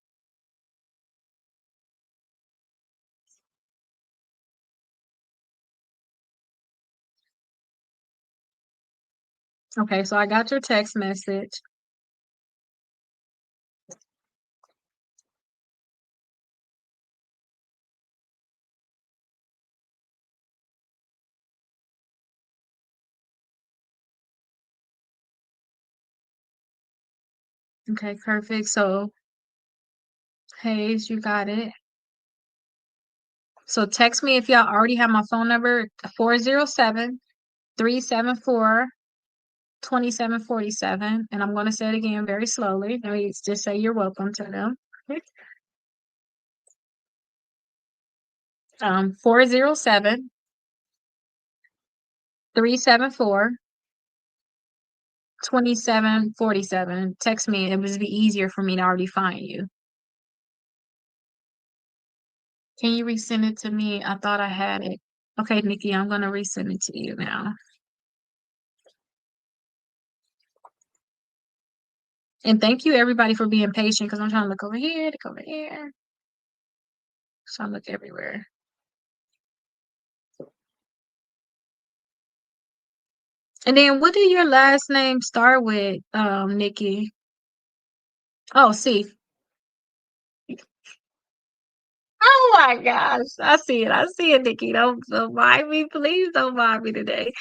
Okay, so I got your text message. Okay, perfect. So, Hayes, you got it. So text me if y'all already have my phone number, 407-374-2747. And I'm going to say it again very slowly. Let me just say you're welcome to them. 407 374 2747. Text me. It would be easier for me to already find you. Can you resend it to me? I thought I had it. Okay, Nikki, I'm gonna resend it to you now. And thank you everybody for being patient because I'm trying to look over here, look over here. Trying to look everywhere. And then what did your last name start with, Nikki? Oh, see. Oh my gosh. I see it. I see it, Nikki. Don't mind me. Please don't mind me today.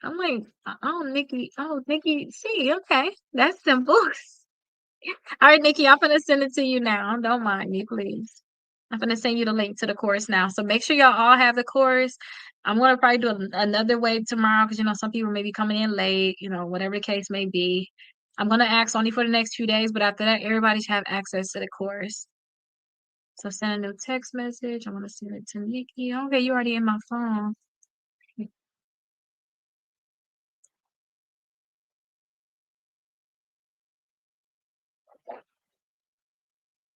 I'm like, oh, Nikki. Oh, Nikki. See, okay. That's simple. All right, Nikki, I'm gonna send it to you now. Don't mind me, please. I'm gonna send you the link to the course now. So make sure y'all all have the course. I'm gonna probably do another wave tomorrow because some people may be coming in late, whatever the case may be. I'm gonna ask only for the next few days, but after that, everybody should have access to the course. So send a new text message. I'm gonna send it to Nikki. Okay, you already in my phone.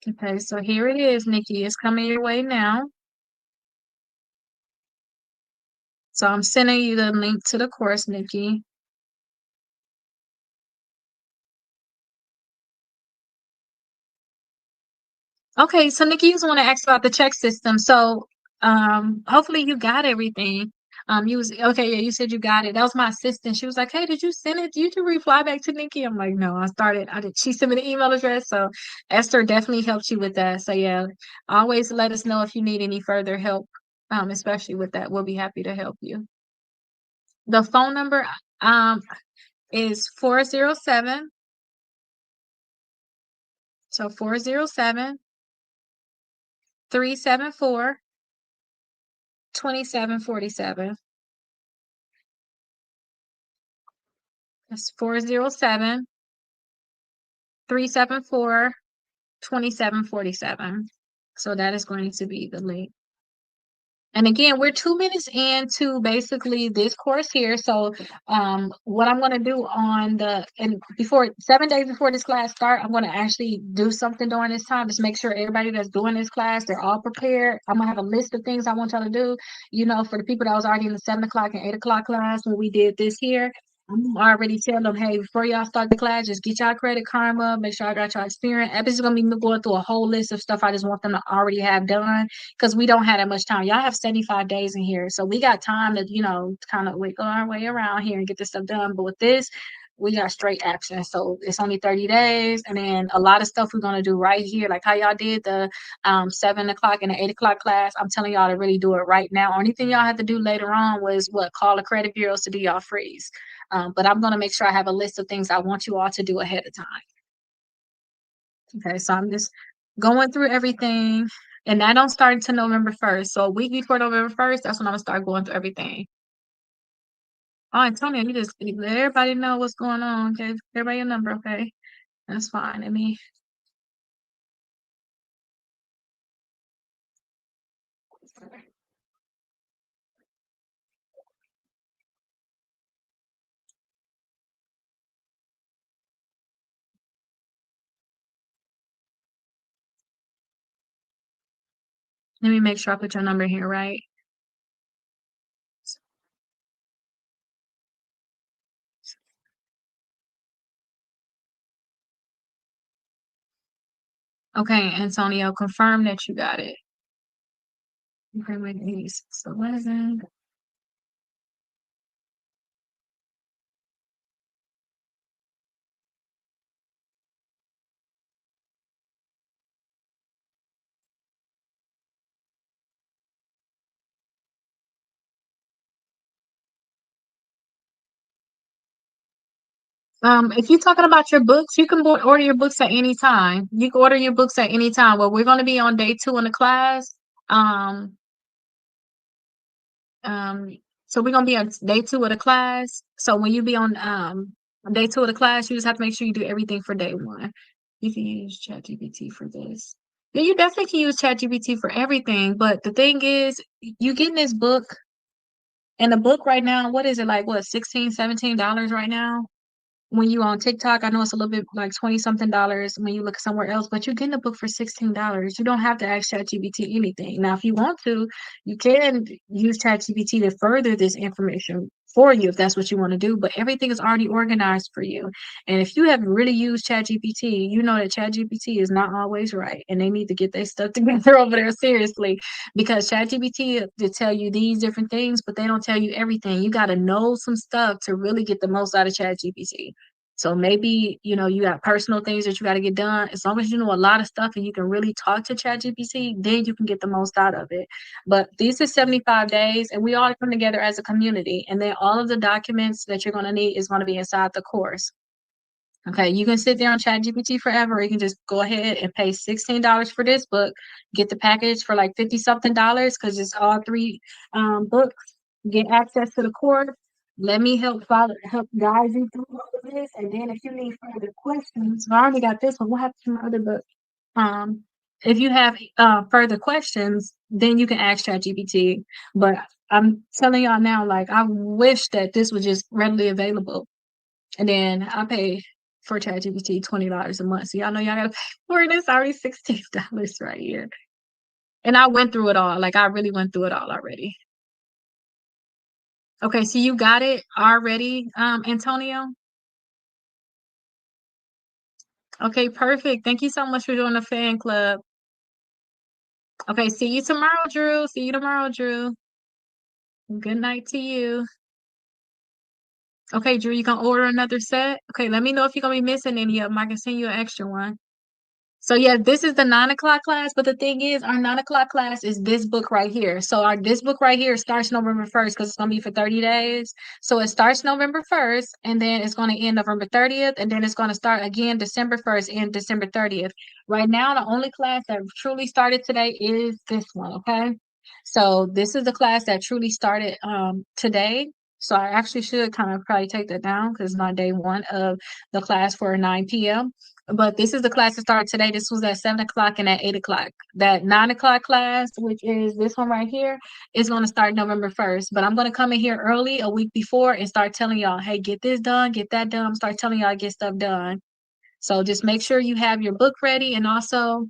Okay, so here it is, Nikki. It's coming your way now. So I'm sending you the link to the course, Nikki. Okay, so Nikki, you just want to ask about the check system. So, hopefully you got everything. You was okay. Yeah, you said you got it. That was my assistant. She was like, "Hey, did you send it? Did you reply back to Nikki?" I'm like, "No, I started. I did." She sent me the email address. So Esther definitely helped you with that. So yeah, always let us know if you need any further help, especially with that. We'll be happy to help you. The phone number, um, is 407. So 407 374 2747. That's 407 374 2747. So that is going to be the link. And again, we're 2 minutes into basically this course here. So what I'm gonna do on the and before 7 days before this class start, I'm gonna actually do something during this time. Just make sure everybody that's doing this class, they're all prepared. I'm gonna have a list of things I want y'all to do. For the people that was already in the 7 o'clock and 8 o'clock class when we did this here. I'm already telling them, hey, before y'all start the class, just get y'all Credit Karma, make sure I got y'all experience. Epic is gonna be going through a whole list of stuff I just want them to already have done because we don't have that much time. Y'all have 75 days in here. So we got time to, kind of wiggle our way around here and get this stuff done. But with this, we got straight action. So it's only 30 days. And then a lot of stuff we're going to do right here, like how y'all did the 7 o'clock and the 8 o'clock class. I'm telling y'all to really do it right now. Only thing y'all had to do later on was call the credit bureaus to do y'all freeze. But I'm going to make sure I have a list of things I want you all to do ahead of time. Okay, so I'm just going through everything, and that don't start until November 1st. So a week before November 1st, that's when I'm gonna start going through everything. Oh, Antonio, you just let everybody know what's going on. Okay, everybody your number. Okay, that's fine. Let me make sure I put your number here right. Okay, Antonio, confirm that you got it. Okay, wait, 8611. If you're talking about your books, you can order your books at any time. You can order your books at any time. Well, we're going to be on day 2 in the class. Um, Um, so we're gonna be on day 2 of the class. So when you be on day 2 of the class, you just have to make sure you do everything for day 1. You can use ChatGPT for this. Yeah, you definitely can use ChatGPT for everything. But the thing is, you getting this book, and the book right now, what is it like? What, 16, $17 right now? When you on TikTok, I know it's a little bit like 20 something dollars when you look somewhere else, but you're getting a book for $16. You don't have to ask ChatGPT anything. Now, if you want to, you can use ChatGPT to further this information for you if that's what you want to do, but everything is already organized for you. And if you have really used ChatGPT, you know that ChatGPT is not always right, and they need to get their stuff together over there seriously because ChatGPT to tell you these different things, but they don't tell you everything. You got to know some stuff to really get the most out of ChatGPT. So maybe, you got personal things that you got to get done. As long as you know a lot of stuff and you can really talk to ChatGPT, then you can get the most out of it. But these are 75 days and we all come together as a community. And then all of the documents that you're going to need is going to be inside the course. Okay, you can sit there on ChatGPT forever. Or you can just go ahead and pay $16 for this book, get the package for like 50 something dollars because it's all 3 books. Get access to the course. Let me help guide you through all of this. And then if you need further questions, I already got this one. What happened to my other book? Um, if you have further questions, then you can ask ChatGPT. But I'm telling y'all now, like I wish that this was just readily available. And then I pay for ChatGPT $20 a month. So y'all know y'all gotta pay for it. It's already $16 right here. And I went through it all. Like I really went through it all already. Okay, so you got it already, Antonio? Okay, perfect. Thank you so much for joining the fan club. Okay, see you tomorrow, Drew. See you tomorrow, Drew. Good night to you. Okay, Drew, you gonna order another set? Okay, let me know if you're gonna be missing any of them. I can send you an extra one. So yeah, this is the 9 o'clock class, but the thing is, our 9 o'clock class is this book right here. So our this book right here starts November 1st because it's gonna be for 30 days. So it starts November 1st, and then it's gonna end November 30th, and then it's gonna start again December 1st and December 30th. Right now, the only class that truly started today is this one, okay? So this is the class that truly started today. So I actually should kind of probably take that down because it's my day one of the class for 9 p.m. But this is the class that started today. This was at 7 o'clock and at 8 o'clock. That 9 o'clock class, which is this one right here, is going to start November 1st. But I'm going to come in here early a week before and start telling y'all, hey, get this done, get that done. Start telling y'all get stuff done. So just make sure you have your book ready and also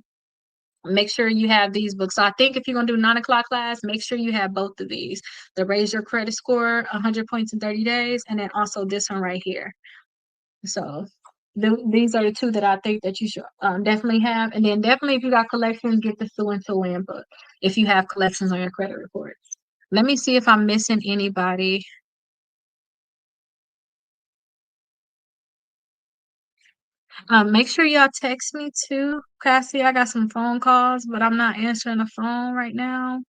make sure you have these books. So I think if you're gonna do 9 o'clock class, make sure you have both of these. The Raise Your Credit Score, 100 points in 30 days, and then also this one right here. So these are the two that I think that you should definitely have. And then definitely if you got collections, get the Sue and Sue Win book if you have collections on your credit reports. Let me see if I'm missing anybody. Make sure y'all text me too. Cassie, I got some phone calls, but I'm not answering the phone right now.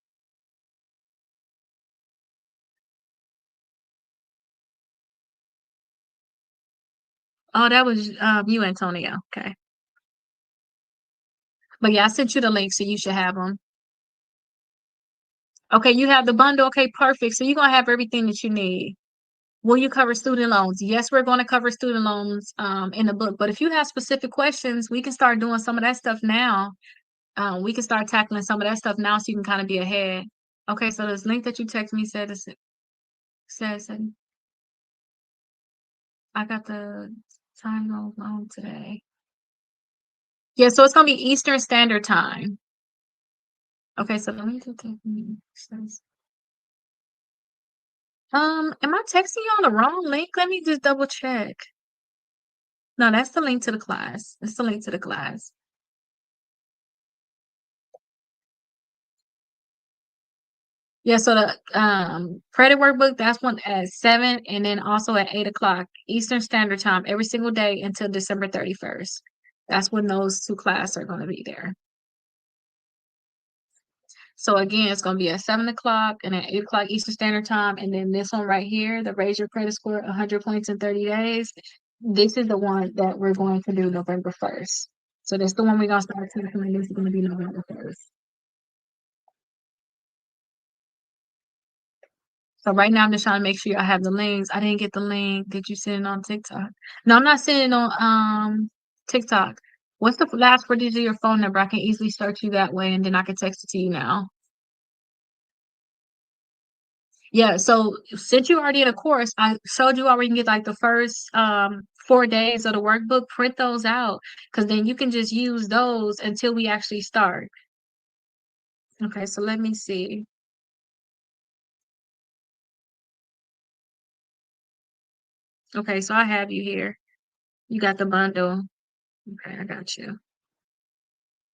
Oh, that was you, Antonio. Okay. But yeah, I sent you the link, so you should have them. Okay, you have the bundle. Okay, perfect. So you're gonna have everything that you need. Will you cover student loans? Yes, we're going to cover student loans in the book. But if you have specific questions, we can start doing some of that stuff now. We can start tackling some of that stuff now, so you can kind of be ahead. Okay, so this link that you text me says I got the time zone wrong today. Yeah, so it's gonna be Eastern Standard Time. Okay, so let me just take am I texting you on the wrong link? Let me just double check. No, that's the link to the class. That's the link to the class. Yeah, so the credit workbook, that's one at 7 and then also at 8 o'clock Eastern Standard Time every single day until December 31st. That's when those two classes are going to be there. So again, it's going to be at 7 o'clock and at 8 o'clock Eastern Standard Time. And then this one right here, the Raise Your Credit Score 100 points in 30 days. This is the one that we're going to do November 1st. So that's the one we're going to start teaching, and this is going to be November 1st. So right now I'm just trying to make sure I have the links. I didn't get the link. Did you send it on TikTok? No, I'm not sending it on TikTok. What's the last four digits of your phone number? I can easily search you that way and then I can text it to you now. Yeah, so since you're already in a course, I showed you already can get like the first 4 days of the workbook, print those out because then you can just use those until we actually start. Okay, so let me see. Okay, so I have you here. You got the bundle. Okay, I got you.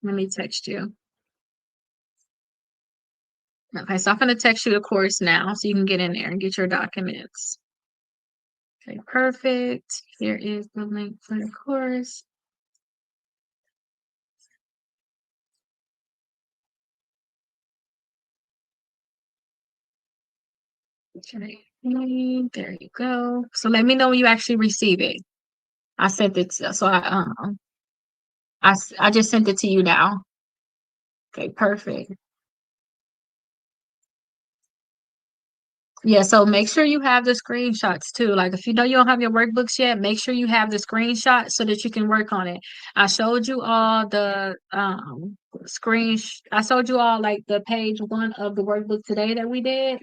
Let me text you. Okay, so I'm gonna text you the course now so you can get in there and get your documents. Okay, perfect. Here is the link for the course. Okay, there you go. So let me know when you actually receive it. I sent it so I just sent it to you now. Okay, perfect. Yeah, so make sure you have the screenshots too. Like if you know you don't have your workbooks yet, make sure you have the screenshot so that you can work on it. I showed you all the I showed you all like the page one of the workbook today that we did.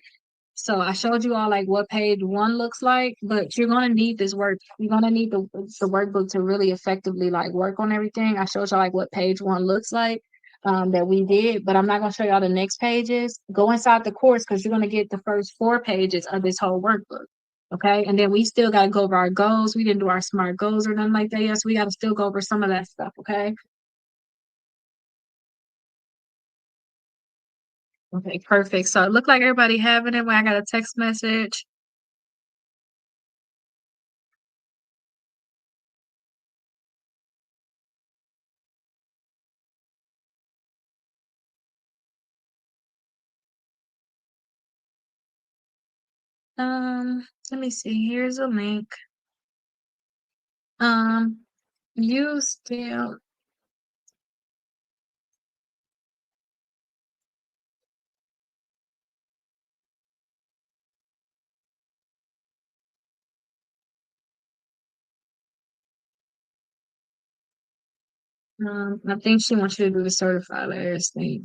So I showed you all like what page one looks like, but you're gonna need this work. You're gonna need the workbook to really effectively like work on everything. I showed you like what page one looks like that we did, but I'm not gonna show y'all the next pages. Go inside the course because you're gonna get the first 4 pages of this whole workbook. Okay, and then we still gotta go over our goals. We didn't do our SMART goals or nothing like that yet, so we gotta still go over some of that stuff. Okay. Okay, perfect. So it looked like everybody having it when I got a text message. Let me see. Here's a link. Um, you still, I think she wants you to do the certified layers thing.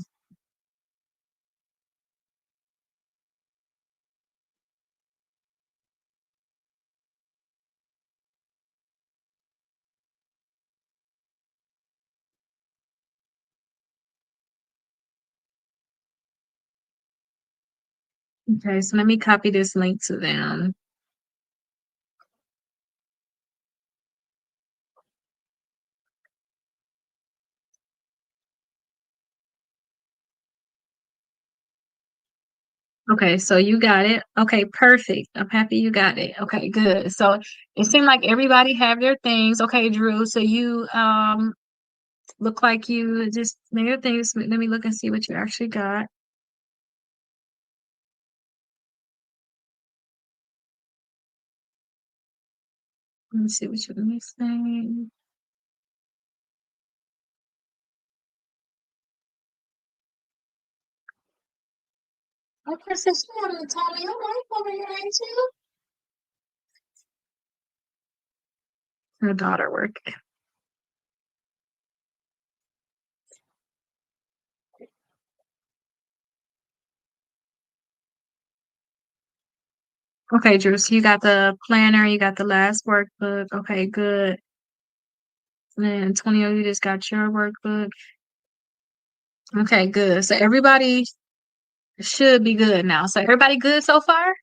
Okay, so let me copy this link to them. Okay, so you got it. Okay, perfect. I'm happy you got it. Okay, good. So it seemed like everybody have their things. Okay, Drew. So you look like you just made your things. Let me look and see what you actually got. Let me see what you're missing. Oh, Princess, you want to tell me your life over here, ain't you? Her daughter working. Okay, Drew. So you got the planner, you got the last workbook. Okay, good. And then Antonio, you just got your workbook. Okay, good. So everybody should be good now. So everybody good so far?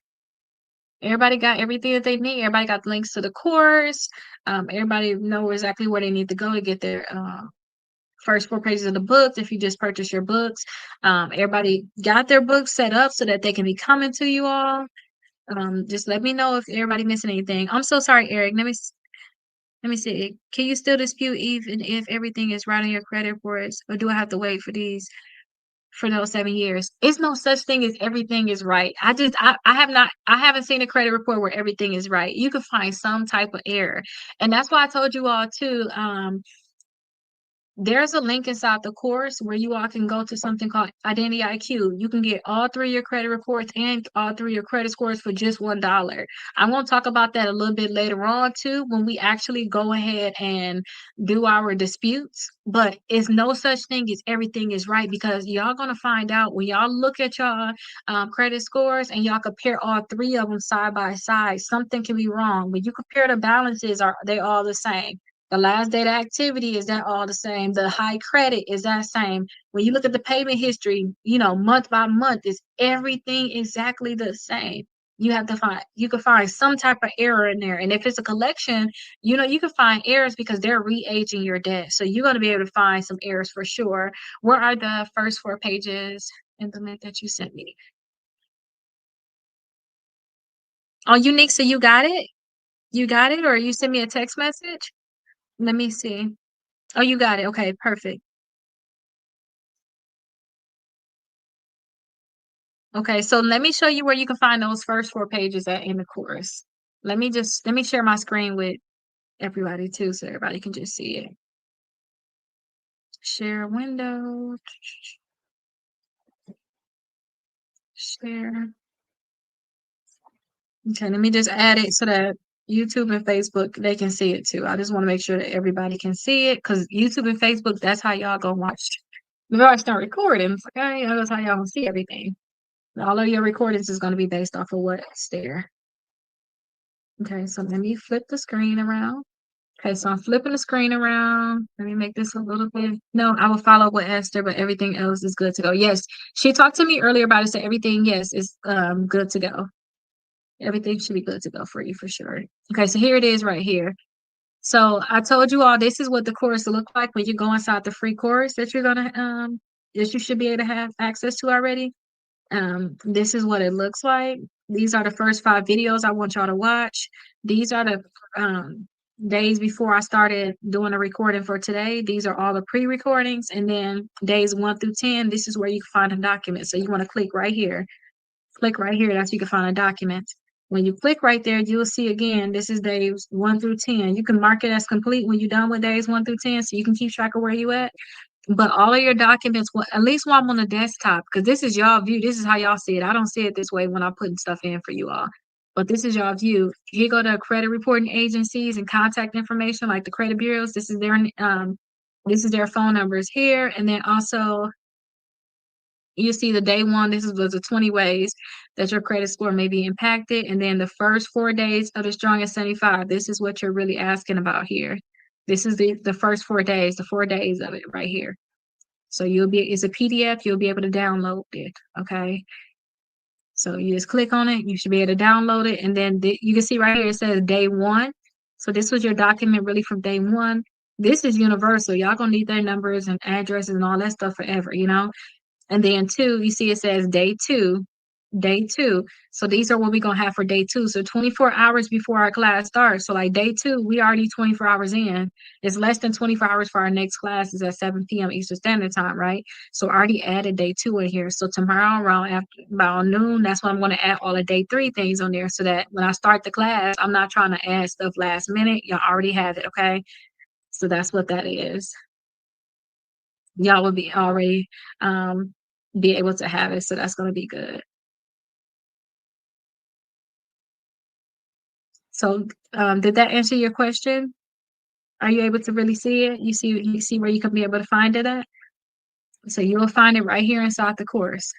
Everybody got everything that they need. Everybody got the links to the course. Everybody know exactly where they need to go to get their first 4 pages of the books. If you just purchase your books, everybody got their books set up so that they can be coming to you all. Just let me know if everybody missing anything. I'm so sorry, Eric. Let me see. Can you still dispute even if everything is right on your credit reports, or do I have to wait for these for those 7 years? It's no such thing as everything is right. I haven't seen a credit report where everything is right. You can find some type of error. And that's why I told you all too. There's a link inside the course where you all can go to something called Identity IQ. You can get all three of your credit reports and all three of your credit scores for just $1. I'm going to talk about that a little bit later on too when we actually go ahead and do our disputes. But it's no such thing as everything is right, because y'all going to find out when y'all look at y'all credit scores and y'all compare all three of them side by side, something can be wrong. When you compare the balances, are they all the same? The last data activity, is that all the same? The high credit, is that same? When you look at the payment history, month by month, is everything exactly the same? You can find some type of error in there. And if it's a collection, you can find errors because they're re-aging your debt. So you're going to be able to find some errors for sure. Where are the first 4 pages in the link that you sent me? Oh, Unique, so you got it? You got it, or you sent me a text message? Let me see. Oh, you got it. Okay, perfect. Okay, so let me show you where you can find those first 4 pages at in the course. Let me share my screen with everybody too, so everybody can just see it. Share window. Share. Okay, let me just add it so that YouTube and Facebook, they can see it too. I just want to make sure that everybody can see it, because YouTube and Facebook, that's how y'all gonna watch. Before I start recording, it's like, okay, that's how y'all gonna see everything. All of your recordings is gonna be based off of what's there. Okay, so let me flip the screen around. Okay, so I'm flipping the screen around. Let me make this a little bit. No, I will follow up with Esther, but everything else is good to go. Yes, she talked to me earlier about it. So everything, yes, is good to go. Everything should be good to go for you for sure. Okay, so here it is right here. So I told you all this is what the course will look like when you go inside the free course that that you should be able to have access to already. This is what it looks like. These are the first 5 videos I want y'all to watch. These are the days before I started doing the recording for today. These are all the pre-recordings, and then days 1 through 10. This is where you can find a document. So you want to click right here. Click right here. That's where you can find a document. When you click right there, you'll see again, this is days 1 through 10. You can mark it as complete when you're done with days 1 through 10, so you can keep track of where you at. But all of your documents, well, at least while I'm on the desktop, because this is y'all view. This is how y'all see it. I don't see it this way when I'm putting stuff in for you all. But this is y'all view. Here go to credit reporting agencies and contact information like the credit bureaus. This is their This is their phone numbers here, and then also you see the day one, this was the 20 ways that your credit score may be impacted. And then the first 4 days of the strongest 75, this is what you're really asking about here. This is the first 4 days, the 4 days of it right here. So it's a PDF, you'll be able to download it. Okay. So you just click on it, you should be able to download it. And then you can see right here, it says day one. So this was your document really from day one. This is universal. Y'all gonna need their numbers and addresses and all that stuff forever, you know? And then two, you see it says day two, day two. So these are what we're gonna have for day two. So 24 hours before our class starts. So like day two, we already 24 hours in. It's less than 24 hours for our next class is at 7 p.m. Eastern Standard Time, right? So I already added day two in here. So tomorrow around after about noon, that's when I'm gonna add all the day three things on there so that when I start the class, I'm not trying to add stuff last minute. Y'all already have it, okay? So that's what that is. Y'all will be already be able to have it. So that's gonna be good. So, did that answer your question? Are you able to really see it? You see where you can be able to find it at? So you will find it right here inside the course.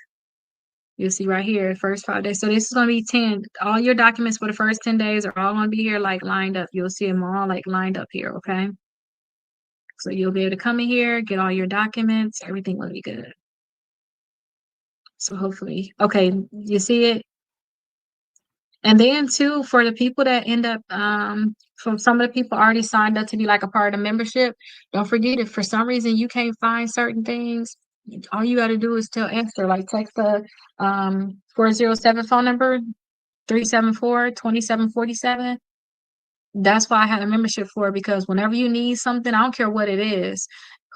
You'll see right here, first 5 days. So this is gonna be 10. All your documents for the first 10 days are all gonna be here like lined up. You'll see them all like lined up here, okay? So you'll be able to come in here, get all your documents, everything will be good. So hopefully, okay, you see it? And then too, for the people that end up, from some of the people already signed up to be like a part of the membership, don't forget if for some reason you can't find certain things, all you got to do is tell Esther, like text the 407 phone number 374-2747. That's why I had a membership for, because whenever you need something, I don't care what it is,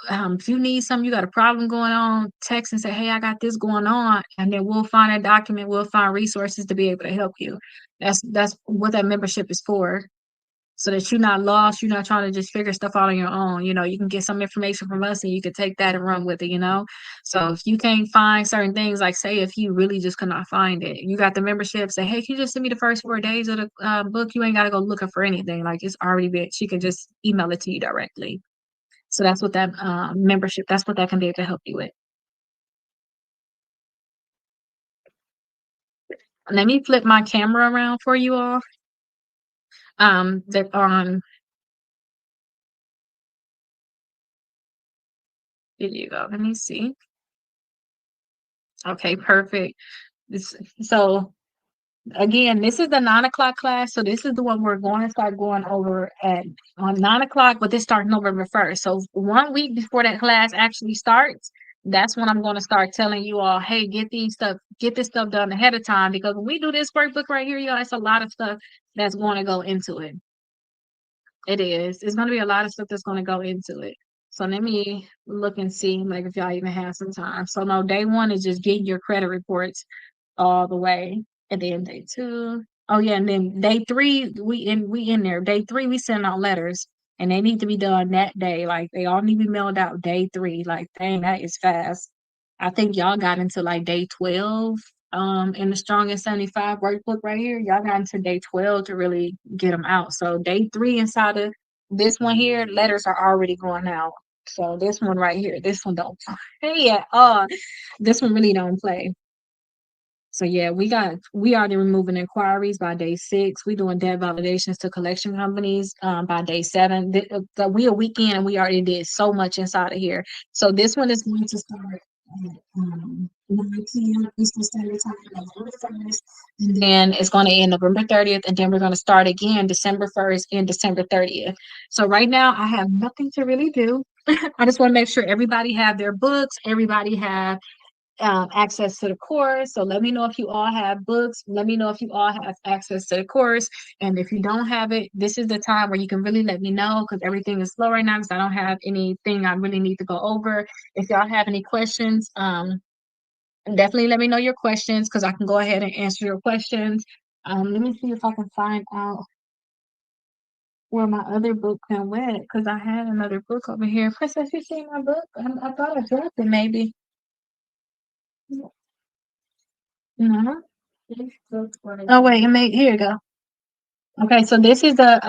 if you need something, you got a problem going on, text and say, hey, I got this going on, and then we'll find a document, we'll find resources to be able to help you. That's what that membership is for. So that you're not lost, you're not trying to just figure stuff out on your own. You know, you can get some information from us and you can take that and run with it, you know. So if you can't find certain things, like say if you really just cannot find it, you got the membership, say, hey, can you just send me the first 4 days of the book? You ain't gotta go looking for anything. Like it's already been, she can just email it to you directly. So that's what that membership, that's what that can be able to help you with. Let me flip my camera around for you all. That on, here you go. Let me see. Okay, perfect. So again, this is the 9 o'clock class. So this is the one we're going to start going over at on 9 o'clock, but this starts November 1st. So 1 week before that class actually starts, that's when I'm going to start telling you all, hey, get this stuff done ahead of time, because when we do this workbook right here, y'all, it's a lot of stuff that's going to go into it. It is. It's going to be a lot of stuff that's going to go into it. So let me look and see, like, if y'all even have some time. So no, day one is just getting your credit reports all the way. And then day two. Oh yeah, and then day three, we in there. Day three, we send out letters and they need to be done that day. Like they all need to be mailed out day three. Like, dang, that is fast. I think y'all got into like day 12 in the strongest 75 workbook right here. Y'all got into day 12 to really get them out. So day three inside of this one here, letters are already going out. So this one right here, this one don't play at all. This one really don't play. So yeah, we already removing inquiries by day 6. We doing debt validations to collection companies by day 7. We a weekend and we already did so much inside of here. So this one is going to start at 9 p.m. Eastern Standard Time, November 1st, and then it's going to end November 30th, and then we're going to start again December 1st and December 30th. So right now I have nothing to really do. I just want to make sure everybody have their books, everybody have access to the course. So let me know if you all have books. Let me know if you all have access to the course. And if you don't have it, this is the time where you can really let me know, because everything is slow right now because I don't have anything I really need to go over. If y'all have any questions, definitely let me know your questions because I can go ahead and answer your questions. Let me see if I can find out where my other book can went, because I had another book over here. Princess, you see my book? I thought I dropped it maybe. No. Oh wait, here you go. Okay, so this is the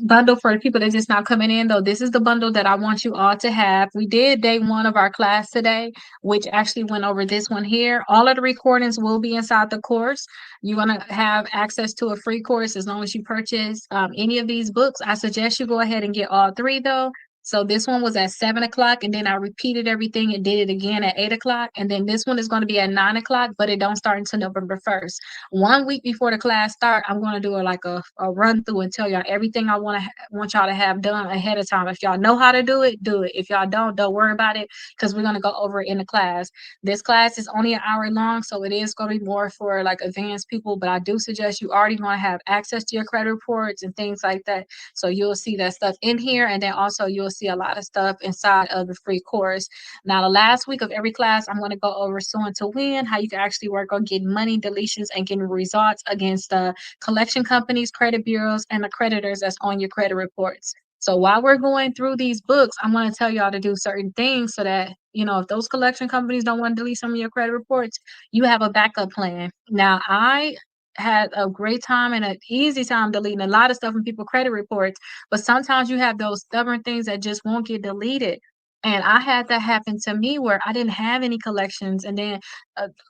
bundle for the people that's just now coming in though. This is the bundle that I want you all to have. We did day one of our class today, which actually went over this one here. All of the recordings will be inside the course. You're gonna have access to a free course as long as you purchase any of these books. I suggest you go ahead and get all three though. So this one was at 7 o'clock, and then I repeated everything and did it again at 8 o'clock. And then this one is going to be at 9 o'clock, but it don't start until November 1st. 1 week before the class start, I'm going to do a run through and tell y'all everything I want y'all to have done ahead of time. If y'all know how to do it, do it. If y'all don't worry about it, because we're going to go over it in the class. This class is only an hour long, so it is going to be more for like advanced people, but I do suggest you already want to have access to your credit reports and things like that. So you'll see that stuff in here, and then also you'll see a lot of stuff inside of the free course. Now, the last week of every class, I'm going to go over Suing to Win, how you can actually work on getting money deletions and getting results against collection companies, credit bureaus, and the creditors that's on your credit reports. So while we're going through these books, I'm going to tell y'all to do certain things so that, if those collection companies don't want to delete some of your credit reports, you have a backup plan. Now, I had a great time and an easy time deleting a lot of stuff in people credit reports, but sometimes you have those stubborn things that just won't get deleted. And I had that happen to me where I didn't have any collections, and then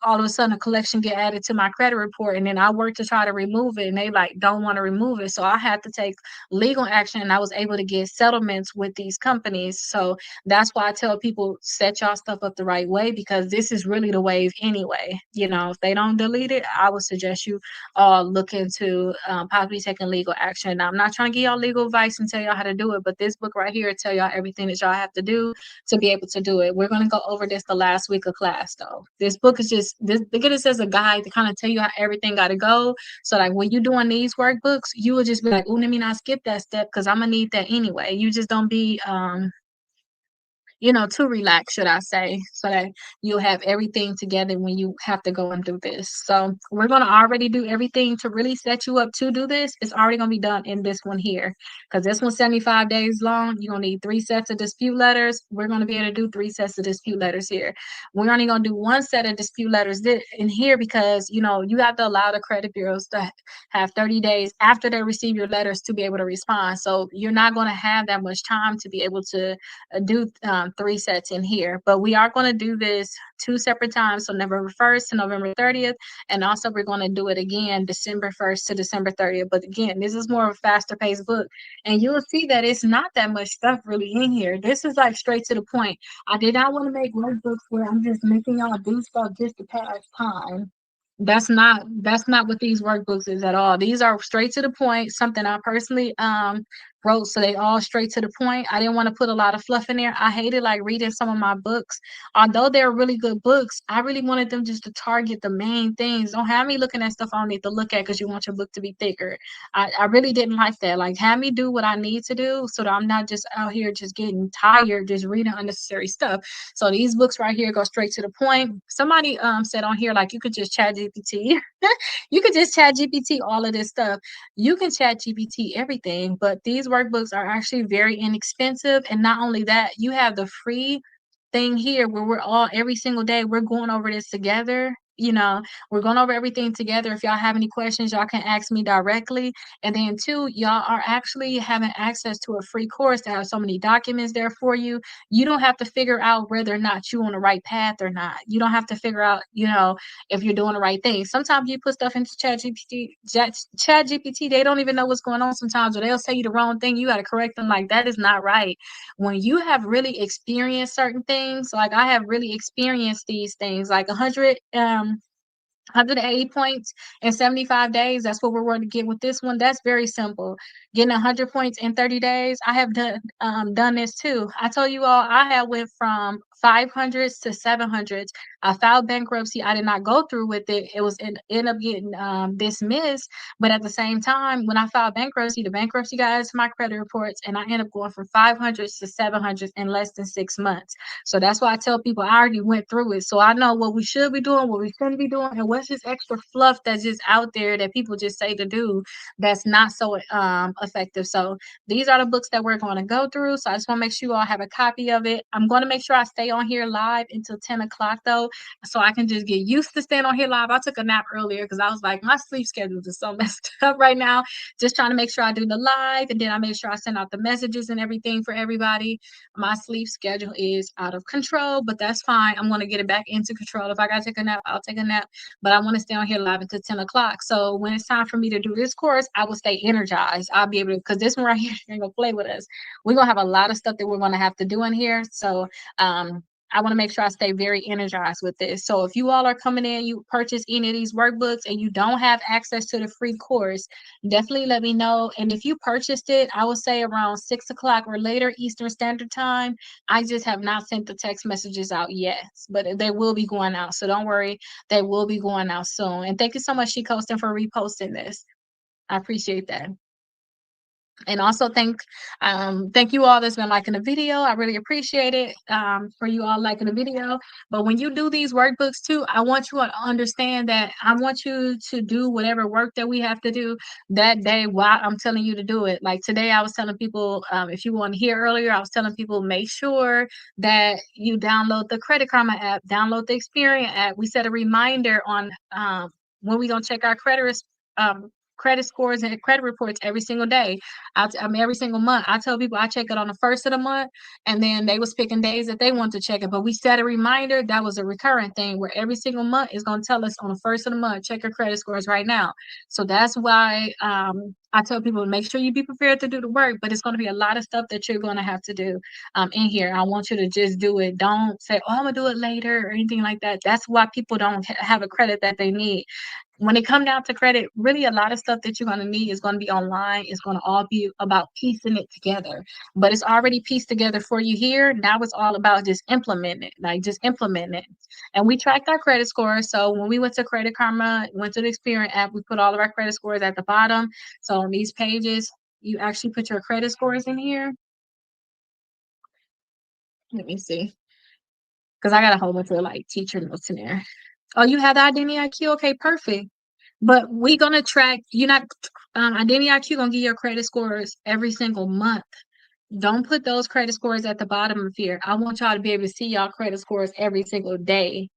all of a sudden a collection get added to my credit report, and then I worked to try to remove it, and they like don't want to remove it. So I had to take legal action, and I was able to get settlements with these companies. So that's why I tell people set y'all stuff up the right way, because this is really the wave anyway. If they don't delete it, I would suggest you look into possibly taking legal action. Now, I'm not trying to give y'all legal advice and tell y'all how to do it, but this book right here tell y'all everything that y'all have to do to be able to do it. We're going to go over this the last week of class though. This book is just this, look at this as a guide to kind of tell you how everything got to go. So like when you're doing these workbooks, you will just be like, oh, let me not skip that step because I'm gonna need that anyway. You just don't be too relaxed, should I say, so that you'll have everything together when you have to go and do this. So we're going to already do everything to really set you up to do this. It's already going to be done in this one here, because this one's 75 days long. You're going to need 3 sets of dispute letters. We're going to be able to do 3 sets of dispute letters here. We're only going to do 1 set of dispute letters in here because, you have to allow the credit bureaus to have 30 days after they receive your letters to be able to respond. So you're not going to have that much time to be able to do 3 sets in here, but we are going to do this 2 separate times. So November 1st to November 30th. And also we're going to do it again December 1st to December 30th. But again, this is more of a faster paced book. And you'll see that it's not that much stuff really in here. This is like straight to the point. I did not want to make workbooks where I'm just making y'all do stuff just to pass time. That's not what these workbooks is at all. These are straight to the point, something I personally wrote, so they all straight to the point. I didn't want to put a lot of fluff in there. I hated like reading some of my books. Although they're really good books, I really wanted them just to target the main things. Don't have me looking at stuff I don't need to look at because you want your book to be thicker. I really didn't like that. Like have me do what I need to do so that I'm not just out here just getting tired, just reading unnecessary stuff. So these books right here go straight to the point. Somebody said on here like you could just chat GPT. You could just chat GPT all of this stuff. You can chat GPT everything, but these workbooks are actually very inexpensive. And not only that, you have the free thing here where we're all every single day we're going over this together. We're going over everything together. If y'all have any questions, y'all can ask me directly. And then two, y'all are actually having access to a free course that has so many documents there for you. You don't have to figure out whether or not you're on the right path or not. You don't have to figure out, if you're doing the right thing. Sometimes you put stuff into Chat GPT, they don't even know what's going on sometimes, or they'll say you the wrong thing. You got to correct them. Like that is not right. When you have really experienced certain things, like I have really experienced these things, like 180 points in 75 days. That's what we're going to get with this one. That's very simple. Getting 100 points in 30 days. I have done this too. I told you all I had went from 500s to 700s. I filed bankruptcy. I did not go through with it. It was end up getting dismissed. But at the same time, when I filed bankruptcy, the bankruptcy got into my credit reports, and I ended up going from 500s to 700s in less than 6 months. So that's why I tell people I already went through it. So I know what we should be doing, what we shouldn't be doing, and what's just extra fluff that's just out there that people just say to do that's not so effective. So these are the books that we're going to go through. So I just want to make sure you all have a copy of it. I'm going to make sure I stay on here live until 10 o'clock though, so I can just get used to staying on here live. I took a nap earlier because I was like, my sleep schedule is so messed up right now. Just trying to make sure I do the live, and then I make sure I send out the messages and everything for everybody. My sleep schedule is out of control, but that's fine. I'm gonna get it back into control. If I gotta take a nap, I'll take a nap. But I want to stay on here live until 10 o'clock. So when it's time for me to do this course, I will stay energized. I'll be able to, because this one right here ain't gonna play with us. We're gonna have a lot of stuff that we're gonna have to do in here. So I want to make sure I stay very energized with this. So if you all are coming in, you purchase any of these workbooks and you don't have access to the free course, definitely let me know. And if you purchased it, I would say around 6 o'clock or later Eastern Standard Time. I just have not sent the text messages out yet, but they will be going out. So don't worry, they will be going out soon. And thank you so much, She Coasting, for reposting this. I appreciate that. And also thank you all that's been liking the video. I really appreciate it for you all liking the video. But when you do these workbooks too, I want you to understand that I want you to do whatever work that we have to do that day while I'm telling you to do it. Like today I was telling people, if you want to hear earlier, I was telling people make sure that you download the Credit Karma app, download the Experian app. We set a reminder on when we gonna check our credit scores and credit reports every single day. Every single month. I tell people I check it on the first of the month, and then they was picking days that they want to check it. But we set a reminder that was a recurring thing where every single month is going to tell us on the first of the month, check your credit scores right now. So that's why I tell people make sure you be prepared to do the work, but it's going to be a lot of stuff that you're going to have to do in here. I want you to just do it. Don't say, oh, I'm going to do it later or anything like that. That's why people don't have a credit that they need. When it comes down to credit, really a lot of stuff that you're going to need is going to be online. It's going to all be about piecing it together, but it's already pieced together for you here. Now it's all about just implementing it, like just implement it. And we tracked our credit scores. So when we went to Credit Karma, went to the Experian app, we put all of our credit scores at the bottom. So on these pages, you actually put your credit scores in here. Let me see, because I got a whole bunch of like teacher notes in there. Oh, you have the Identity IQ? Okay, perfect. But we're gonna track. You're not Identity IQ gonna give your credit scores every single month. Don't put those credit scores at the bottom of here. I want y'all to be able to see y'all credit scores every single day.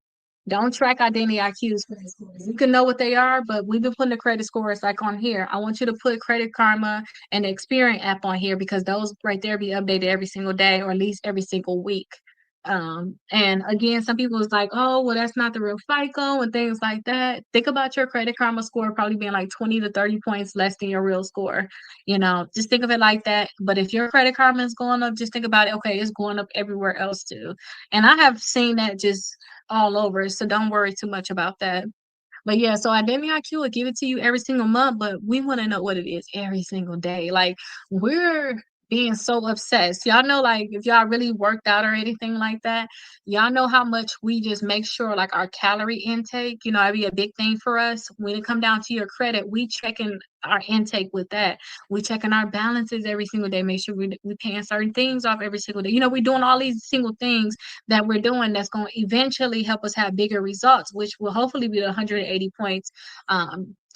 Don't track Identity IQ's credit scores. You can know what they are, but we've been putting the credit scores like on here. I want you to put Credit Karma and the Experian app on here because those right there be updated every single day or at least every single week. And again, some people was like, oh, well, that's not the real FICO and things like that. Think about your Credit Karma score probably being like 20 to 30 points less than your real score. Just think of it like that. But if your Credit Karma is going up, just think about it. Okay, it's going up everywhere else too. And I have seen that just all over. So don't worry too much about that. But yeah, so Identity IQ will give it to you every single month, but we want to know what it is every single day. Like we're being so obsessed. Y'all know, like if y'all really worked out or anything like that, y'all know how much we just make sure like our calorie intake, it'd be a big thing for us. When it come down to your credit, we checking our intake with that. We checking our balances every single day, make sure we paying certain things off every single day. We're doing all these single things that we're doing that's going to eventually help us have bigger results, which will hopefully be the 180 points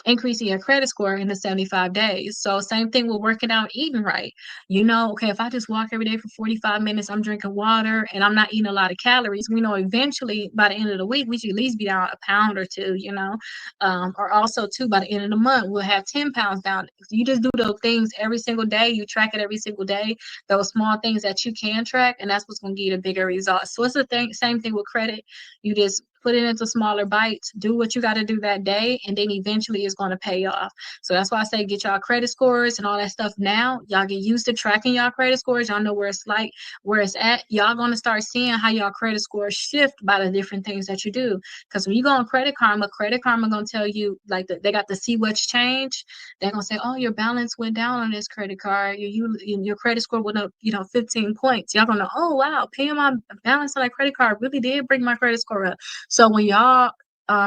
increasing your credit score in the 75 days. So same thing with working out, eating right. Okay, if I just walk every day for 45 minutes, I'm drinking water and I'm not eating a lot of calories, we know eventually by the end of the week, we should at least be down a pound or two, or also too, by the end of the month, we'll have 10 pounds down. If you just do those things every single day, you track it every single day, those small things that you can track, and that's what's going to give you the bigger results. So it's the same thing with credit. You just put it into smaller bites, do what you got to do that day, and then eventually it's going to pay off. So that's why I say get y'all credit scores and all that stuff now. Y'all get used to tracking y'all credit scores. Y'all know where it's at. Y'all going to start seeing how y'all credit scores shift by the different things that you do. Because when you go on Credit Karma going to tell you, like, they got to see what's changed. They're going to say, oh, your balance went down on this credit card. Your credit score went up, 15 points. Y'all going to know, oh, wow, paying my balance on that credit card really did bring my credit score up. So when y'all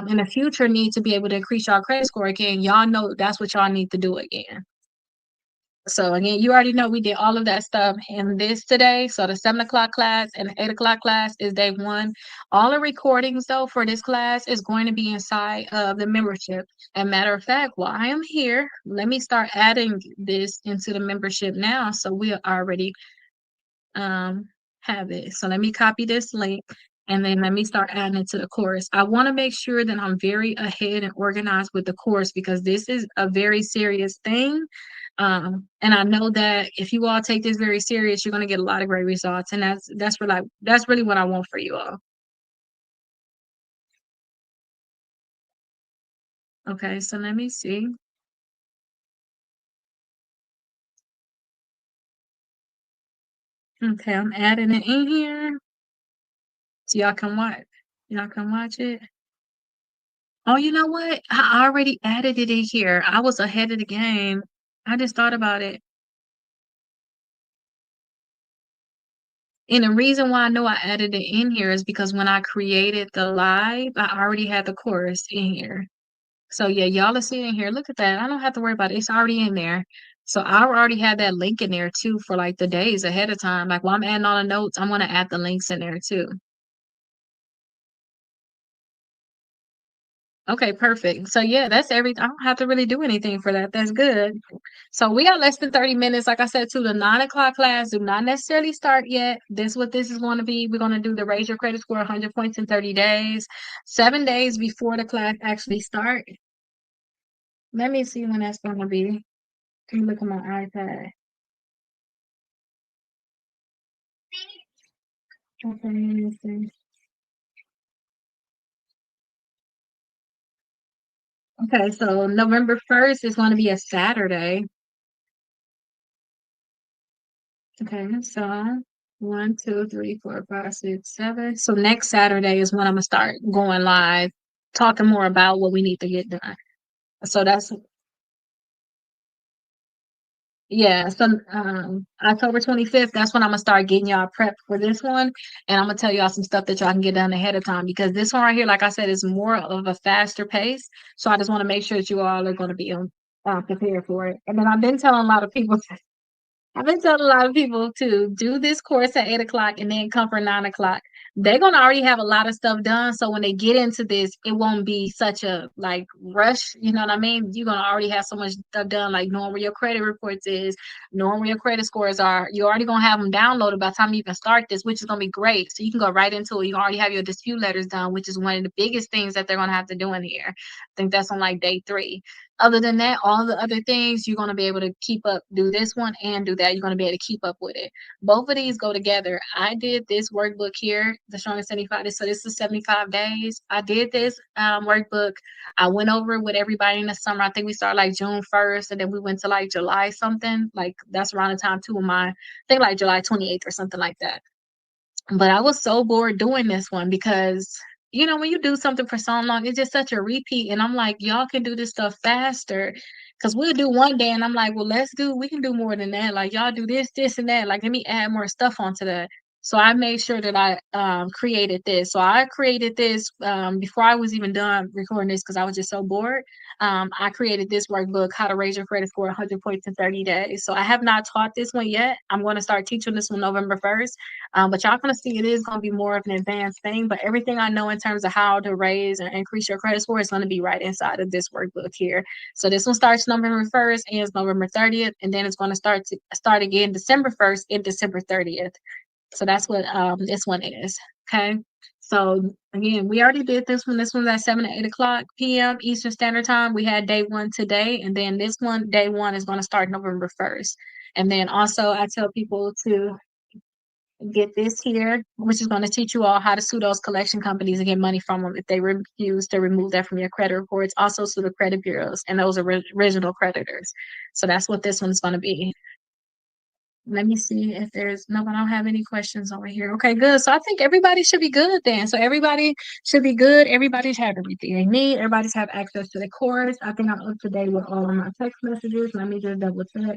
in the future need to be able to increase y'all credit score again, y'all know that's what y'all need to do again. So again, you already know we did all of that stuff in this today. So the 7 o'clock class and the 8 o'clock class is day one. All the recordings though for this class is going to be inside of the membership. And matter of fact, while I am here, let me start adding this into the membership now. So we are already have it. So let me copy this link and then let me start adding it to the course. I want to make sure that I'm very ahead and organized with the course because this is a very serious thing. And I know that if you all take this very serious, you're going to get a lot of great results. And that's really what I want for you all. Okay, so let me see. Okay, I'm adding it in here so y'all can watch. Y'all can watch it. Oh, you know what? I already added it in here. I was ahead of the game. I just thought about it. And the reason why I know I added it in here is because when I created the live, I already had the course in here. So yeah, y'all are seeing here. Look at that. I don't have to worry about it. It's already in there. So I already had that link in there too for like the days ahead of time. Like while I'm adding all the notes, I'm gonna add the links in there too. Okay, perfect. So yeah, that's everything. I don't have to really do anything for that. That's good. So we got less than 30 minutes. Like I said, to the 9 o'clock class, do not necessarily start yet. This what this is going to be. We're going to do the raise your credit score 100 points in 30 days, 7 days before the class actually start. Let me see when that's going to be. Let me look at my iPad. Okay, let me see. Okay, so November 1st is going to be a Saturday. Okay, so 1, 2, 3, 4, 5, 6, 7. So next Saturday is when I'm gonna start going live, talking more about what we need to get done. So that's yeah. So October 25th, that's when I'm gonna start getting y'all prepped for this one, and I'm gonna tell y'all some stuff that y'all can get done ahead of time because this one right here, like I said, is more of a faster pace. So I just want to make sure that you all are going to be prepared for it. And then I've been telling a lot of people I've been telling a lot of people to do this course at 8 o'clock and then come for 9 o'clock. They're gonna already have a lot of stuff done. So when they get into this, it won't be such a like rush. You know what I mean? You're gonna already have so much stuff done, like knowing where your credit reports is, knowing where your credit scores are. You're already gonna have them downloaded by the time you even start this, which is gonna be great. So you can go right into it. You already have your dispute letters done, which is one of the biggest things that they're gonna have to do in here. I think that's on like day 3. Other than that, all the other things you're going to be able to keep up, do this one and do that. You're going to be able to keep up with it. Both of these go together. I did this workbook here, the strongest 75 days. So this is 75 days. I did this workbook. I went over it with everybody in the summer. I think we started like June 1st and then we went to like July something. Like that's around the time too of my, I think like July 28th or something like that. But I was so bored doing this one because, when you do something for so long, it's just such a repeat. And I'm like, y'all can do this stuff faster. Cause we'll do one day and I'm like, well, we can do more than that. Like y'all do this, this, and that. Like let me add more stuff onto that. So I made sure that I created this. So I created this before I was even done recording this because I was just so bored. I created this workbook, How to Raise Your Credit Score 100 Points in 30 Days. So I have not taught this one yet. I'm going to start teaching this one November 1st. But y'all gonna see it is gonna be more of an advanced thing. But everything I know in terms of how to raise and increase your credit score is gonna be right inside of this workbook here. So this one starts November 1st, ends November 30th, and then it's gonna start again December 1st and December 30th. So that's what this one is. Okay. So again, we already did this one. This one's at 7 to 8 o'clock p.m. Eastern Standard Time. We had day 1 today, and then this one, day 1, is going to start November 1st. And then also, I tell people to get this here, which is going to teach you all how to sue those collection companies and get money from them if they refuse to remove that from your credit reports. Also sue the credit bureaus and those original creditors. So that's what this one's going to be. Let me see if there's no one. I don't have any questions over here. Okay, good. So I think everybody should be good then. So everybody should be good. Everybody's had everything they need. Everybody's have access to the course. I think I'm up to date with all of my text messages. Let me just double check.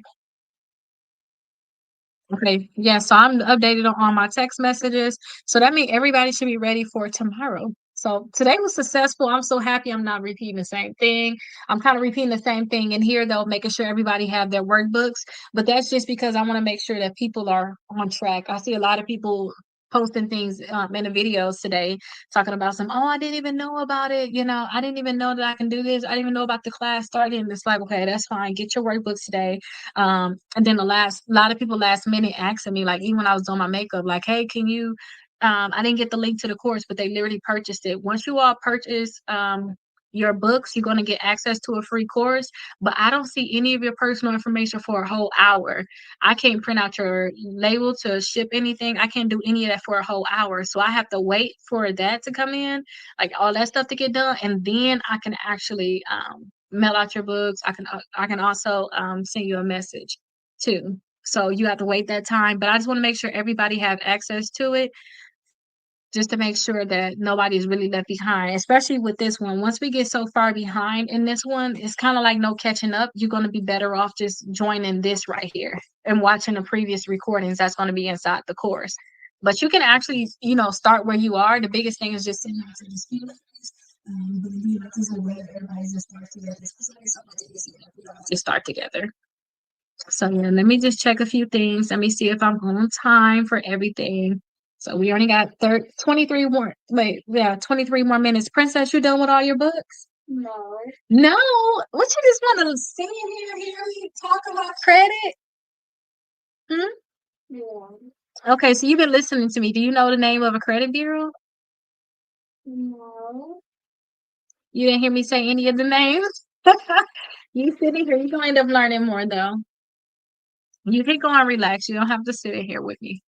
Okay, yeah, so I'm updated on all my text messages. So that means everybody should be ready for tomorrow. So today was successful. I'm so happy I'm not repeating the same thing. I'm kind of repeating the same thing in here though, making sure everybody have their workbooks. But that's just because I want to make sure that people are on track. I see a lot of people posting things in the videos today, talking about some, oh, I didn't even know about it. You know, I didn't even know that I can do this. I didn't even know about the class starting. And it's like, okay, that's fine. Get your workbooks today. And then a lot of people last minute asking me, like, even when I was doing my makeup, like, hey, can you, I didn't get the link to the course, but they literally purchased it. Once you all purchase, your books, you're going to get access to a free course, but I don't see any of your personal information for a whole hour. I can't print out your label to ship anything. I can't do any of that for a whole hour. So I have to wait for that to come in, like all that stuff to get done, and then I can actually mail out your books. I can also send you a message too. So you have to wait that time, but I just want to make sure everybody have access to it, just to make sure that nobody's really left behind, especially with this one. Once we get so far behind in this one, it's kind of like no catching up. You're going to be better off just joining this right here and watching the previous recordings that's going to be inside the course. But you can actually, you know, start where you are. The biggest thing is just sitting out to dispute. This is where everybody's just start together. Just start together. So yeah, let me just check a few things. Let me see if I'm on time for everything. So we only got 23 more. Wait, yeah, 23 more minutes. Princess, you done with all your books? No. No? What, you just want to sit here and hear me talk about credit? Hmm? Yeah. Okay, so you've been listening to me. Do you know the name of a credit bureau? No. You didn't hear me say any of the names? You sitting here, you're gonna end up learning more though. You can go and relax. You don't have to sit in here with me.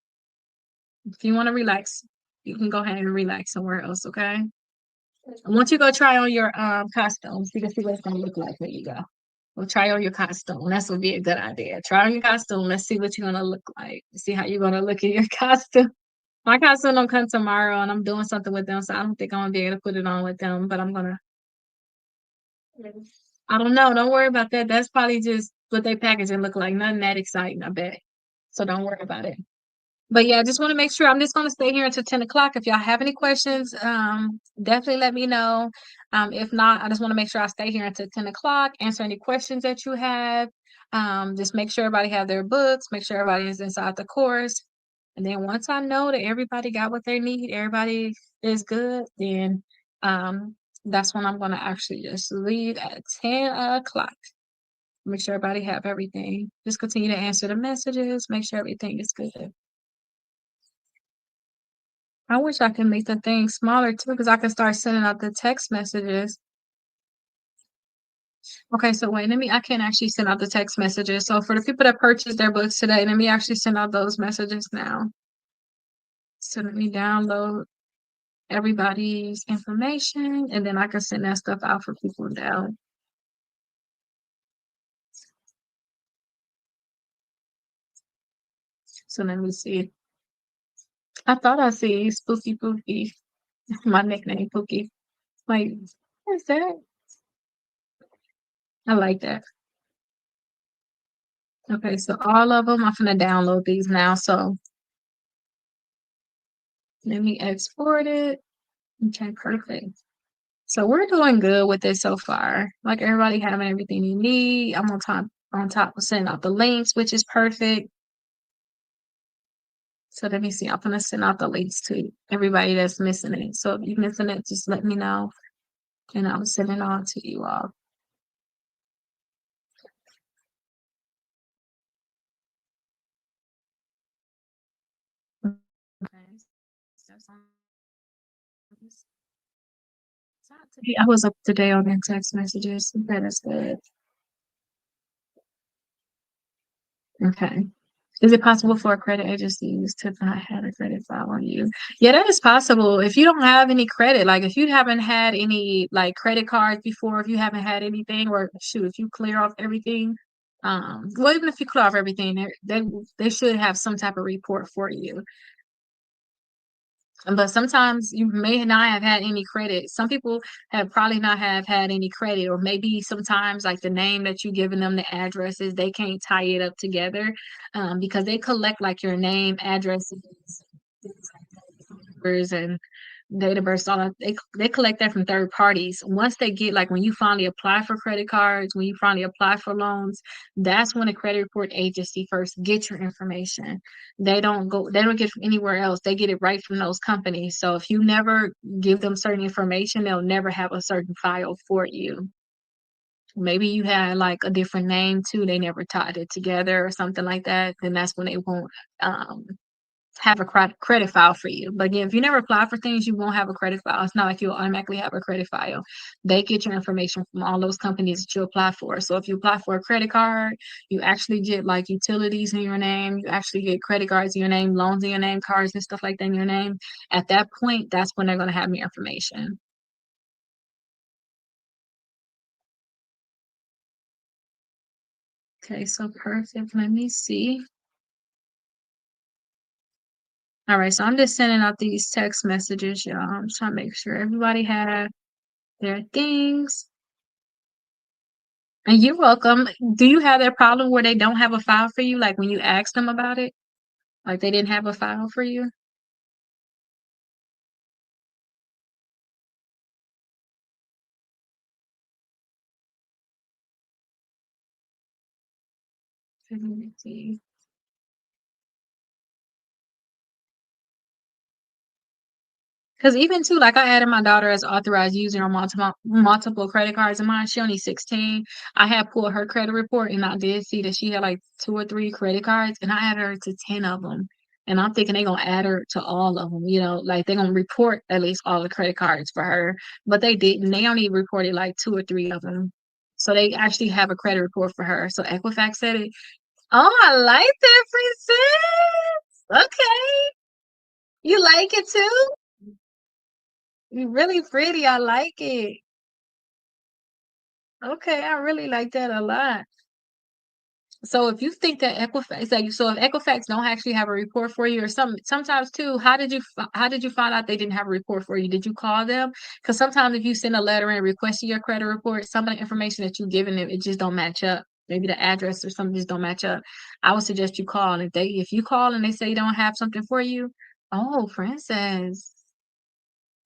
If you want to relax, you can go ahead and relax somewhere else, okay? I want you to go try on your costumes. You can see what it's gonna look like when you go. Well, try on your costume. That's would be a good idea. Try on your costume. Let's see what you're gonna look like. See how you're gonna look in your costume. My costume don't come tomorrow, and I'm doing something with them, so I don't think I'm gonna be able to put it on with them. But I'm gonna. I don't know. Don't worry about that. That's probably just what they packaging look like. Nothing that exciting, I bet. So don't worry about it. But yeah, I just want to make sure I'm just going to stay here until 10 o'clock. If y'all have any questions, definitely let me know. If not, I just want to make sure I stay here until 10 o'clock, answer any questions that you have. Just make sure everybody have their books, make sure everybody is inside the course. And then once I know that everybody got what they need, everybody is good, then that's when I'm going to actually just leave at 10 o'clock. Make sure everybody have everything. Just continue to answer the messages, make sure everything is good. I wish I could make the thing smaller too, because I can start sending out the text messages. Okay, so wait, I can't actually send out the text messages. So for the people that purchased their books today, let me actually send out those messages now. So let me download everybody's information, and then I can send that stuff out for people now. So let me see. I thought I see Spooky Pookie. My nickname Pookie. Like, what's that? I like that. Okay, so all of them, I'm gonna download these now. So let me export it. Okay, perfect. So we're doing good with this so far. Like everybody having everything you need. I'm on top of sending out the links, which is perfect. So let me see. I'm gonna send out the links to everybody that's missing it. So if you're missing it, just let me know. And I'll send it on to you all. Okay. I was up today on their text messages. That is good. Okay. Is it possible for a credit agency to not have a credit file on you? Yeah, that is possible. If you don't have any credit, like if you haven't had any like credit cards before, if you haven't had anything, or shoot, if you clear off everything, well, even if you clear off everything, they should have some type of report for you. But sometimes you may not have had any credit. Some people have probably not have had any credit, or maybe sometimes like the name that you're giving them, the addresses, they can't tie it up together because they collect like your name, addresses, numbers, and date of birth, all that. They collect that from third parties. Once they get like when you finally apply for credit cards, when you finally apply for loans, that's when a credit report agency first get your information. They don't get it from anywhere else. They get it right from those companies. So if you never give them certain information, they'll never have a certain file for you. Maybe you had like a different name too, they never tied it together or something like that, then that's when they won't um have a credit file for you. But again, if you never apply for things, you won't have a credit file. It's not like you'll automatically have a credit file. They get your information from all those companies that you apply for. So if you apply for a credit card, you actually get like utilities in your name. You actually get credit cards in your name, loans in your name, cars and stuff like that in your name. At that point, that's when they're going to have your information. Okay, so perfect. Let me see. All right, so I'm just sending out these text messages, y'all. I'm trying to make sure everybody have their things. And you're welcome. Do you have that problem where they don't have a file for you? Like when you ask them about it, like they didn't have a file for you? Let me see. Because even too, like I added my daughter as authorized user on multiple credit cards of mine. She only 16. I had pulled her credit report and I did see that she had like 2 or 3 credit cards and I added her to 10 of them. And I'm thinking they're gonna add her to all of them, like they're gonna report at least all the credit cards for her. But they didn't. They only reported like 2 or 3 of them. So they actually have a credit report for her. So Equifax said it. Oh, I like that, princess. Okay. You like it too? You really pretty. I like it. Okay, I really like that a lot. So if you think that Equifax, like, so if Equifax don't actually have a report for you, or sometimes too, how did you find out they didn't have a report for you? Did you call them? Because sometimes if you send a letter and requesting your credit report, some of the information that you've given them, it just don't match up. Maybe the address or something just don't match up. I would suggest you call, and if you call and they say they don't have something for you, oh, princess.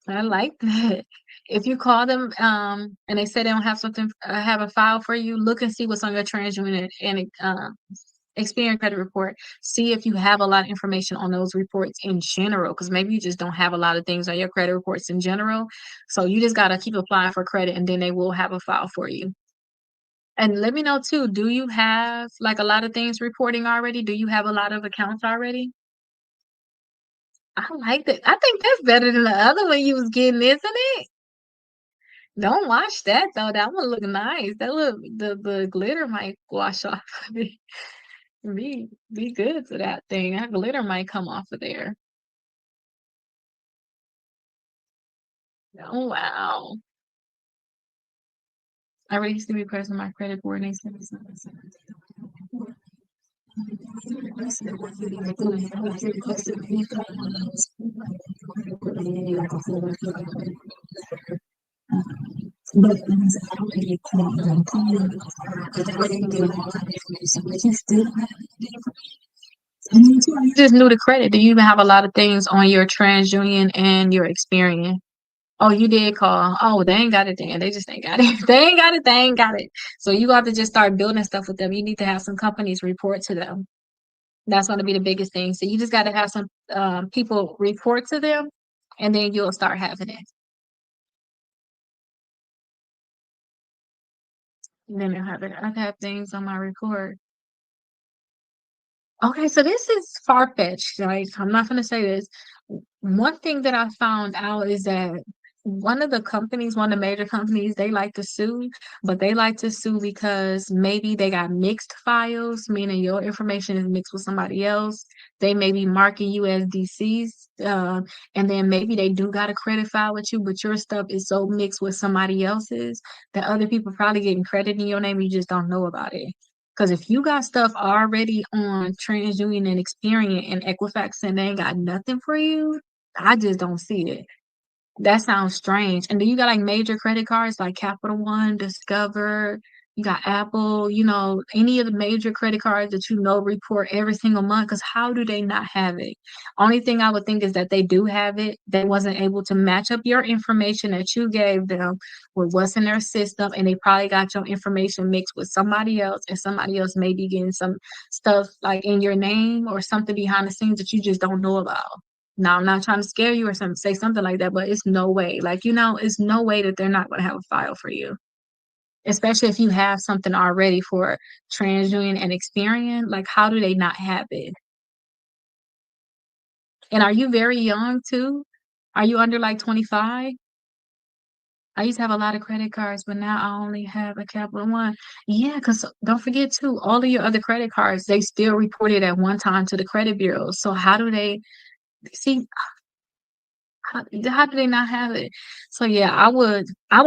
I like that. If you call them, and they say they don't have something, have a file for you, look and see what's on your TransUnion and Experian credit report. See if you have a lot of information on those reports in general, because maybe you just don't have a lot of things on your credit reports in general. So you just gotta keep applying for credit, and then they will have a file for you. And let me know too. Do you have like a lot of things reporting already? Do you have a lot of accounts already? I like that. I think that's better than the other one you was getting, isn't it? Don't wash that though. That one look nice. That look the glitter might wash off of it. Be good to that thing. That glitter might come off of there. Oh wow. I already used to be person my credit board and they said it's not the same. You just knew the credit. Do you even have a lot of things on your TransUnion and your Experian? Oh, you did call. Oh, they ain't got it then. They just ain't got it. They ain't got it. They ain't got it. So you got to just start building stuff with them. You need to have some companies report to them. That's going to be the biggest thing. So you just got to have some people report to them, and then you'll start having it. And then they'll have it. I have things on my report. Okay, so this is far-fetched, right? I'm not gonna say this. One thing that I found out is that one of the major companies, they like to sue, but they like to sue because maybe they got mixed files, meaning your information is mixed with somebody else. They may be marking you as deceased, and then maybe they do got a credit file with you, but your stuff is so mixed with somebody else's that other people probably getting credit in your name, you just don't know about it. Because if you got stuff already on TransUnion and Experian and Equifax and they ain't got nothing for you, I just don't see it. That sounds strange. And then you got like major credit cards like Capital One, Discover. You got Apple, you know, any of the major credit cards that you know report every single month. Because how do they not have it? Only thing I would think is that they do have it. They wasn't able to match up your information that you gave them with what's in their system, and they probably got your information mixed with somebody else, and somebody else may be getting some stuff like in your name or something behind the scenes that you just don't know about. Now, I'm not trying to scare you or something, say something like that, but it's no way. Like, you know, it's no way that they're not going to have a file for you, especially if you have something already for TransUnion and Experian. Like, how do they not have it? And are you very young too? Are you under like 25? I used to have a lot of credit cards, but now I only have a Capital One. Yeah, because don't forget too, all of your other credit cards, they still reported at one time to the credit bureau. So how do they see? How do they not have it? So yeah, I would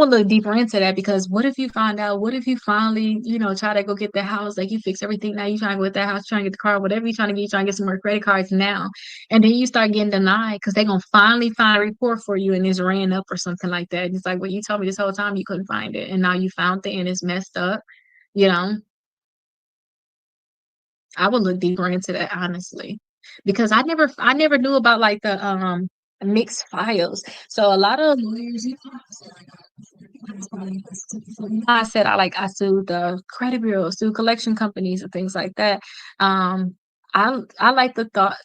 look deeper into that, because what if you find out, what if you finally, you know, try to go get the house, like you fix everything now, you trying to go get that house, trying to get the car, whatever you're trying to get, you trying to get some more credit cards now. And then you start getting denied because they're gonna finally find a report for you and it's ran up or something like that. And it's like, well, you told me this whole time you couldn't find it, and now you found it and it's messed up, you know. I would look deeper into that, honestly, because I never knew about like the mixed files. So a lot of lawyers, I said I sued the credit bureau, sued collection companies and things like that. I like the thought,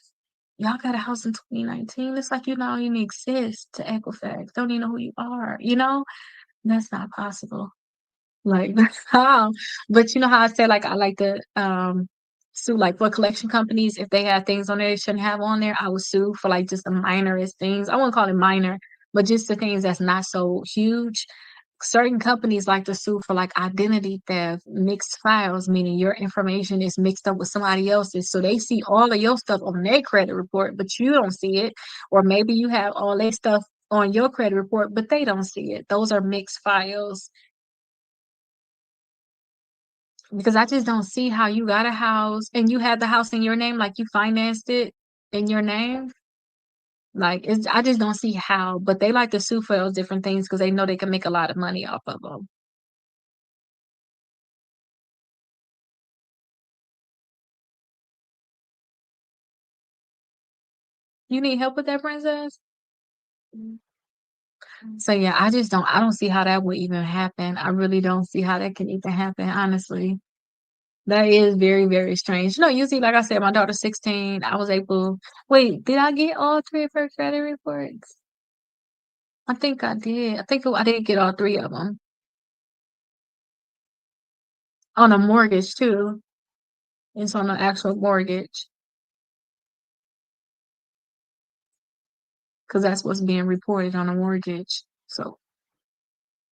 y'all got a house in 2019. It's like you don't even exist to Equifax. Don't even know who you are. You know, that's not possible. Like, that's how. But you know how I said, like, I like to sue like for collection companies if they have things on there they shouldn't have on there. I would sue for like just the minorest things. I wouldn't call it minor, but just the things that's not so huge. Certain companies like to sue for like identity theft, mixed files, meaning your information is mixed up with somebody else's. So they see all of your stuff on their credit report, but you don't see it. Or maybe you have all their stuff on your credit report, but they don't see it. Those are mixed files. Because I just don't see how you got a house and you had the house in your name, like you financed it in your name. Like, it's, I just don't see how. But they like to sue for those different things because they know they can make a lot of money off of them. You need help with that, princess? So yeah, I don't see how that would even happen. I really don't see how that can even happen, honestly. That is very, very strange. No, usually, like I said, my daughter's 16. I was able, wait, did I get all three of her credit reports? I think I did. I did get all three of them on a mortgage too. It's on an actual mortgage because that's what's being reported on a mortgage. So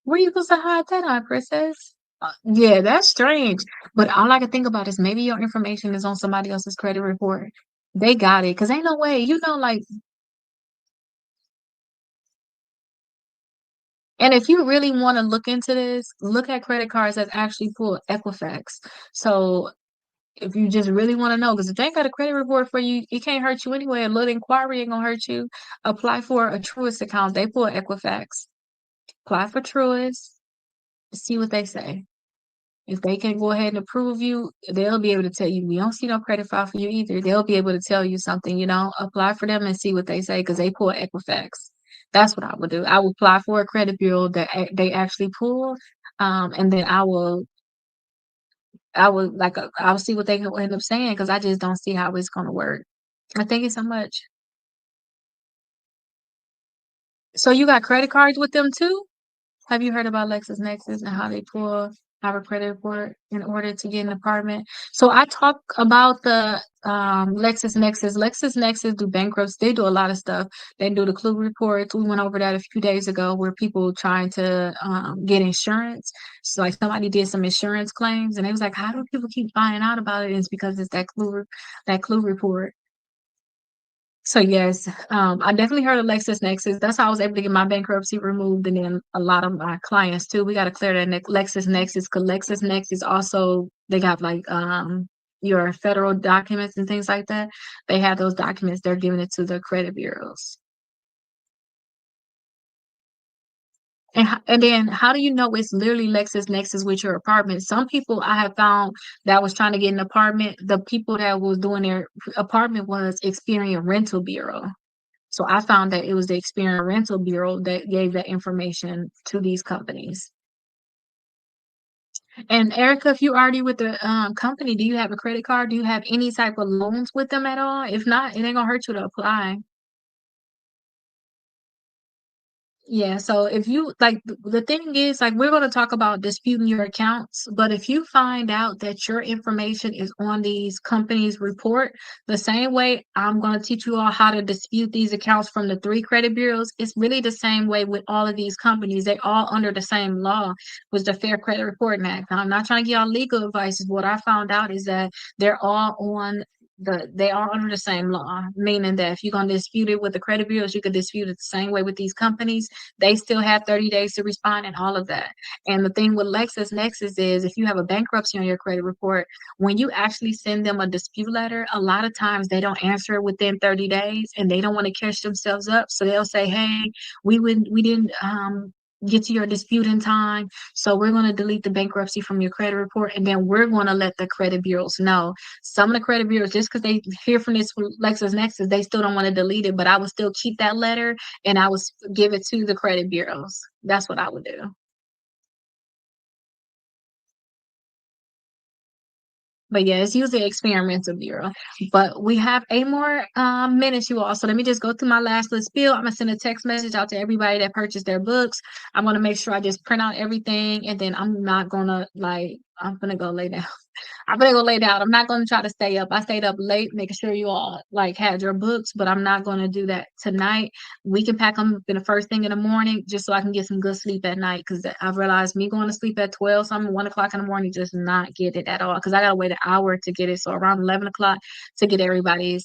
where you supposed to hide that on, princess? Yeah, that's strange. But all I can think about is maybe your information is on somebody else's credit report. They got it because ain't no way, you know, like, and if you really want to look into this, look at credit cards that actually pull Equifax. So if you just really want to know, because if they ain't got a credit report for you, it can't hurt you anyway. A little inquiry ain't gonna hurt you. Apply for a Truist account. They pull Equifax. Apply for Truist. See what they say. If they can go ahead and approve you, they'll be able to tell you. We don't see no credit file for you either. They'll be able to tell you something. You know, apply for them and see what they say because they pull Equifax. That's what I would do. I would apply for a credit bureau that they actually pull, and then I would like I'll see what they can end up saying because I just don't see how it's gonna work. Thank you so much. So you got credit cards with them too? Have you heard about LexisNexis and how they pull our credit report in order to get an apartment? So I talk about the LexisNexis. LexisNexis do bankruptcy. They do a lot of stuff. They do the clue reports. We went over that a few days ago where people trying to get insurance. So like somebody did some insurance claims and they was like, how do people keep finding out about it? And it's because it's that clue report. So yes, I definitely heard of LexisNexis. That's how I was able to get my bankruptcy removed, and then a lot of my clients too. We got to clear that LexisNexis because LexisNexis also they got like your federal documents and things like that. They have those documents. They're giving it to the credit bureaus. And then how do you know it's literally LexisNexis with your apartment? Some people I have found that was trying to get an apartment, the people that was doing their apartment was Experian Rental Bureau. So I found that it was the Experian Rental Bureau that gave that information to these companies. And Erica, if you already with the company, do you have a credit card? Do you have any type of loans with them at all? If not, it ain't gonna hurt you to apply. Yeah, so if you like, the thing is, like, we're going to talk about disputing your accounts, but if you find out that your information is on these companies' report, the same way I'm going to teach you all how to dispute these accounts from the three credit bureaus, it's really the same way with all of these companies. They all under the same law, was the Fair Credit Reporting Act. Now, I'm not trying to give y'all legal advice. What I found out is that they're all on they are under the same law, meaning that if you're going to dispute it with the credit bureaus, you could dispute it the same way with these companies. They still have 30 days to respond and all of that. And the thing with LexisNexis is if you have a bankruptcy on your credit report, when you actually send them a dispute letter, a lot of times they don't answer it within 30 days and they don't want to catch themselves up. So they'll say, hey, we didn't get to your dispute in time. So we're going to delete the bankruptcy from your credit report. And then we're going to let the credit bureaus know. Some of the credit bureaus, just because they hear from this LexisNexis, they still don't want to delete it, but I would still keep that letter and I would give it to the credit bureaus. That's what I would do. But yeah, it's usually experimental bureau. But we have 8 more minutes, you all. So let me just go through my last little spiel. I'm gonna send a text message out to everybody that purchased their books. I'm gonna make sure I just print out everything, and then I'm not gonna like I'm gonna go lay down. I'm gonna go lay down. I'm not gonna try to stay up. I stayed up late making sure you all like had your books, but I'm not gonna do that tonight. We can pack them in the first thing in the morning just so I can get some good sleep at night. Because I've realized me going to sleep at 12 something, 1 o'clock in the morning, just not get it at all. Because I gotta wait an hour to get it. So around 11 o'clock to get everybody's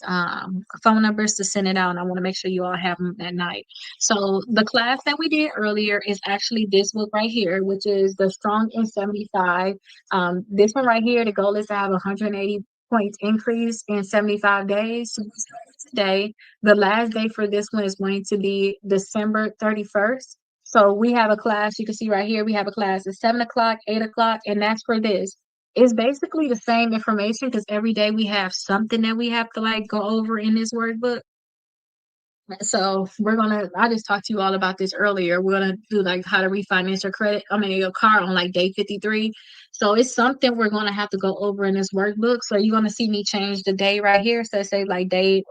phone numbers to send it out. And I want to make sure you all have them at night. So the class that we did earlier is actually this book right here, which is the Strong in 75. This one right here, the goal is to have 180 points increase in 75 days. So today, the last day for this one is going to be December 31st. So we have a class, you can see right here, we have a class at 7 o'clock, 8 o'clock, and that's for this. It's basically the same information because every day we have something that we have to like go over in this workbook. So I just talked to you all about this earlier. We're gonna do like how to refinance your credit, I mean your car on like day 53. So it's something we're gonna have to go over in this workbook. So you're gonna see me change the day right here. So say like day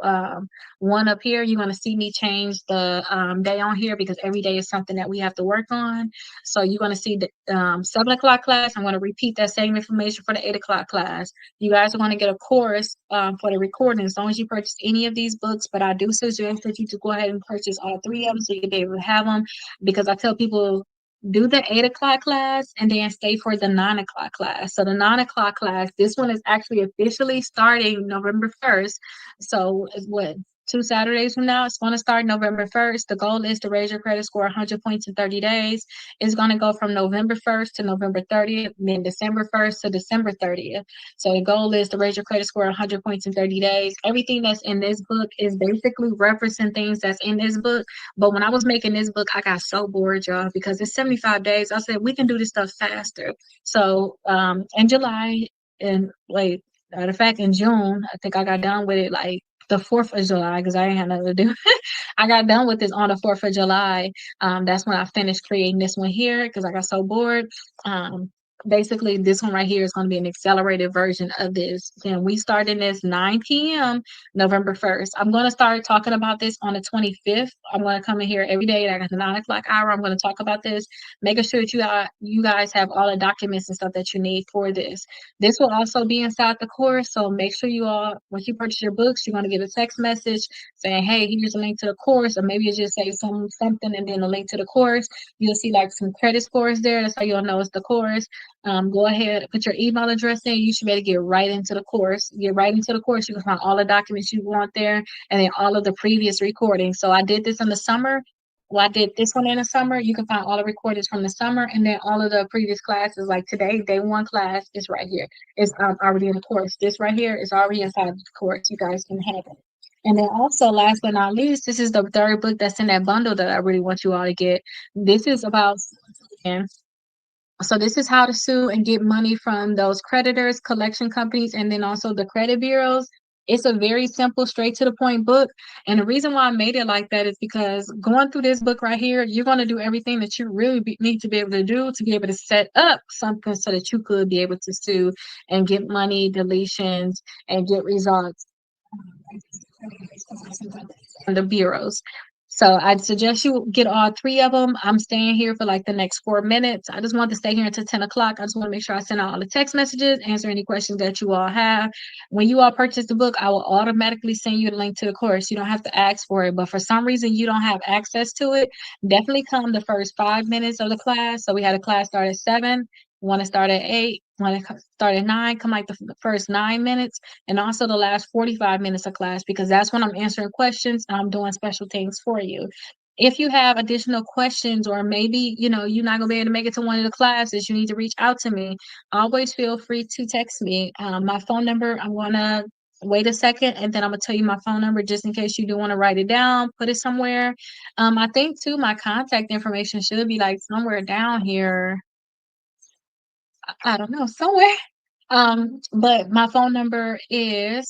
1 up here, you're gonna see me change the day on here because every day is something that we have to work on. So you're gonna see the 7 o'clock class. I'm gonna repeat that same information for the 8 o'clock class. You guys are going to get a course for the recording as long as you purchase any of these books. But I do suggest that you to go ahead and purchase all three of them so you can be able to have them because I tell people do the 8 o'clock class and then stay for the 9 o'clock class. So the 9 o'clock class, this one is actually officially starting November 1st. So it's what? 2 Saturdays from now, it's going to start November 1st. The goal is to raise your credit score 100 points in 30 days. It's going to go from November 1st to November 30th, then December 1st to December 30th. So the goal is to raise your credit score 100 points in 30 days. Everything that's in this book is basically referencing things that's in this book. But when I was making this book, I got so bored, y'all, because it's 75 days. I said, we can do this stuff faster. So in July, and like, matter of fact, in June, I think I got done with it like the 4th of July because I ain't had nothing to do. I got done with this on the 4th of July. That's when I finished creating this one here because I got so bored. Basically, this one right here is going to be an accelerated version of this. Then we start in this 9 p.m. November 1st. I'm going to start talking about this on the 25th. I'm going to come in here every day at the 9 o'clock hour. I'm going to talk about this, making sure that you guys have all the documents and stuff that you need for this. This will also be inside the course. So make sure you all, once you purchase your books, you're going to get a text message saying, hey, here's a link to the course, or maybe you just say something and then a link to the course. You'll see like some credit scores there. That's how you'll know it's the course. Go ahead, put your email address in. You should be able to get right into the course. Get right into the course. You can find all the documents you want there and then all of the previous recordings. So I did this in the summer. Well, I did this one in the summer. You can find all the recordings from the summer and then all of the previous classes. Like today, day 1 class is right here. It's already in the course. This right here is already inside the course. You guys can have it. And then also, last but not least, this is the third book that's in that bundle that I really want you all to get. This is about, and so this is how to sue and get money from those creditors, collection companies, and then also the credit bureaus. It's a very simple, straight to the point book. And the reason why I made it like that is because going through this book right here, you're going to do everything that you really need to be able to do to be able to set up something so that you could be able to sue and get money, deletions, and get results and the bureaus. So I'd suggest you get all three of them. I'm staying here for like the next 4 minutes. I just want to stay here until 10 o'clock. I just want to make sure I send out all the text messages, answer any questions that you all have. When you all purchase the book, I will automatically send you the link to the course. You don't have to ask for it, but for some reason you don't have access to it, definitely come the first 5 minutes of the class. So we had a class start at 7. Want to start at 8, want to start at 9, come like the first 9 minutes, and also the last 45 minutes of class, because that's when I'm answering questions and I'm doing special things for you. If you have additional questions, or maybe you're not gonna be able to make it to one of the classes, you need to reach out to me. Always feel free to text me. My phone number, I'm gonna wait a second and then I'm gonna tell you my phone number just in case you do want to write it down, put it somewhere. I think too my contact information should be like somewhere down here. I don't know, somewhere. But my phone number is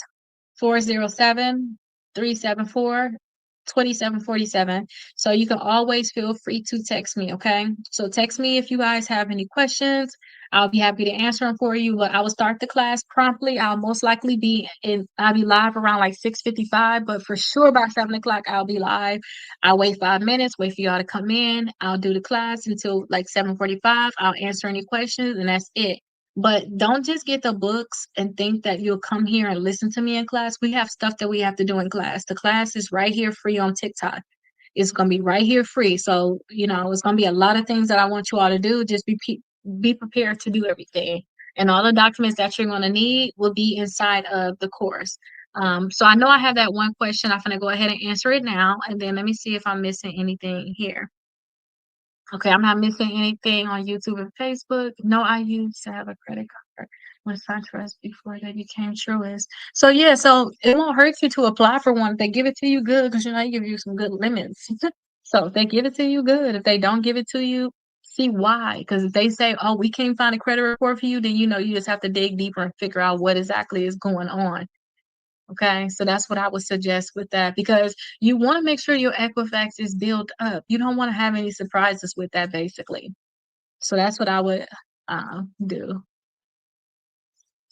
407-374-2747. So you can always feel free to text me, okay? So text me if you guys have any questions. I'll be happy to answer them for you. But I will start the class promptly. I'll be live around like 6:55, but for sure by 7 o'clock I'll be live. I'll wait 5 minutes, wait for y'all to come in. I'll do the class until like 7:45. I'll answer any questions, and that's it. But don't just get the books and think that you'll come here and listen to me in class. We have stuff that we have to do in class. The class is right here free on TikTok. It's going to be right here free. So, it's going to be a lot of things that I want you all to do. Just be prepared to do everything. And all the documents that you're going to need will be inside of the course. So I know I have that one question. I'm going to go ahead and answer it now. And then let me see if I'm missing anything here. Okay, I'm not missing anything on YouTube and Facebook. No, I used to have a credit card when SunTrust before they became Truist. So yeah, so it won't hurt you to apply for one. If they give it to you, good, because they give you some good limits. So if they give it to you, good. If they don't give it to you, see why. Because if they say, "Oh, we can't find a credit report for you," then you just have to dig deeper and figure out what exactly is going on. Okay, so that's what I would suggest with that, because you want to make sure your Equifax is built up. You don't want to have any surprises with that, basically. So that's what I would do.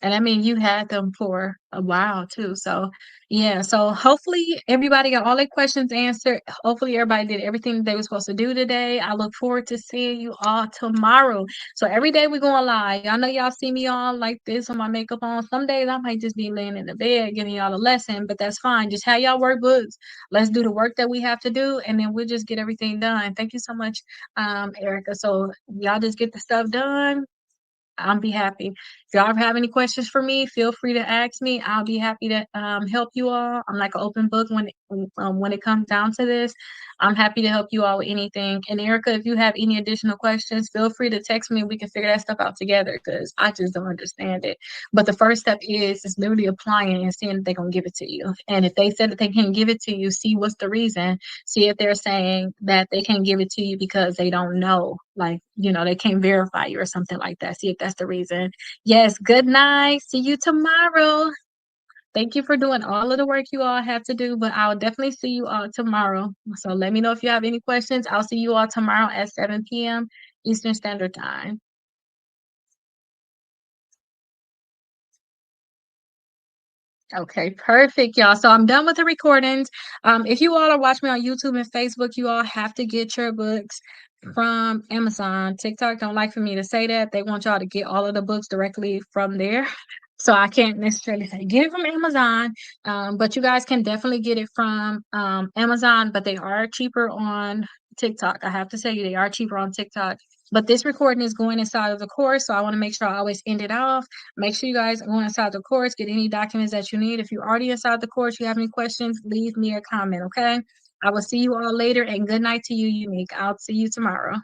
And I mean, you had them for a while too. So, yeah. So, hopefully, everybody got all their questions answered. Hopefully, everybody did everything they were supposed to do today. I look forward to seeing you all tomorrow. So, every day we're going live. I know y'all see me all like this with my makeup on. Some days I might just be laying in the bed giving y'all a lesson, but that's fine. Just have y'all workbooks. Let's do the work that we have to do, and then we'll just get everything done. Thank you so much, Erica. So, y'all just get the stuff done. I'll be happy. If y'all have any questions for me, feel free to ask me. I'll be happy to help you all. I'm like an open book when it comes down to this. I'm happy to help you all with anything. And Erica, if you have any additional questions, feel free to text me. We can figure that stuff out together, because I just don't understand it. But the first step is literally applying and seeing if they're gonna give it to you. And if they said that they can't give it to you, see what's the reason. See if they're saying that they can't give it to you because they don't know, like, they can't verify you or something like that. See if that's the reason. Yes, good night. See you tomorrow. Thank you for doing all of the work you all have to do, but I'll definitely see you all tomorrow. So let me know if you have any questions. I'll see you all tomorrow at 7 p.m. Eastern Standard Time. Okay, perfect, y'all. So I'm done with the recordings. If you all are watching me on YouTube and Facebook, you all have to get your books from Amazon. TikTok don't like for me to say that. They want y'all to get all of the books directly from there. So I can't necessarily say get it from Amazon. But you guys can definitely get it from Amazon, but they are cheaper on TikTok. I have to tell you, they are cheaper on TikTok. But this recording is going inside of the course, so I want to make sure I always end it off. Make sure you guys go inside the course, get any documents that you need. If you're already inside the course, you have any questions, leave me a comment, okay? I will see you all later, and good night to you, Unique. I'll see you tomorrow.